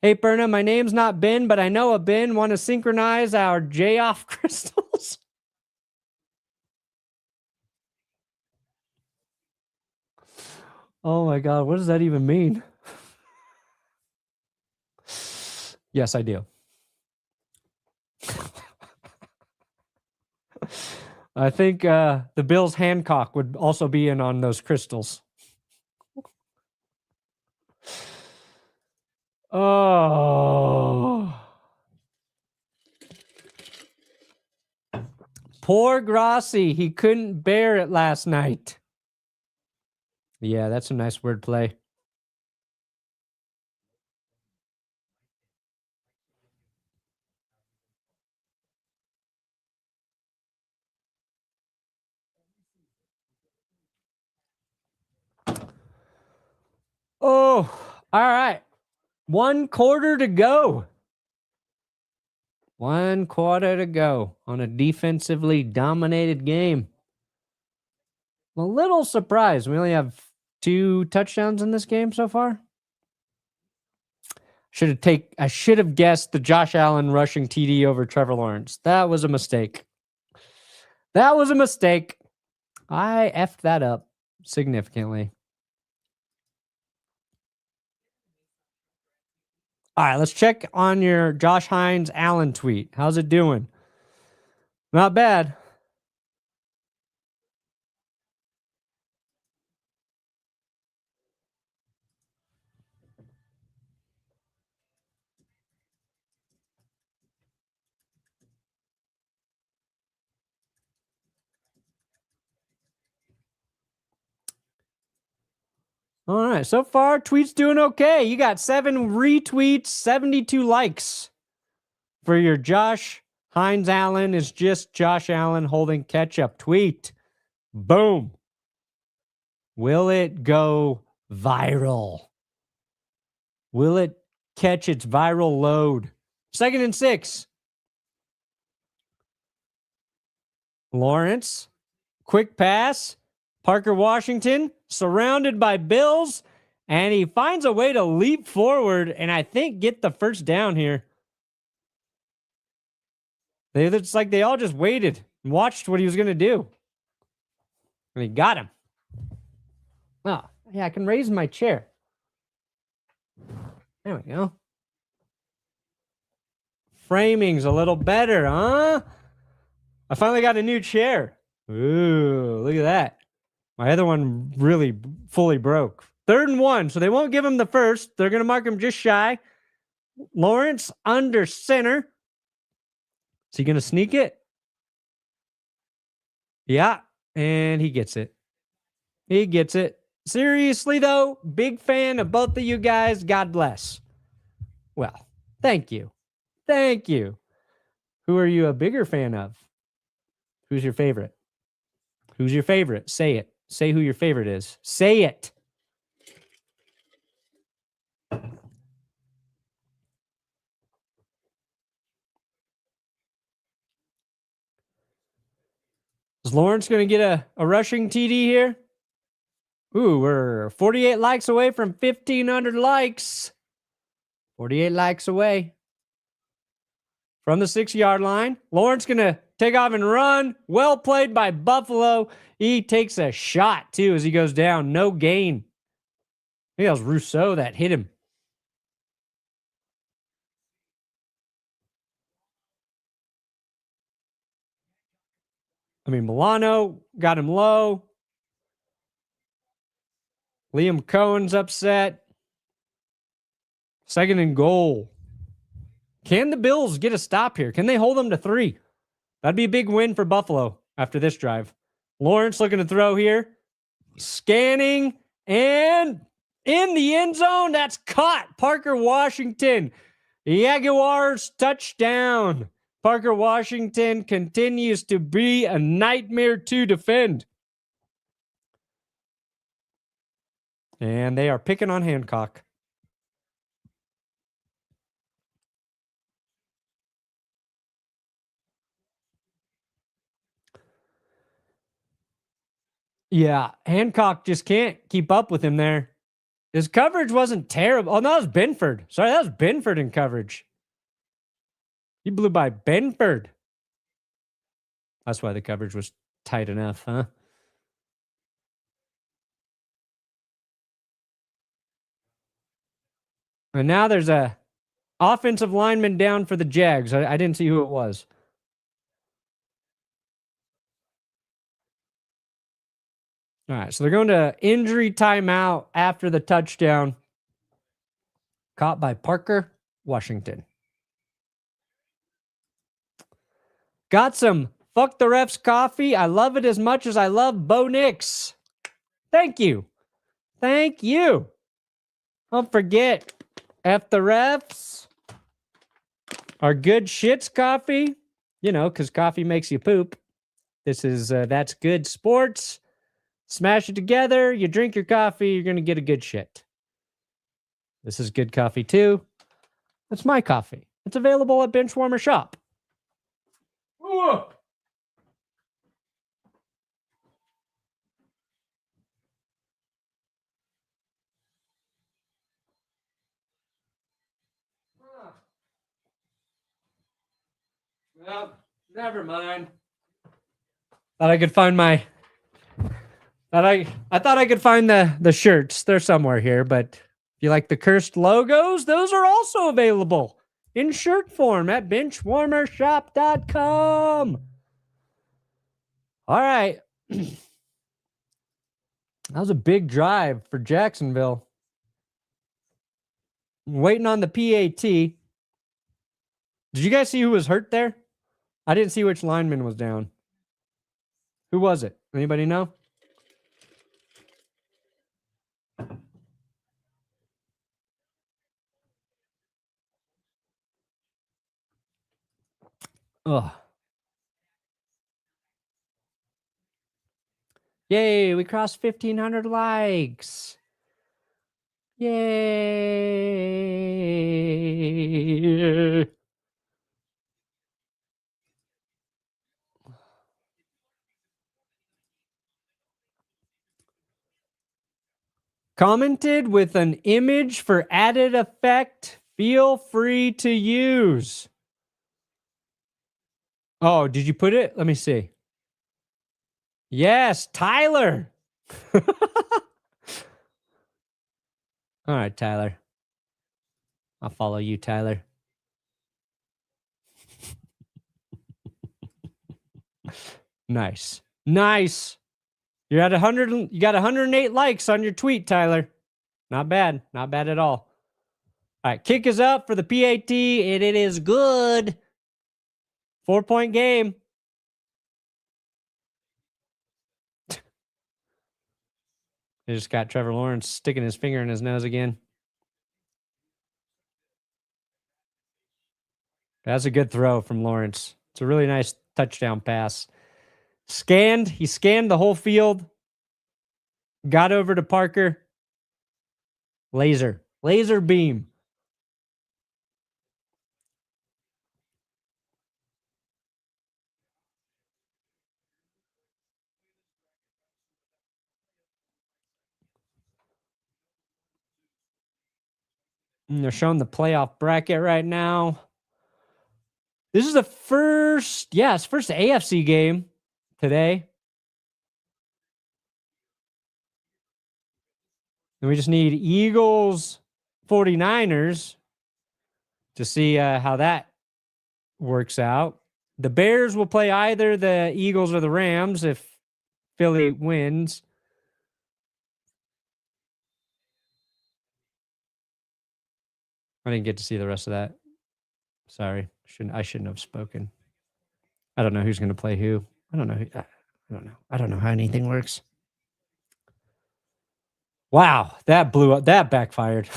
Hey, Perna, my name's not Ben, but I know a Ben. Want to synchronize our J-off crystals? Oh, my God. What does that even mean? Yes, I do. I think the Bills Hancock would also be in on those crystals. Oh. Poor Grossi. He couldn't bear it last night. Yeah, that's a nice wordplay. All right. 1 quarter to go. 1 quarter to go on a defensively dominated game. I'm a little surprised. We only have 2 touchdowns in this game so far. I should have guessed the Josh Allen rushing TD over Trevor Lawrence. That was a mistake. I effed that up significantly. All right, let's check on your Josh Hines Allen tweet. How's it doing? Not bad. All right, so far, tweet's doing okay. You got 7 retweets, 72 likes for your Josh Hines Allen is just Josh Allen holding ketchup tweet. Boom. Will it go viral? Will it catch its viral load? 2nd and 6. Lawrence, quick pass. Parker Washington, surrounded by Bills, and he finds a way to leap forward and I think get the first down here. It's like they all just waited and watched what he was going to do. And he got him. Oh, yeah, I can raise my chair. There we go. Framing's a little better, huh? I finally got a new chair. Ooh, look at that. My other one really fully broke. 3rd and 1, so they won't give him the first. They're going to mark him just shy. Lawrence under center. Is he going to sneak it? Yeah, and he gets it. He gets it. Seriously, though, big fan of both of you guys. God bless. Well, thank you. Thank you. Who are you a bigger fan of? Who's your favorite? Who's your favorite? Say it. Say who your favorite is. Say it. Is Lawrence going to get a rushing TD here? Ooh, we're 48 likes away from 1,500 likes. 48 likes away from the 6-yard line. Lawrence going to take off and run. Well played by Buffalo. He takes a shot, too, as he goes down. No gain. I think that was Rousseau that hit him. Milano got him low. Liam Cohen's upset. 2nd and goal. Can the Bills get a stop here? Can they hold them to 3? That'd be a big win for Buffalo after this drive. Lawrence looking to throw here. Scanning and in the end zone. That's caught. Parker Washington. Jaguars touchdown. Parker Washington continues to be a nightmare to defend. And they are picking on Hancock. Yeah, Hancock just can't keep up with him there. His coverage wasn't terrible. Oh, no, that was Benford. Sorry, that was Benford in coverage. He blew by Benford. That's why the coverage was tight enough, huh? And now there's a offensive lineman down for the Jags. I didn't see who it was. All right, so they're going to injury timeout after the touchdown. Caught by Parker Washington. Got some Fuck the Refs coffee. I love it as much as I love Bo Nix. Thank you. Thank you. Don't forget, F the Refs. Our good shits coffee. You know, because coffee makes you poop. This is That's Good Sports. Smash it together. You drink your coffee. You're going to get a good shit. This is good coffee too. It's my coffee. It's available at Benchwarmer Shop. Ooh. Well, never mind. Thought I could find my. I thought I could find the shirts. They're somewhere here, but if you like the cursed logos, those are also available in shirt form at benchwarmershop.com. All right. That was a big drive for Jacksonville. Waiting on the PAT. Did you guys see who was hurt there? I didn't see which lineman was down. Who was it? Anybody know? Ugh. Yay, we crossed 1,500 likes. Yay. Commented with an image for added effect. Feel free to use. Oh, did you put it? Let me see. Yes, Tyler. All right, Tyler. I'll follow you, Tyler. Nice. Nice. You're at 100. You got 108 likes on your tweet, Tyler. Not bad. Not bad at all. All right, kick is up for the PAT, and it is good. 4-point game. They just got Trevor Lawrence sticking his finger in his nose again. That's a good throw from Lawrence. It's a really nice touchdown pass. He scanned the whole field. Got over to Parker. Laser beam. And they're showing the playoff bracket right now. This is the first AFC game today. And we just need Eagles 49ers to see how that works out. The Bears will play either the Eagles or the Rams if Philly wins. I didn't get to see the rest of that. Sorry. I shouldn't have spoken. I don't know who's going to play who. I don't know. I don't know how anything works. Wow, that blew up. That backfired.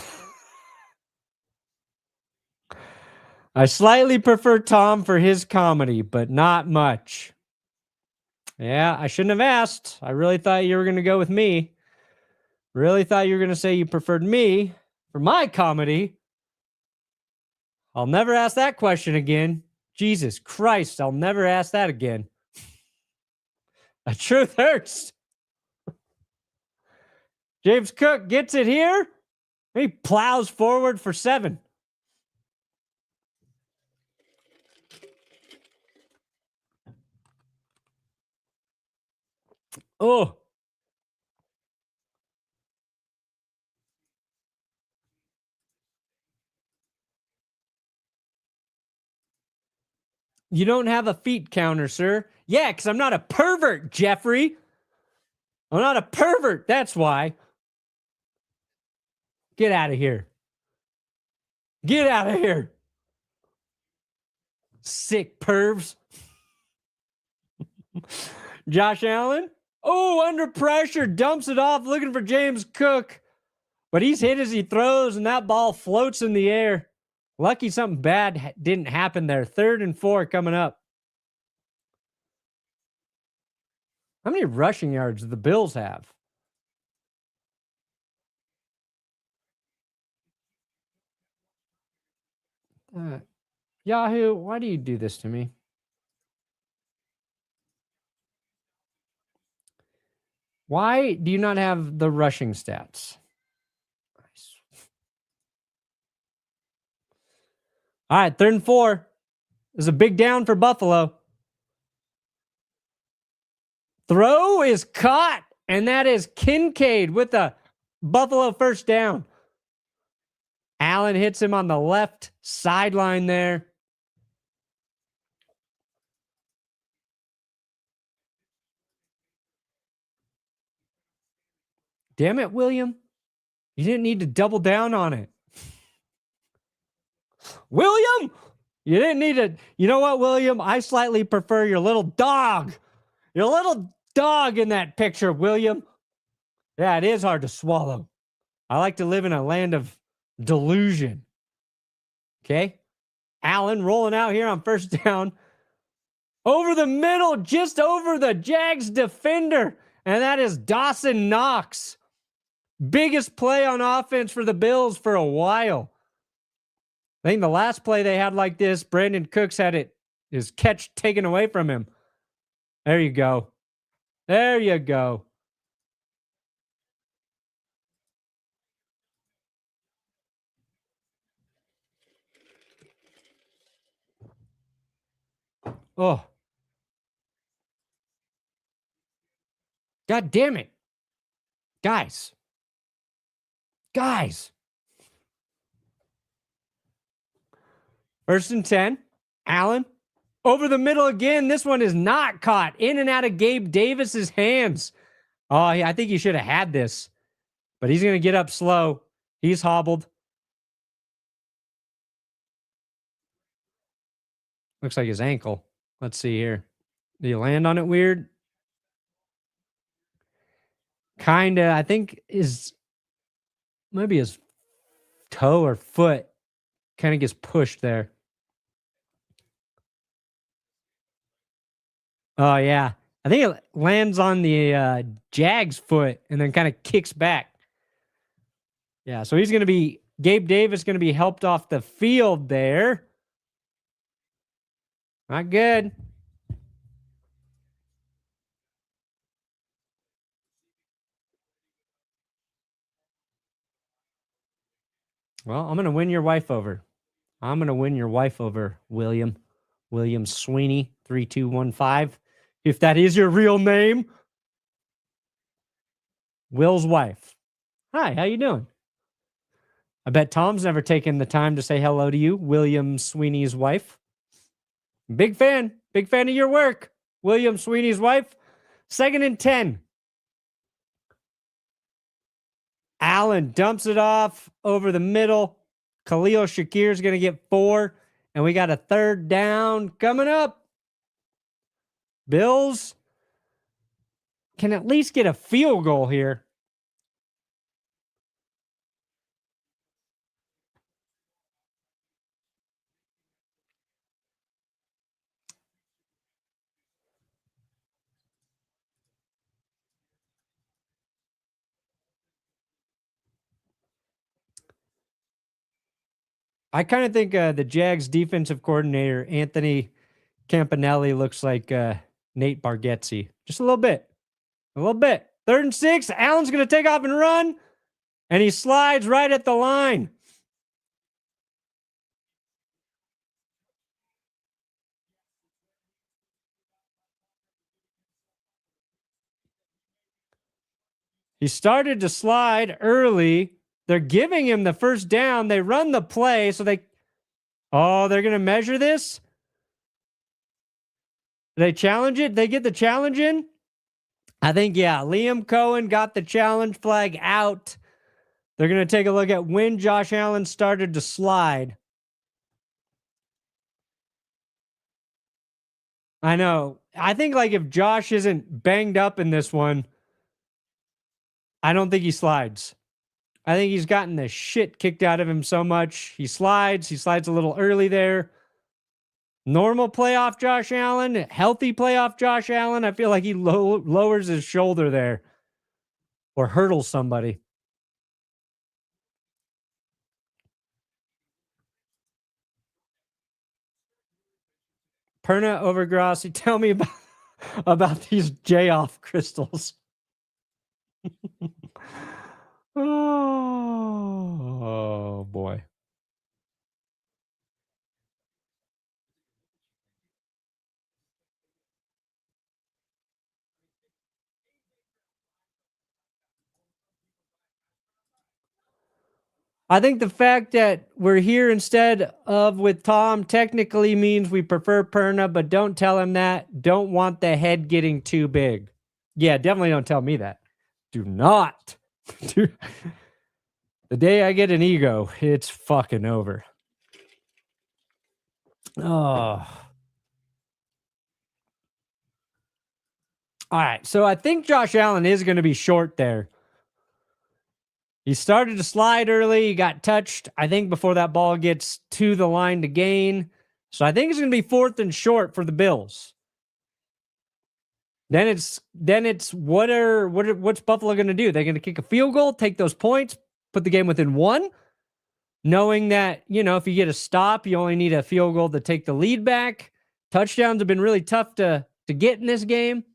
I slightly prefer Tom for his comedy, but not much. Yeah, I shouldn't have asked. I really thought you were going to go with me. Really thought you were going to say you preferred me for my comedy. I'll never ask that question again. Jesus Christ, I'll never ask that again. The truth hurts. James Cook gets it here. He plows forward for 7. Oh. You don't have a feet counter, sir. Yeah, because I'm not a pervert, Jeffrey. I'm not a pervert. That's why. Get out of here. Get out of here. Sick pervs. Josh Allen. Oh, under pressure. Dumps it off looking for James Cook. But he's hit as he throws, and that ball floats in the air. Lucky something bad didn't happen there. 3rd and 4 coming up. How many rushing yards do the Bills have? Yahoo, why do you do this to me? Why do you not have the rushing stats? Nice. All right, 3rd and 4. This is a big down for Buffalo. Throw is caught, and that is Kincaid with the Buffalo first down. Allen hits him on the left sideline there. Damn it, William. You didn't need to double down on it. William, you didn't need to. You know what, William? I slightly prefer your little dog. Your little dog in that picture, William. Yeah, it is hard to swallow. I like to live in a land of delusion. Okay? Allen rolling out here on first down. Over the middle, just over the Jags defender. And that is Dawson Knox. Biggest play on offense for the Bills for a while. I think the last play they had like this, Brandon Cooks had his catch taken away from him. There you go. There you go. Oh. God damn it. Guys. First and 10. Allen. Over the middle again. This one is not caught. In and out of Gabe Davis's hands. Oh, I think he should have had this. But he's going to get up slow. He's hobbled. Looks like his ankle. Let's see here. Did he land on it weird? Kinda. I think maybe his toe or foot kind of gets pushed there. Oh, yeah. I think it lands on the Jags foot and then kind of kicks back. Yeah, so he's going to be, Gabe Davis going to be helped off the field there. Not good. Well, I'm going to win your wife over. William. William Sweeney, 3215. If that is your real name. Will's wife. Hi, how you doing? I bet Tom's never taken the time to say hello to you, William Sweeney's wife. Big fan of your work, William Sweeney's wife. 2nd and 10. Allen dumps it off over the middle. Khalil Shakir is going to get 4, and we got a 3rd down coming up. Bills can at least get a field goal here. I kind of think the Jags defensive coordinator, Anthony Campanelli, looks like Nate Bargatze. Just a little bit. 3rd and 6. Allen's going to take off and run. And he slides right at the line. He started to slide early. They're giving him the first down. They run the play. So they're going to measure this. They challenge it. They get the challenge in. I think, yeah, Liam Cohen got the challenge flag out. They're going to take a look at when Josh Allen started to slide. I know. I think like if Josh isn't banged up in this one, I don't think he slides. I think he's gotten the shit kicked out of him so much. He slides a little early there. Normal playoff Josh Allen, healthy playoff Josh Allen. I feel like he lowers his shoulder there or hurdles somebody. Perna over Grossi. Tell me about these J-off crystals. Oh, boy. I think the fact that we're here instead of with Tom technically means we prefer Perna, but don't tell him that. Don't want the head getting too big. Yeah, definitely don't tell me that. Do not. The day I get an ego, it's fucking over. Oh. All right, so I think Josh Allen is going to be short there. He started to slide early. He got touched, I think, before that ball gets to the line to gain. So I think it's going to be 4th and short for the Bills. Then it's what's Buffalo going to do? They're going to kick a field goal, take those points, put the game within 1, knowing that, if you get a stop, you only need a field goal to take the lead back. Touchdowns have been really tough to get in this game.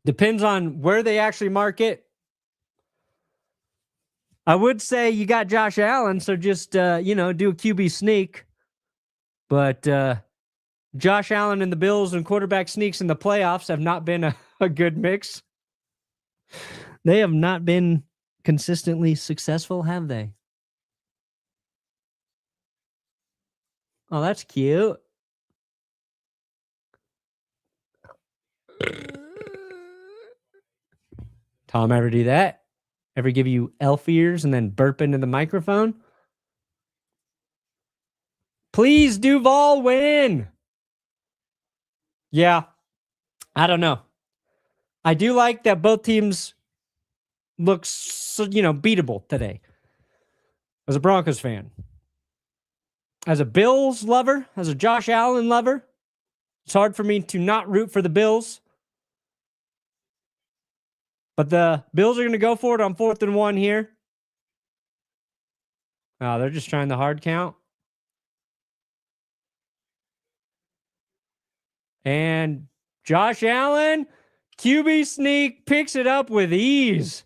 Depends on where they actually mark it. I would say you got Josh Allen, so just, do a QB sneak. But Josh Allen and the Bills and quarterback sneaks in the playoffs have not been a good mix. They have not been consistently successful, have they? Oh, that's cute. Tom ever do that? Ever give you elf ears and then burp into the microphone? Please, Duval, win. Yeah, I don't know. I do like that both teams look, beatable today. As a Broncos fan. As a Bills lover, as a Josh Allen lover, it's hard for me to not root for the Bills. But the Bills are going to go for it on 4th and 1 here. Oh, they're just trying the hard count. And Josh Allen, QB sneak, picks it up with ease.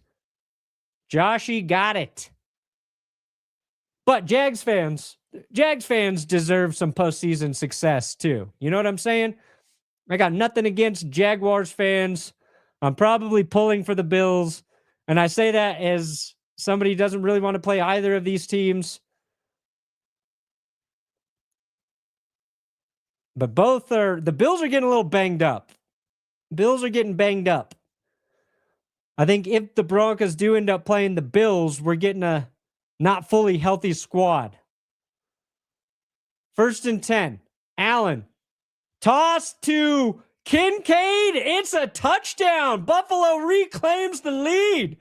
Joshy got it. But Jags fans deserve some postseason success too. You know what I'm saying? I got nothing against Jaguars fans. I'm probably pulling for the Bills. And I say that as somebody who doesn't really want to play either of these teams. But the Bills are getting a little banged up. Bills are getting banged up. I think if the Broncos do end up playing the Bills, we're getting a not fully healthy squad. 1st and 10. Allen. Toss to Kincaid. It's a touchdown. Buffalo reclaims the lead.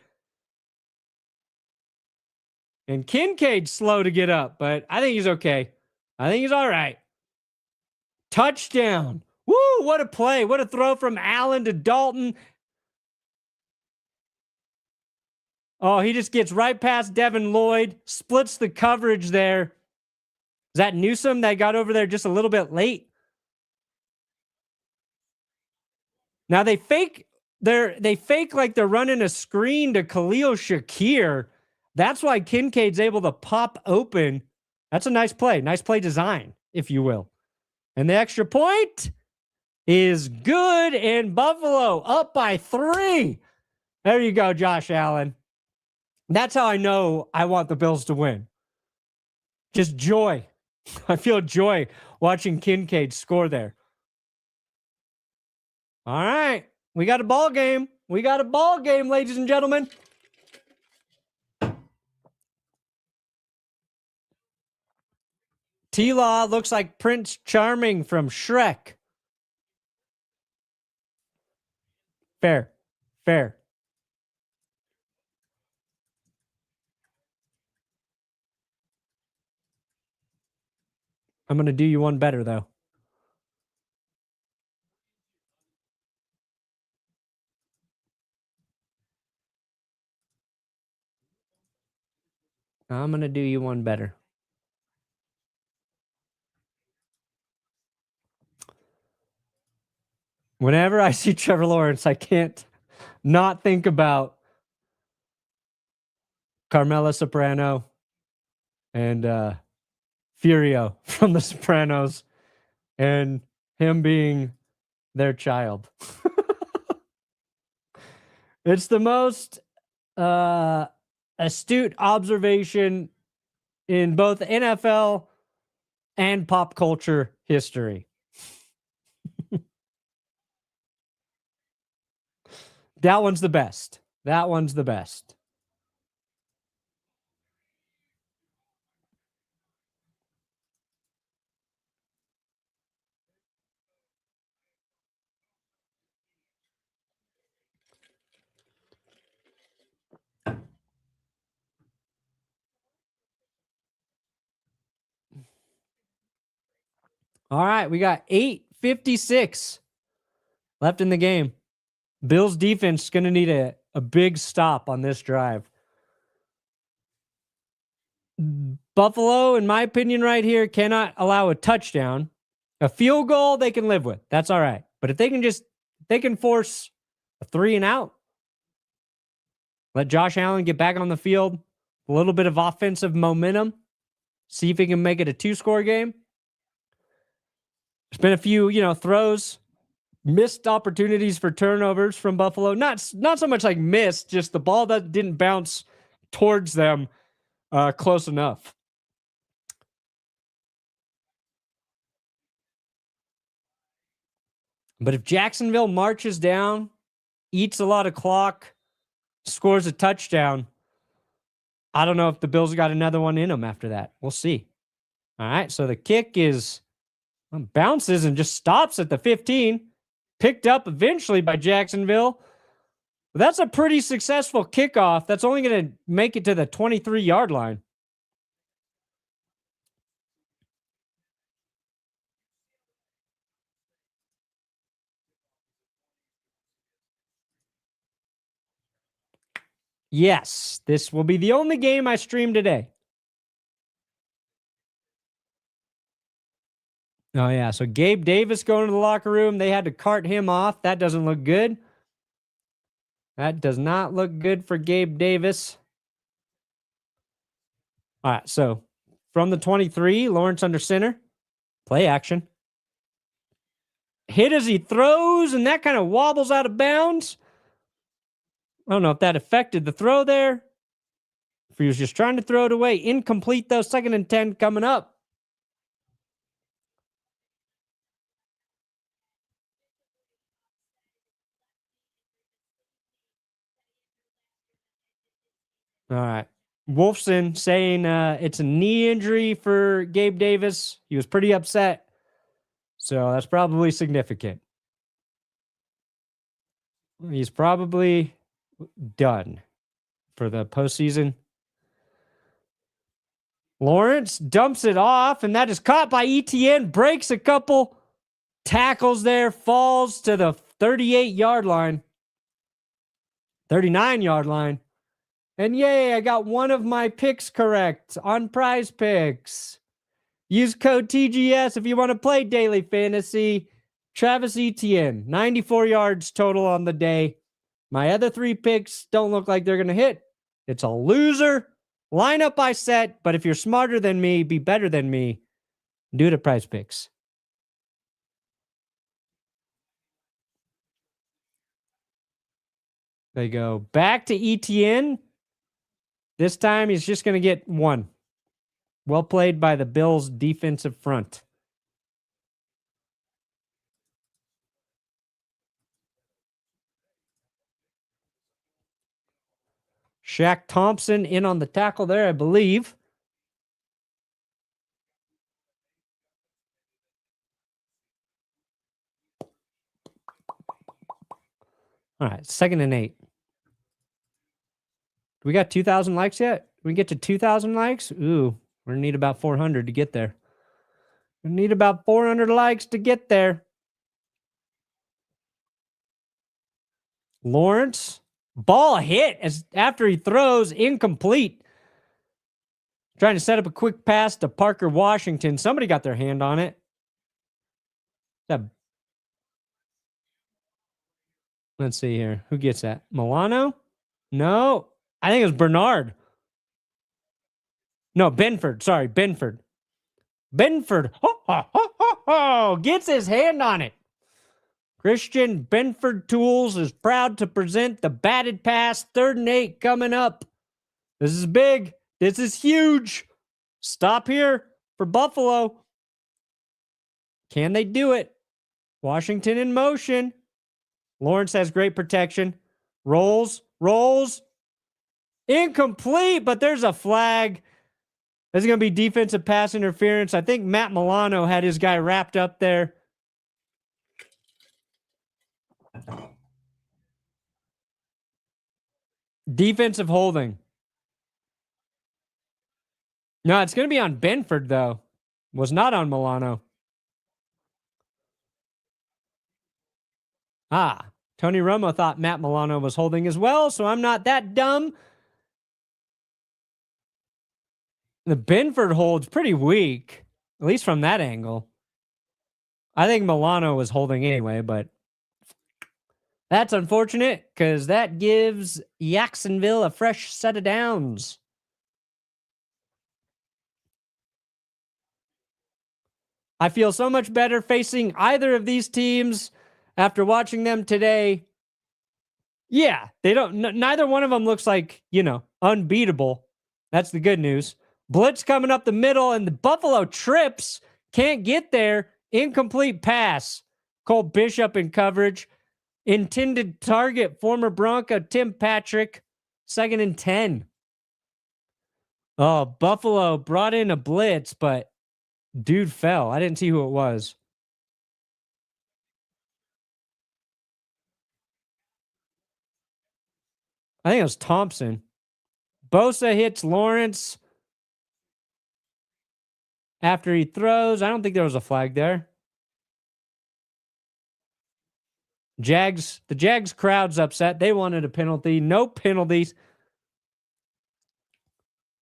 And Kincaid's slow to get up, but I think he's okay. I think he's all right. Touchdown. Woo, what a play. What a throw from Allen to Dalton. Oh, he just gets right past Devin Lloyd, splits the coverage there. Is that Newsome that got over there just a little bit late? Now they fake like they're running a screen to Khalil Shakir. That's why Kincaid's able to pop open. That's a nice play design, if you will. And the extra point is good, and Buffalo up by 3. There you go, Josh Allen. That's how I know I want the Bills to win. Just joy. I feel joy watching Kincaid score there. All right. We got a ball game. Ladies and gentlemen. T-Law looks like Prince Charming from Shrek. Fair. I'm going to do you one better, though. I'm going to do you one better. Whenever I see Trevor Lawrence, I can't not think about Carmela Soprano and Furio from The Sopranos and him being their child. It's the most astute observation in both NFL and pop culture history. That one's the best. That one's the best. All right, we got 8:56 left in the game. Bills defense is going to need a big stop on this drive. Buffalo, in my opinion, right here, cannot allow a touchdown. A field goal they can live with. That's all right. But if they can force a 3 and out, let Josh Allen get back on the field, a little bit of offensive momentum, see if he can make it a 2-score game. There's been a few, throws, missed opportunities for turnovers from Buffalo. Not so much like missed, just the ball that didn't bounce towards them close enough. But if Jacksonville marches down, eats a lot of clock, scores a touchdown, I don't know if the Bills got another one in them after that. We'll see. All right, so the kick bounces and just stops at the 15. Picked up eventually by Jacksonville. That's a pretty successful kickoff. That's only going to make it to the 23-yard line. Yes, this will be the only game I stream today. Oh, yeah. So Gabe Davis going to the locker room. They had to cart him off. That doesn't look good. That does not look good for Gabe Davis. All right. So from the 23, Lawrence under center. Play action. Hit as he throws, and that kind of wobbles out of bounds. I don't know if that affected the throw there. If he was just trying to throw it away. Incomplete, though. 2nd and 10 coming up. All right. Wolfson saying it's a knee injury for Gabe Davis. He was pretty upset. So that's probably significant. He's probably done for the postseason. Lawrence dumps it off, and that is caught by Etienne. Breaks a couple tackles there. Falls to the 38-yard line. 39-yard line. And yay, I got one of my picks correct on Prize Picks. Use code TGS if you want to play daily fantasy. Travis Etienne, 94 yards total on the day. My other 3 picks don't look like they're going to hit. It's a loser. Lineup I set, but if you're smarter than me, be better than me, do it at Prize Picks. They go back to Etienne. This time he's just going to get 1. Well played by the Bills' defensive front. Shaq Thompson in on the tackle there, I believe. All right, 2nd and 8. We got 2,000 likes yet? We get to 2,000 likes? Ooh, we're going to need about 400 to get there. We need about 400 likes to get there. Lawrence, ball hit after he throws, incomplete. Trying to set up a quick pass to Parker Washington. Somebody got their hand on it. Let's see here. Who gets that? Milano? No. I think it was Bernard. No, Benford. Sorry, Benford. Benford. Gets his hand on it. Christian Benford Tools is proud to present the batted pass. 3rd and 8 coming up. This is big. This is huge. Stop here for Buffalo. Can they do it? Washington in motion. Lawrence has great protection. Rolls. Incomplete, but there's a flag. This is going to be defensive pass interference. I think Matt Milano had his guy wrapped up there. Defensive holding. No, it's going to be on Benford, though. Was not on Milano. Tony Romo thought Matt Milano was holding as well, so I'm not that dumb. The Benford hold's pretty weak, at least from that angle. I think Milano was holding anyway, but that's unfortunate because that gives Jacksonville a fresh set of downs. I feel so much better facing either of these teams after watching them today. Yeah, neither one of them looks like, unbeatable. That's the good news. Blitz coming up the middle, and the Buffalo trips. Can't get there. Incomplete pass. Cole Bishop in coverage. Intended target, former Bronco Tim Patrick. 2nd and 10. Oh, Buffalo brought in a blitz, but dude fell. I didn't see who it was. I think it was Thompson. Bosa hits Lawrence after he throws. I don't think there was a flag there. The Jags crowd's upset. They wanted a penalty. No penalties.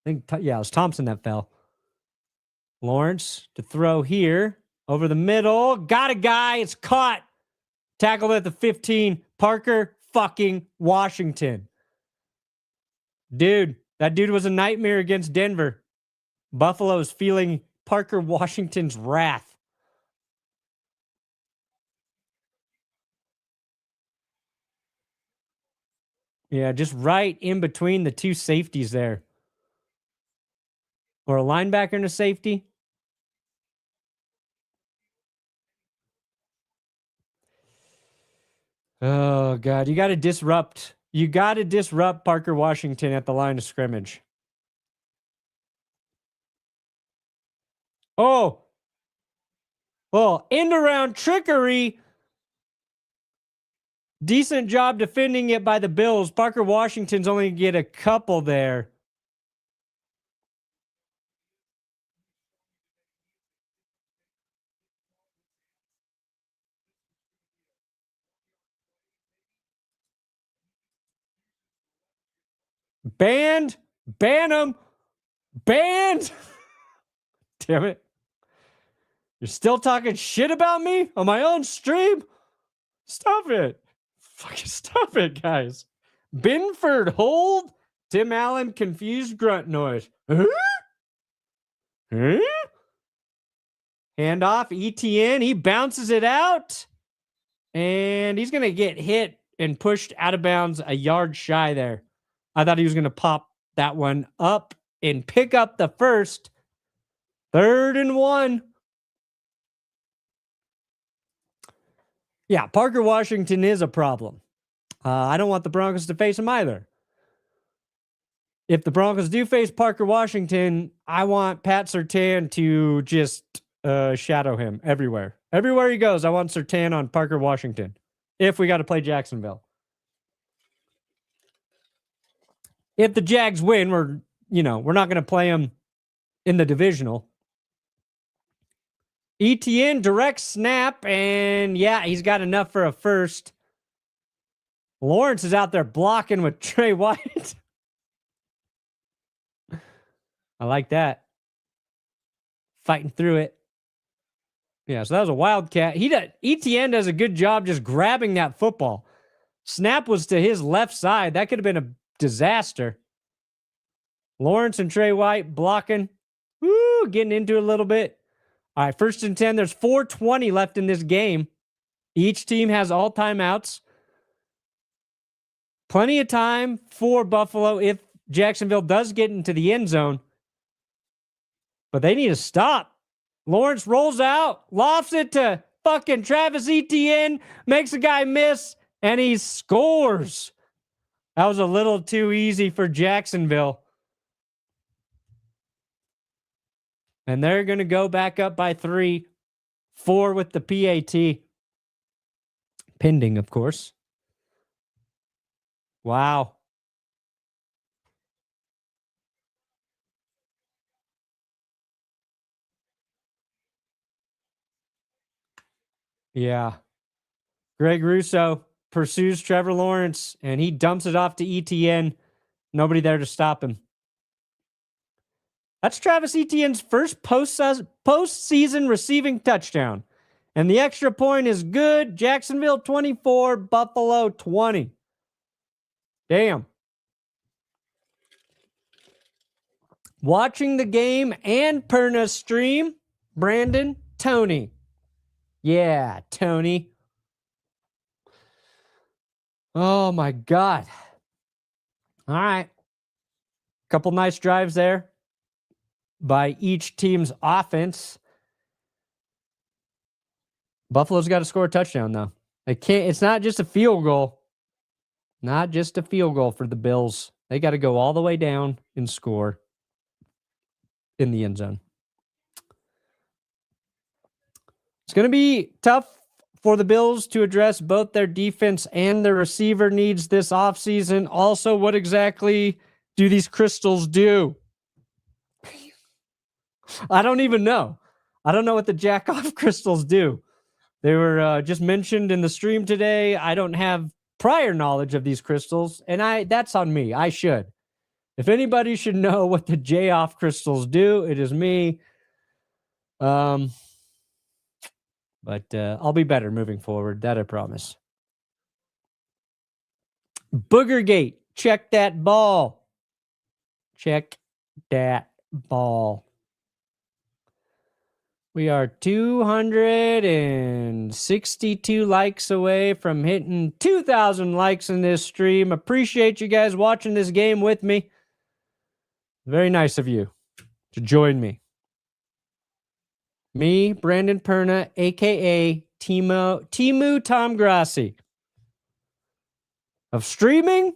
I think, it was Thompson that fell. Lawrence to throw here. Over the middle. Got a guy. It's caught. Tackled at the 15. Parker fucking Washington. Dude, that dude was a nightmare against Denver. Buffalo is feeling Parker Washington's wrath. Yeah, just right in between the two safeties there. Or a linebacker and a safety. Oh, God. You got to disrupt Parker Washington at the line of scrimmage. Oh, end around trickery. Decent job defending it by the Bills. Parker Washington's only going to get a couple there. Banned. Ban him. Banned. Damn it. You're still talking shit about me on my own stream? Stop it. Fucking stop it, guys. Benford hold. Tim Allen confused grunt noise. Huh? Huh? Handoff. ETN. He bounces it out. And he's going to get hit and pushed out of bounds a yard shy there. I thought he was going to pop that one up and pick up the first. 3rd and 1. Yeah, Parker Washington is a problem. I don't want the Broncos to face him either. If the Broncos do face Parker Washington, I want Pat Surtain to just shadow him everywhere. Everywhere he goes, I want Surtain on Parker Washington. If we got to play Jacksonville. If the Jags win, we're not going to play them in the divisional. ETN direct snap, and he's got enough for a first. Lawrence is out there blocking with Trey White. I like that. Fighting through it. Yeah, so that was a wildcat. ETN does a good job just grabbing that football. Snap was to his left side. That could have been a disaster. Lawrence and Trey White blocking. Woo, getting into it a little bit. All right, 1st and 10. There's 4:20 left in this game. Each team has all timeouts. Plenty of time for Buffalo if Jacksonville does get into the end zone. But they need to stop. Lawrence rolls out, lofts it to fucking Travis Etienne, makes a guy miss, and he scores. That was a little too easy for Jacksonville. And they're going to go back up by 3, 4 with the PAT. Pending, of course. Wow. Yeah. Greg Russo pursues Trevor Lawrence, and he dumps it off to ETN. Nobody there to stop him. That's Travis Etienne's first postseason receiving touchdown. And the extra point is good. Jacksonville 24, Buffalo 20. Damn. Watching the game and Perna stream, Brandon, Tony. Yeah, Tony. Oh, my God. All right. Couple nice drives there by each team's offense. Buffalo's got to score a touchdown, though. It's not just a field goal. Not just a field goal for the Bills. They got to go all the way down and score in the end zone. It's going to be tough for the Bills to address both their defense and their receiver needs this offseason. Also, what exactly do these crystals do? I don't even know. I don't know what the jack-off crystals do. They were just mentioned in the stream today. I don't have prior knowledge of these crystals, and that's on me. I should. If anybody should know what the J-off crystals do, it is me. But I'll be better moving forward. That I promise. Boogergate. Check that ball. Check that ball. We are 262 likes away from hitting 2,000 likes in this stream. Appreciate you guys watching this game with me. Very nice of you to join me. Me, Brandon Perna, a.k.a. Timu Tom Grassi. Of streaming,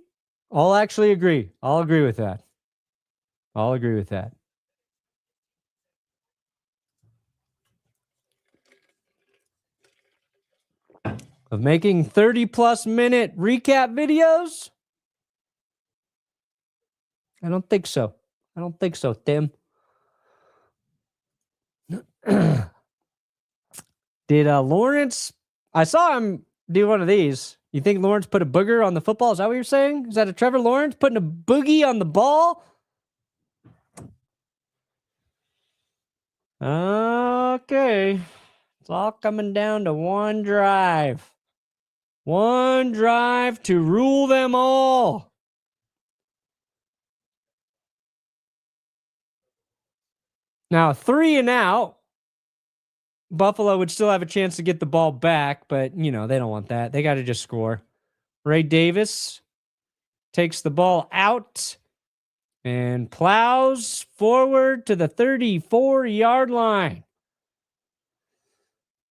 I'll actually agree. I'll agree with that. I'll agree with that. Of making 30-plus minute recap videos? I don't think so. I don't think so, Tim. Did Lawrence... I saw him do one of these. You think Lawrence put a booger on the football? Is that what you're saying? Is that a Trevor Lawrence putting a boogie on the ball? Okay. It's all coming down to one drive. One drive to rule them all. Now, 3 and out. Buffalo would still have a chance to get the ball back, but, they don't want that. They got to just score. Ray Davis takes the ball out and plows forward to the 34-yard line.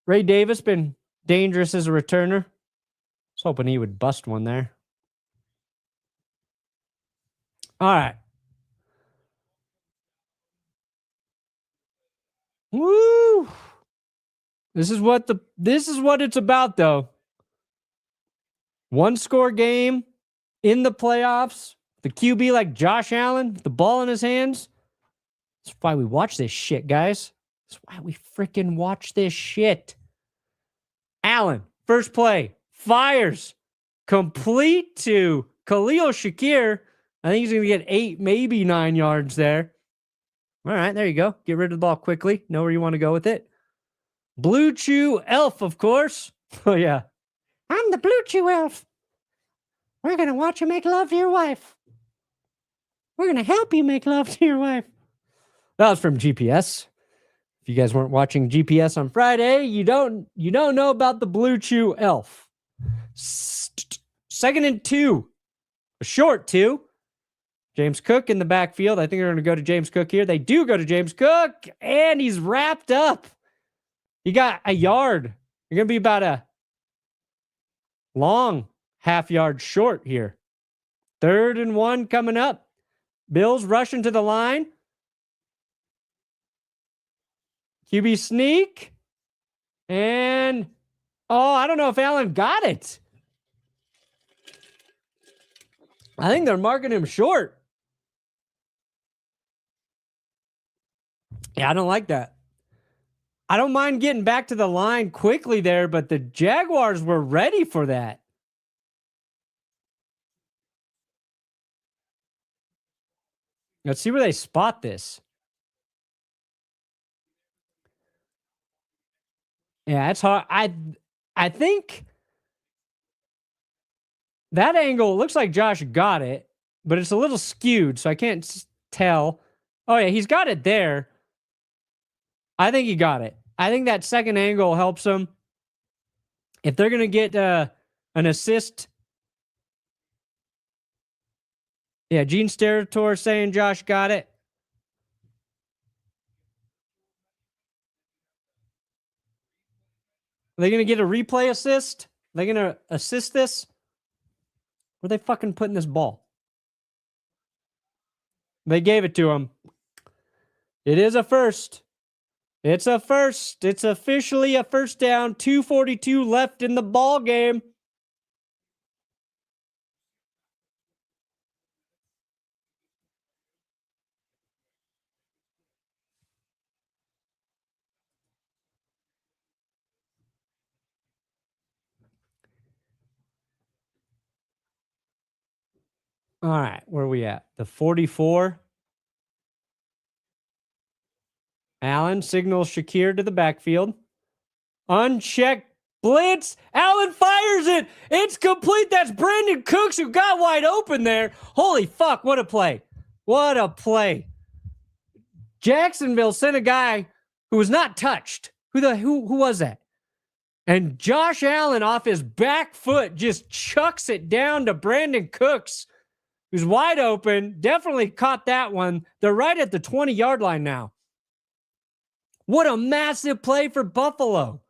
Ray Davis been dangerous as a returner. I was hoping he would bust one there. All right. Woo! This is what it's about, though. One score game in the playoffs. The QB like Josh Allen, with the ball in his hands. That's why we watch this shit, guys. That's why we freaking watch this shit. Allen, first play, fires, complete to Khalil Shakir. I think he's going to get 8, maybe 9 yards there. All right, there you go. Get rid of the ball quickly. Know where you want to go with it. Blue Chew Elf, of course. Oh, yeah. I'm the Blue Chew Elf. We're going to watch you make love to your wife. We're going to help you make love to your wife. That was from GPS. If you guys weren't watching GPS on Friday, you don't know about the Blue Chew Elf. 2nd and 2. A short 2. James Cook in the backfield. I think they're going to go to James Cook here. They do go to James Cook, and he's wrapped up. He got a yard. You're going to be about a long half yard short here. 3rd and 1 coming up. Bills rushing to the line. QB sneak. And, I don't know if Allen got it. I think they're marking him short. Yeah, I don't like that. I don't mind getting back to the line quickly there, but the Jaguars were ready for that. Let's see where they spot this. Yeah, it's hard. I think that angle looks like Josh got it, but it's a little skewed, so I can't tell. Oh, yeah, he's got it there. I think he got it. I think that second angle helps him. If they're going to get an assist. Yeah, Gene Sterator saying Josh got it. Are they going to get a replay assist? Are they going to assist this? Where are they fucking putting this ball? They gave it to him. It is a first. It's a first. It's officially a first down. 2:42 left in the ball game. All right, where are we at? The 44. Allen signals Shakir to the backfield. Unchecked blitz. Allen fires it. It's complete. That's Brandon Cooks who got wide open there. Holy fuck, what a play. What a play. Jacksonville sent a guy who was not touched. Who was that? And Josh Allen off his back foot just chucks it down to Brandon Cooks, who's wide open. Definitely caught that one. They're right at the 20-yard line now. What a massive play for Buffalo.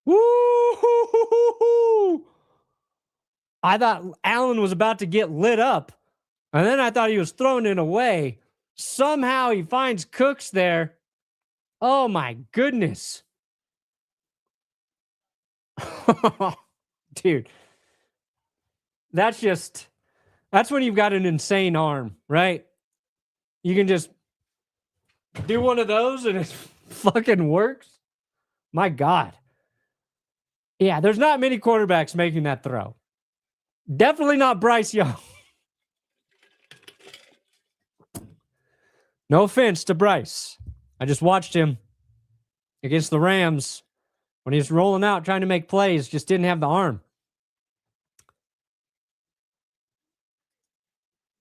Woo! I thought Allen was about to get lit up, and then I thought he was throwing it away. Somehow he finds Cooks there. Oh, my goodness. Dude. That's when you've got an insane arm, right? You can just do one of those and it fucking works. My God. Yeah, there's not many quarterbacks making that throw. Definitely not Bryce Young. No offense to Bryce. I just watched him against the Rams when he was rolling out trying to make plays, just didn't have the arm.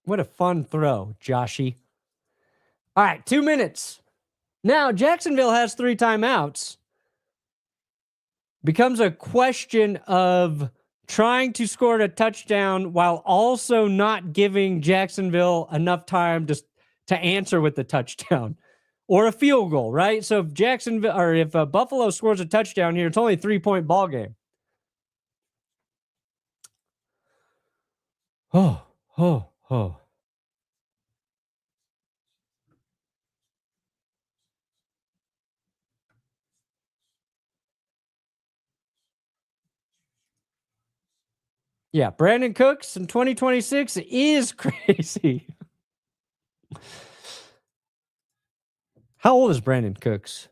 What a fun throw, Joshy. All right, 2 minutes. Now, Jacksonville has 3 timeouts. Becomes a question of trying to score a touchdown while also not giving Jacksonville enough time to answer with the touchdown or a field goal, right? So if Jacksonville or if Buffalo scores a touchdown here, it's only a 3-point ball game. Oh. Yeah, Brandon Cooks in 2026 is crazy. How old is Brandon Cooks?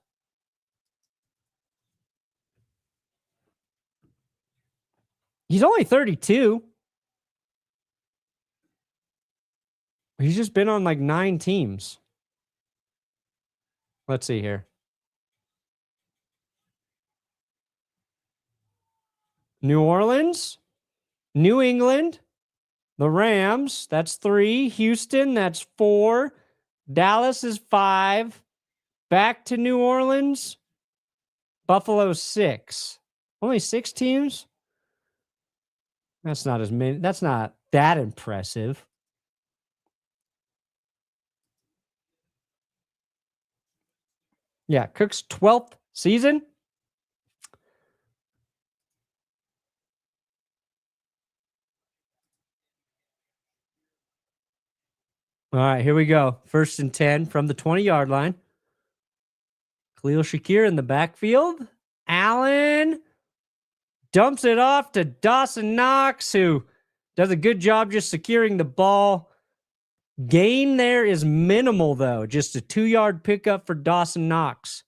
He's only 32. He's just been on like 9 teams. Let's see here. New Orleans, New England, the Rams, that's 3. Houston, that's 4. Dallas is 5. Back to New Orleans, Buffalo 6. Only 6 teams? That's not as many. That's not that impressive. Yeah, Cook's 12th season. All right, here we go. 1st and 10 from the 20-yard line. Khalil Shakir in the backfield. Allen dumps it off to Dawson Knox, who does a good job just securing the ball. Gain there is minimal, though. Just a 2-yard pickup for Dawson Knox.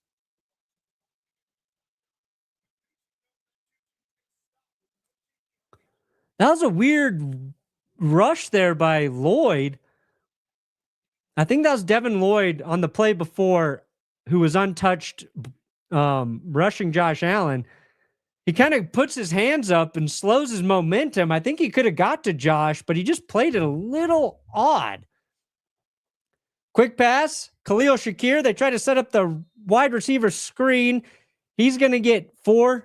That was a weird rush there by Lloyd. I think that was Devin Lloyd on the play before, who was untouched, rushing Josh Allen. He kind of puts his hands up and slows his momentum. I think he could have got to Josh, but he just played it a little odd. Quick pass, Khalil Shakir. They try to set up the wide receiver screen. He's going to get 4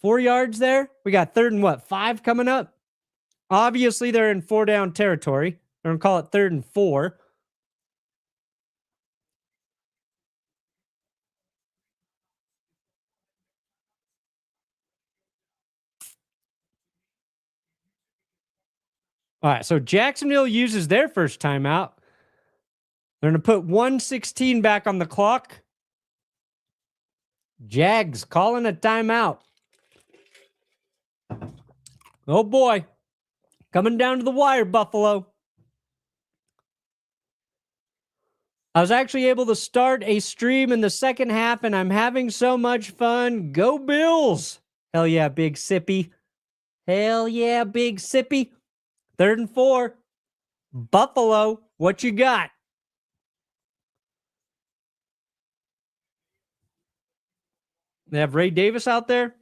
yards there. We got 3rd and 5 coming up. Obviously, they're in 4-down territory. They're going to call it 3rd and 4. All right, so Jacksonville uses their first timeout. They're going to put 1:16 back on the clock. Jags calling a timeout. Oh, boy. Coming down to the wire, Buffalo. I was actually able to start a stream in the second half, and I'm having so much fun. Go Bills. Hell yeah, Big Sippy. Hell yeah, Big Sippy. 3rd and 4. Buffalo, what you got? They have Ray Davis out there.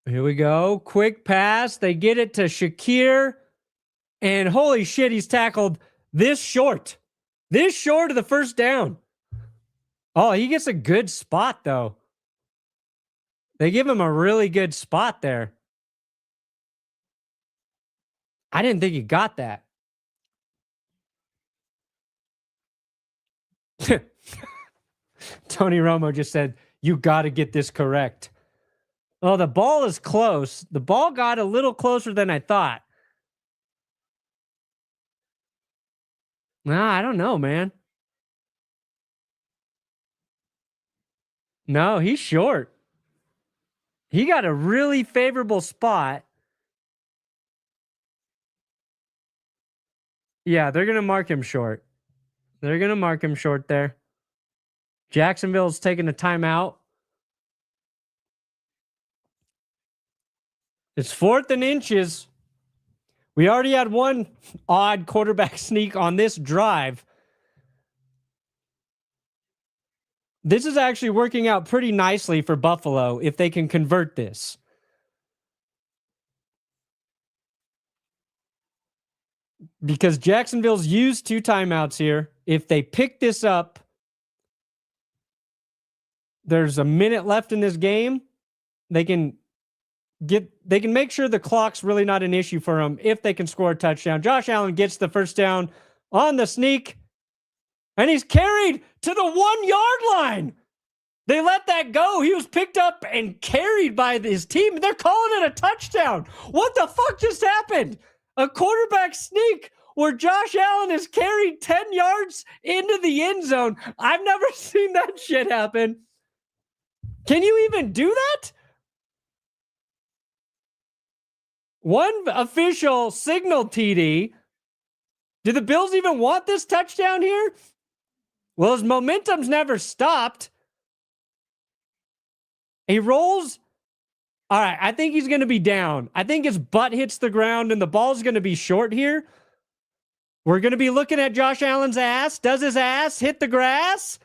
Here we go. Quick pass. They get it to Shakir. And holy shit, he's tackled this short. This short of the first down. Oh, he gets a good spot, though. They give him a really good spot there. I didn't think he got that. Tony Romo just said, you got to get this correct. Oh, the ball is close. The ball got a little closer than I thought. Nah, I don't know, man. No, he's short. He got a really favorable spot. Yeah, they're going to mark him short. They're going to mark him short there. Jacksonville's taking a timeout. It's 4th and inches. We already had one odd quarterback sneak on this drive. This is actually working out pretty nicely for Buffalo if they can convert this. Because Jacksonville's used 2 timeouts here. If they pick this up, there's a minute left in this game. They can make sure the clock's really not an issue for them if they can score a touchdown. Josh Allen gets the first down on the sneak, and he's carried to the 1-yard line. They let that go. He was picked up and carried by his team. They're calling it a touchdown. What the fuck just happened? A quarterback sneak where Josh Allen is carried 10 yards into the end zone. I've never seen that shit happen. Can you even do that? One official signal TD. Do the Bills even want this touchdown here? Well, his momentum's never stopped. He rolls. All right, I think he's going to be down. I think his butt hits the ground and the ball's going to be short here. We're going to be looking at Josh Allen's ass. Does his ass hit the grass?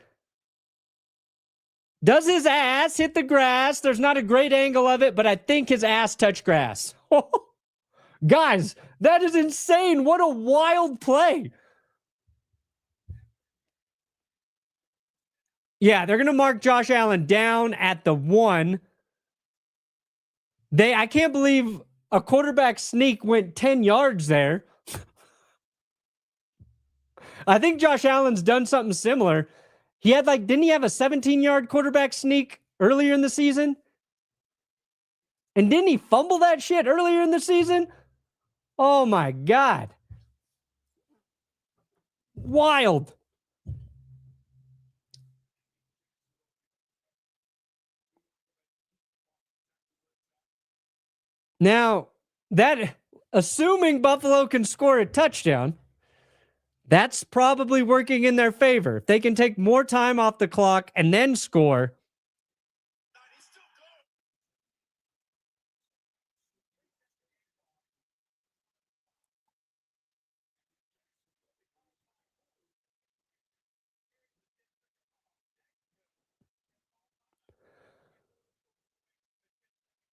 Does his ass hit the grass? There's not a great angle of it, but I think his ass touched grass. Guys, that is insane. What a wild play. Yeah, they're going to mark Josh Allen down at the 1. I can't believe a quarterback sneak went 10 yards there. I think Josh Allen's done something similar. He had didn't he have a 17-yard quarterback sneak earlier in the season? And didn't he fumble that shit earlier in the season? Oh my God. Wild. Now, assuming Buffalo can score a touchdown, that's probably working in their favor. If they can take more time off the clock and then score.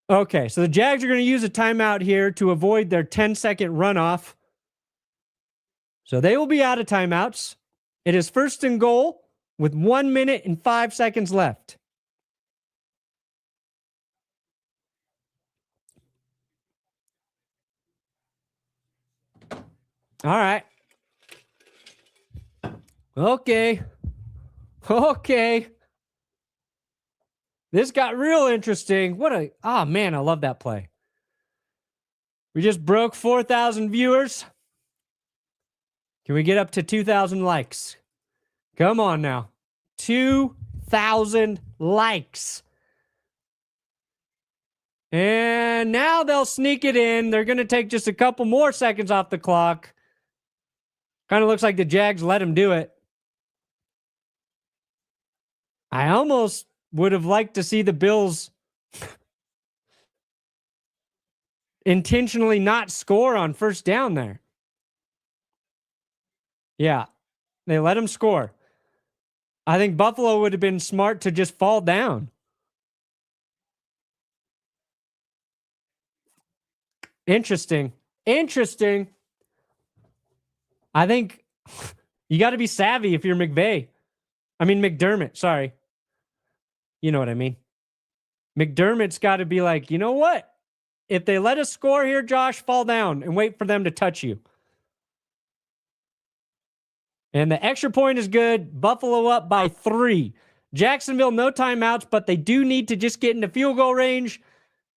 Okay, so the Jags are going to use a timeout here to avoid their 10-second runoff. So they will be out of timeouts. It is 1st and goal with 1 minute and 5 seconds left. All right. Okay. This got real interesting. Man, I love that play. We just broke 4,000 viewers. Can we get up to 2,000 likes? Come on now. 2,000 likes. And now they'll sneak it in. They're going to take just a couple more seconds off the clock. Kind of looks like the Jags let him do it. I almost would have liked to see the Bills intentionally not score on 1st down there. Yeah, they let him score. I think Buffalo would have been smart to just fall down. Interesting. I think you got to be savvy if you're McDermott, sorry. You know what I mean. McDermott's got to be like, you know what? If they let us score here, Josh, fall down and wait for them to touch you. And the extra point is good. Buffalo up by 3. Jacksonville, no timeouts, but they do need to just get into field goal range.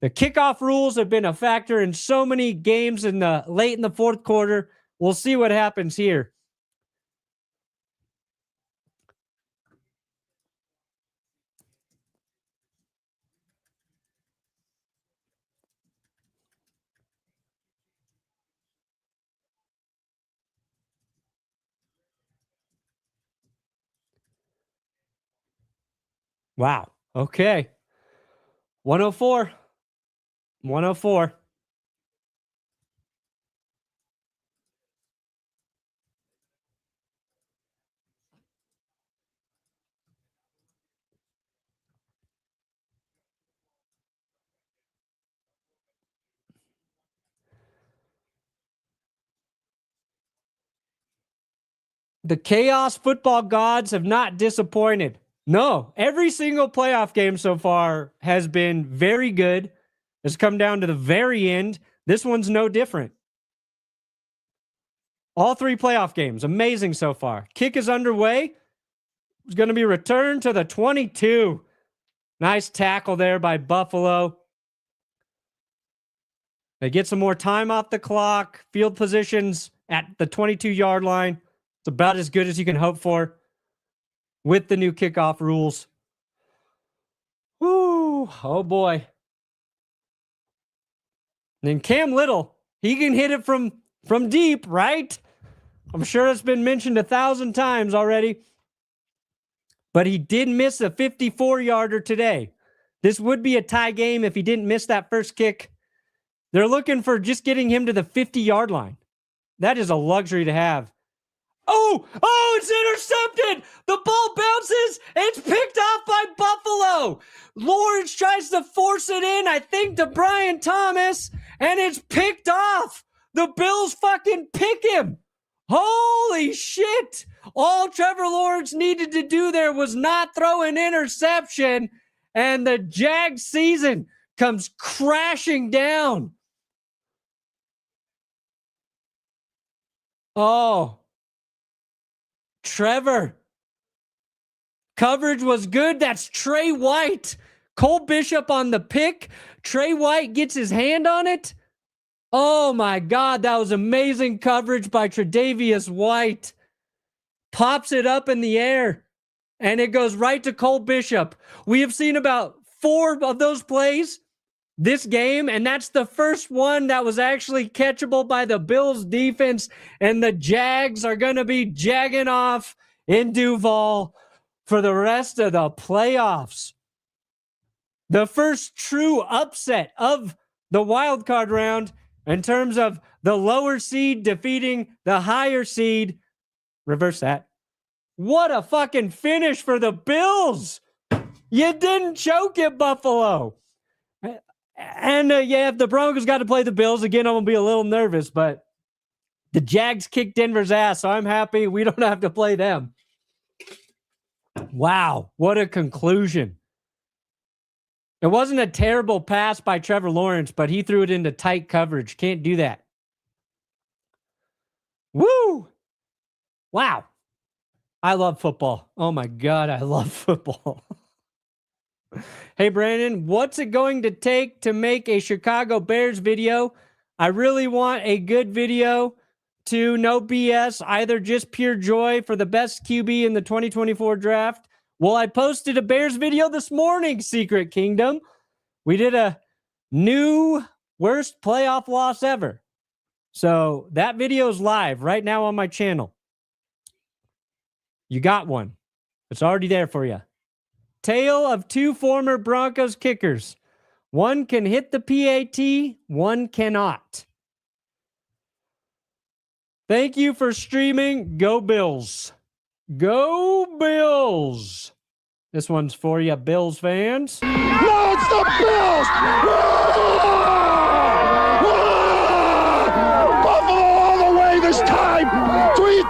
The kickoff rules have been a factor in so many games late in the 4th quarter. We'll see what happens here. Wow. Okay. 104. The chaos football gods have not disappointed. No, every single playoff game so far has been very good. It's come down to the very end. This one's no different. All 3 playoff games, amazing so far. Kick is underway. It's going to be returned to the 22. Nice tackle there by Buffalo. They get some more time off the clock. Field positions at the 22-yard line. It's about as good as you can hope for with the new kickoff rules. Woo! Oh boy. And then Cam Little, he can hit it from deep, right? I'm sure it's been mentioned 1,000 times already. But he did miss a 54-yarder today. This would be a tie game if he didn't miss that first kick. They're looking for just getting him to the 50-yard line. That is a luxury to have It's intercepted. The ball bounces. It's picked off by Buffalo. Lawrence tries to force it in, I think, to Brian Thomas, and it's picked off. The Bills fucking pick him. Holy shit. All Trevor Lawrence needed to do there was not throw an interception, and the Jags season comes crashing down. Oh, Trevor. Coverage was good. That's Trey White. Cole Bishop on the pick. Trey White gets his hand on it. Oh my God, that was amazing coverage by Tre'Davious White. Pops it up in the air, and it goes right to Cole Bishop. We have seen about 4 of those plays this game, and that's the first one that was actually catchable by the Bills defense, and the Jags are going to be jagging off in Duval for the rest of the playoffs. The first true upset of the wild card round in terms of the lower seed defeating the higher seed. Reverse that. What a fucking finish for the Bills. You didn't choke it, Buffalo. And if the Broncos got to play the Bills, again, I'm going to be a little nervous, but the Jags kicked Denver's ass, so I'm happy we don't have to play them. Wow, what a conclusion. It wasn't a terrible pass by Trevor Lawrence, but he threw it into tight coverage. Can't do that. Woo! Wow. I love football. Oh my God, I love football. Hey, Brandon, what's it going to take to make a Chicago Bears video? I really want a good video to no BS, either just pure joy for the best QB in the 2024 draft. Well, I posted a Bears video this morning, Secret Kingdom. We did a new worst playoff loss ever. So that video is live right now on my channel. You got one. It's already there for you. Tale of 2 former Broncos kickers. One can hit the PAT, one cannot. Thank you for streaming. Go Bills. Go Bills. This one's for you, Bills fans. No, it's the Bills! Buffalo all the way this time! 3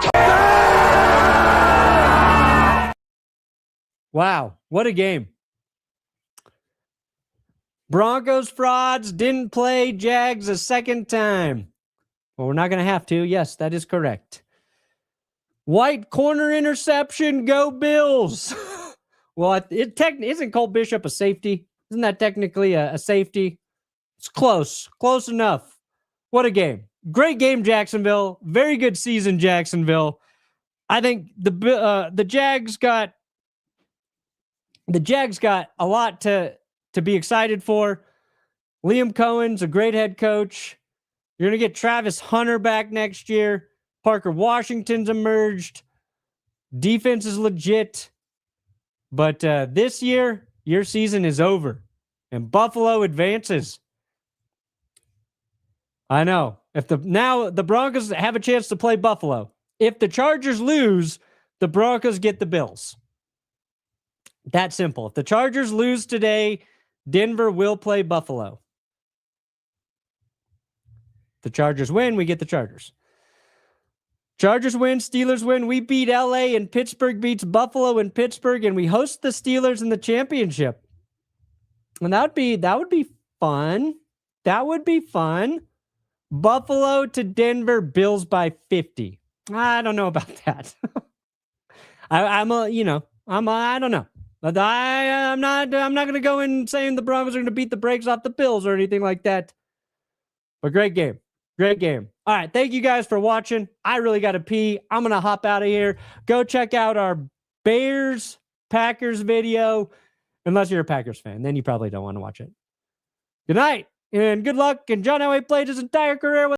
Wow, what a game. Broncos frauds didn't play Jags a second time. Well, we're not going to have to. Yes, that is correct. White corner interception. Go Bills. Well, isn't Cole Bishop a safety? Isn't that technically a safety? It's close. Close enough. What a game. Great game, Jacksonville. Very good season, Jacksonville. I think the Jags got a lot to be excited for. Liam Cohen's a great head coach. You're going to get Travis Hunter back next year. Parker Washington's emerged. Defense is legit. But this year, your season is over. And Buffalo advances. I know. Now the Broncos have a chance to play Buffalo. If the Chargers lose, the Broncos get the Bills. That simple. If the Chargers lose today, Denver will play Buffalo. If the Chargers win, we get the Chargers. Chargers win, Steelers win. We beat LA and Pittsburgh beats Buffalo and Pittsburgh, and we host the Steelers in the championship. And that would be fun. That would be fun. Buffalo to Denver, Bills by 50. I don't know about that. I don't know. But I'm not going to go in saying the Broncos are going to beat the brakes off the Bills or anything like that. But great game. Great game. All right. Thank you guys for watching. I really got to pee. I'm going to hop out of here. Go check out our Bears-Packers video. Unless you're a Packers fan. Then you probably don't want to watch it. Good night and good luck. And John Elway played his entire career with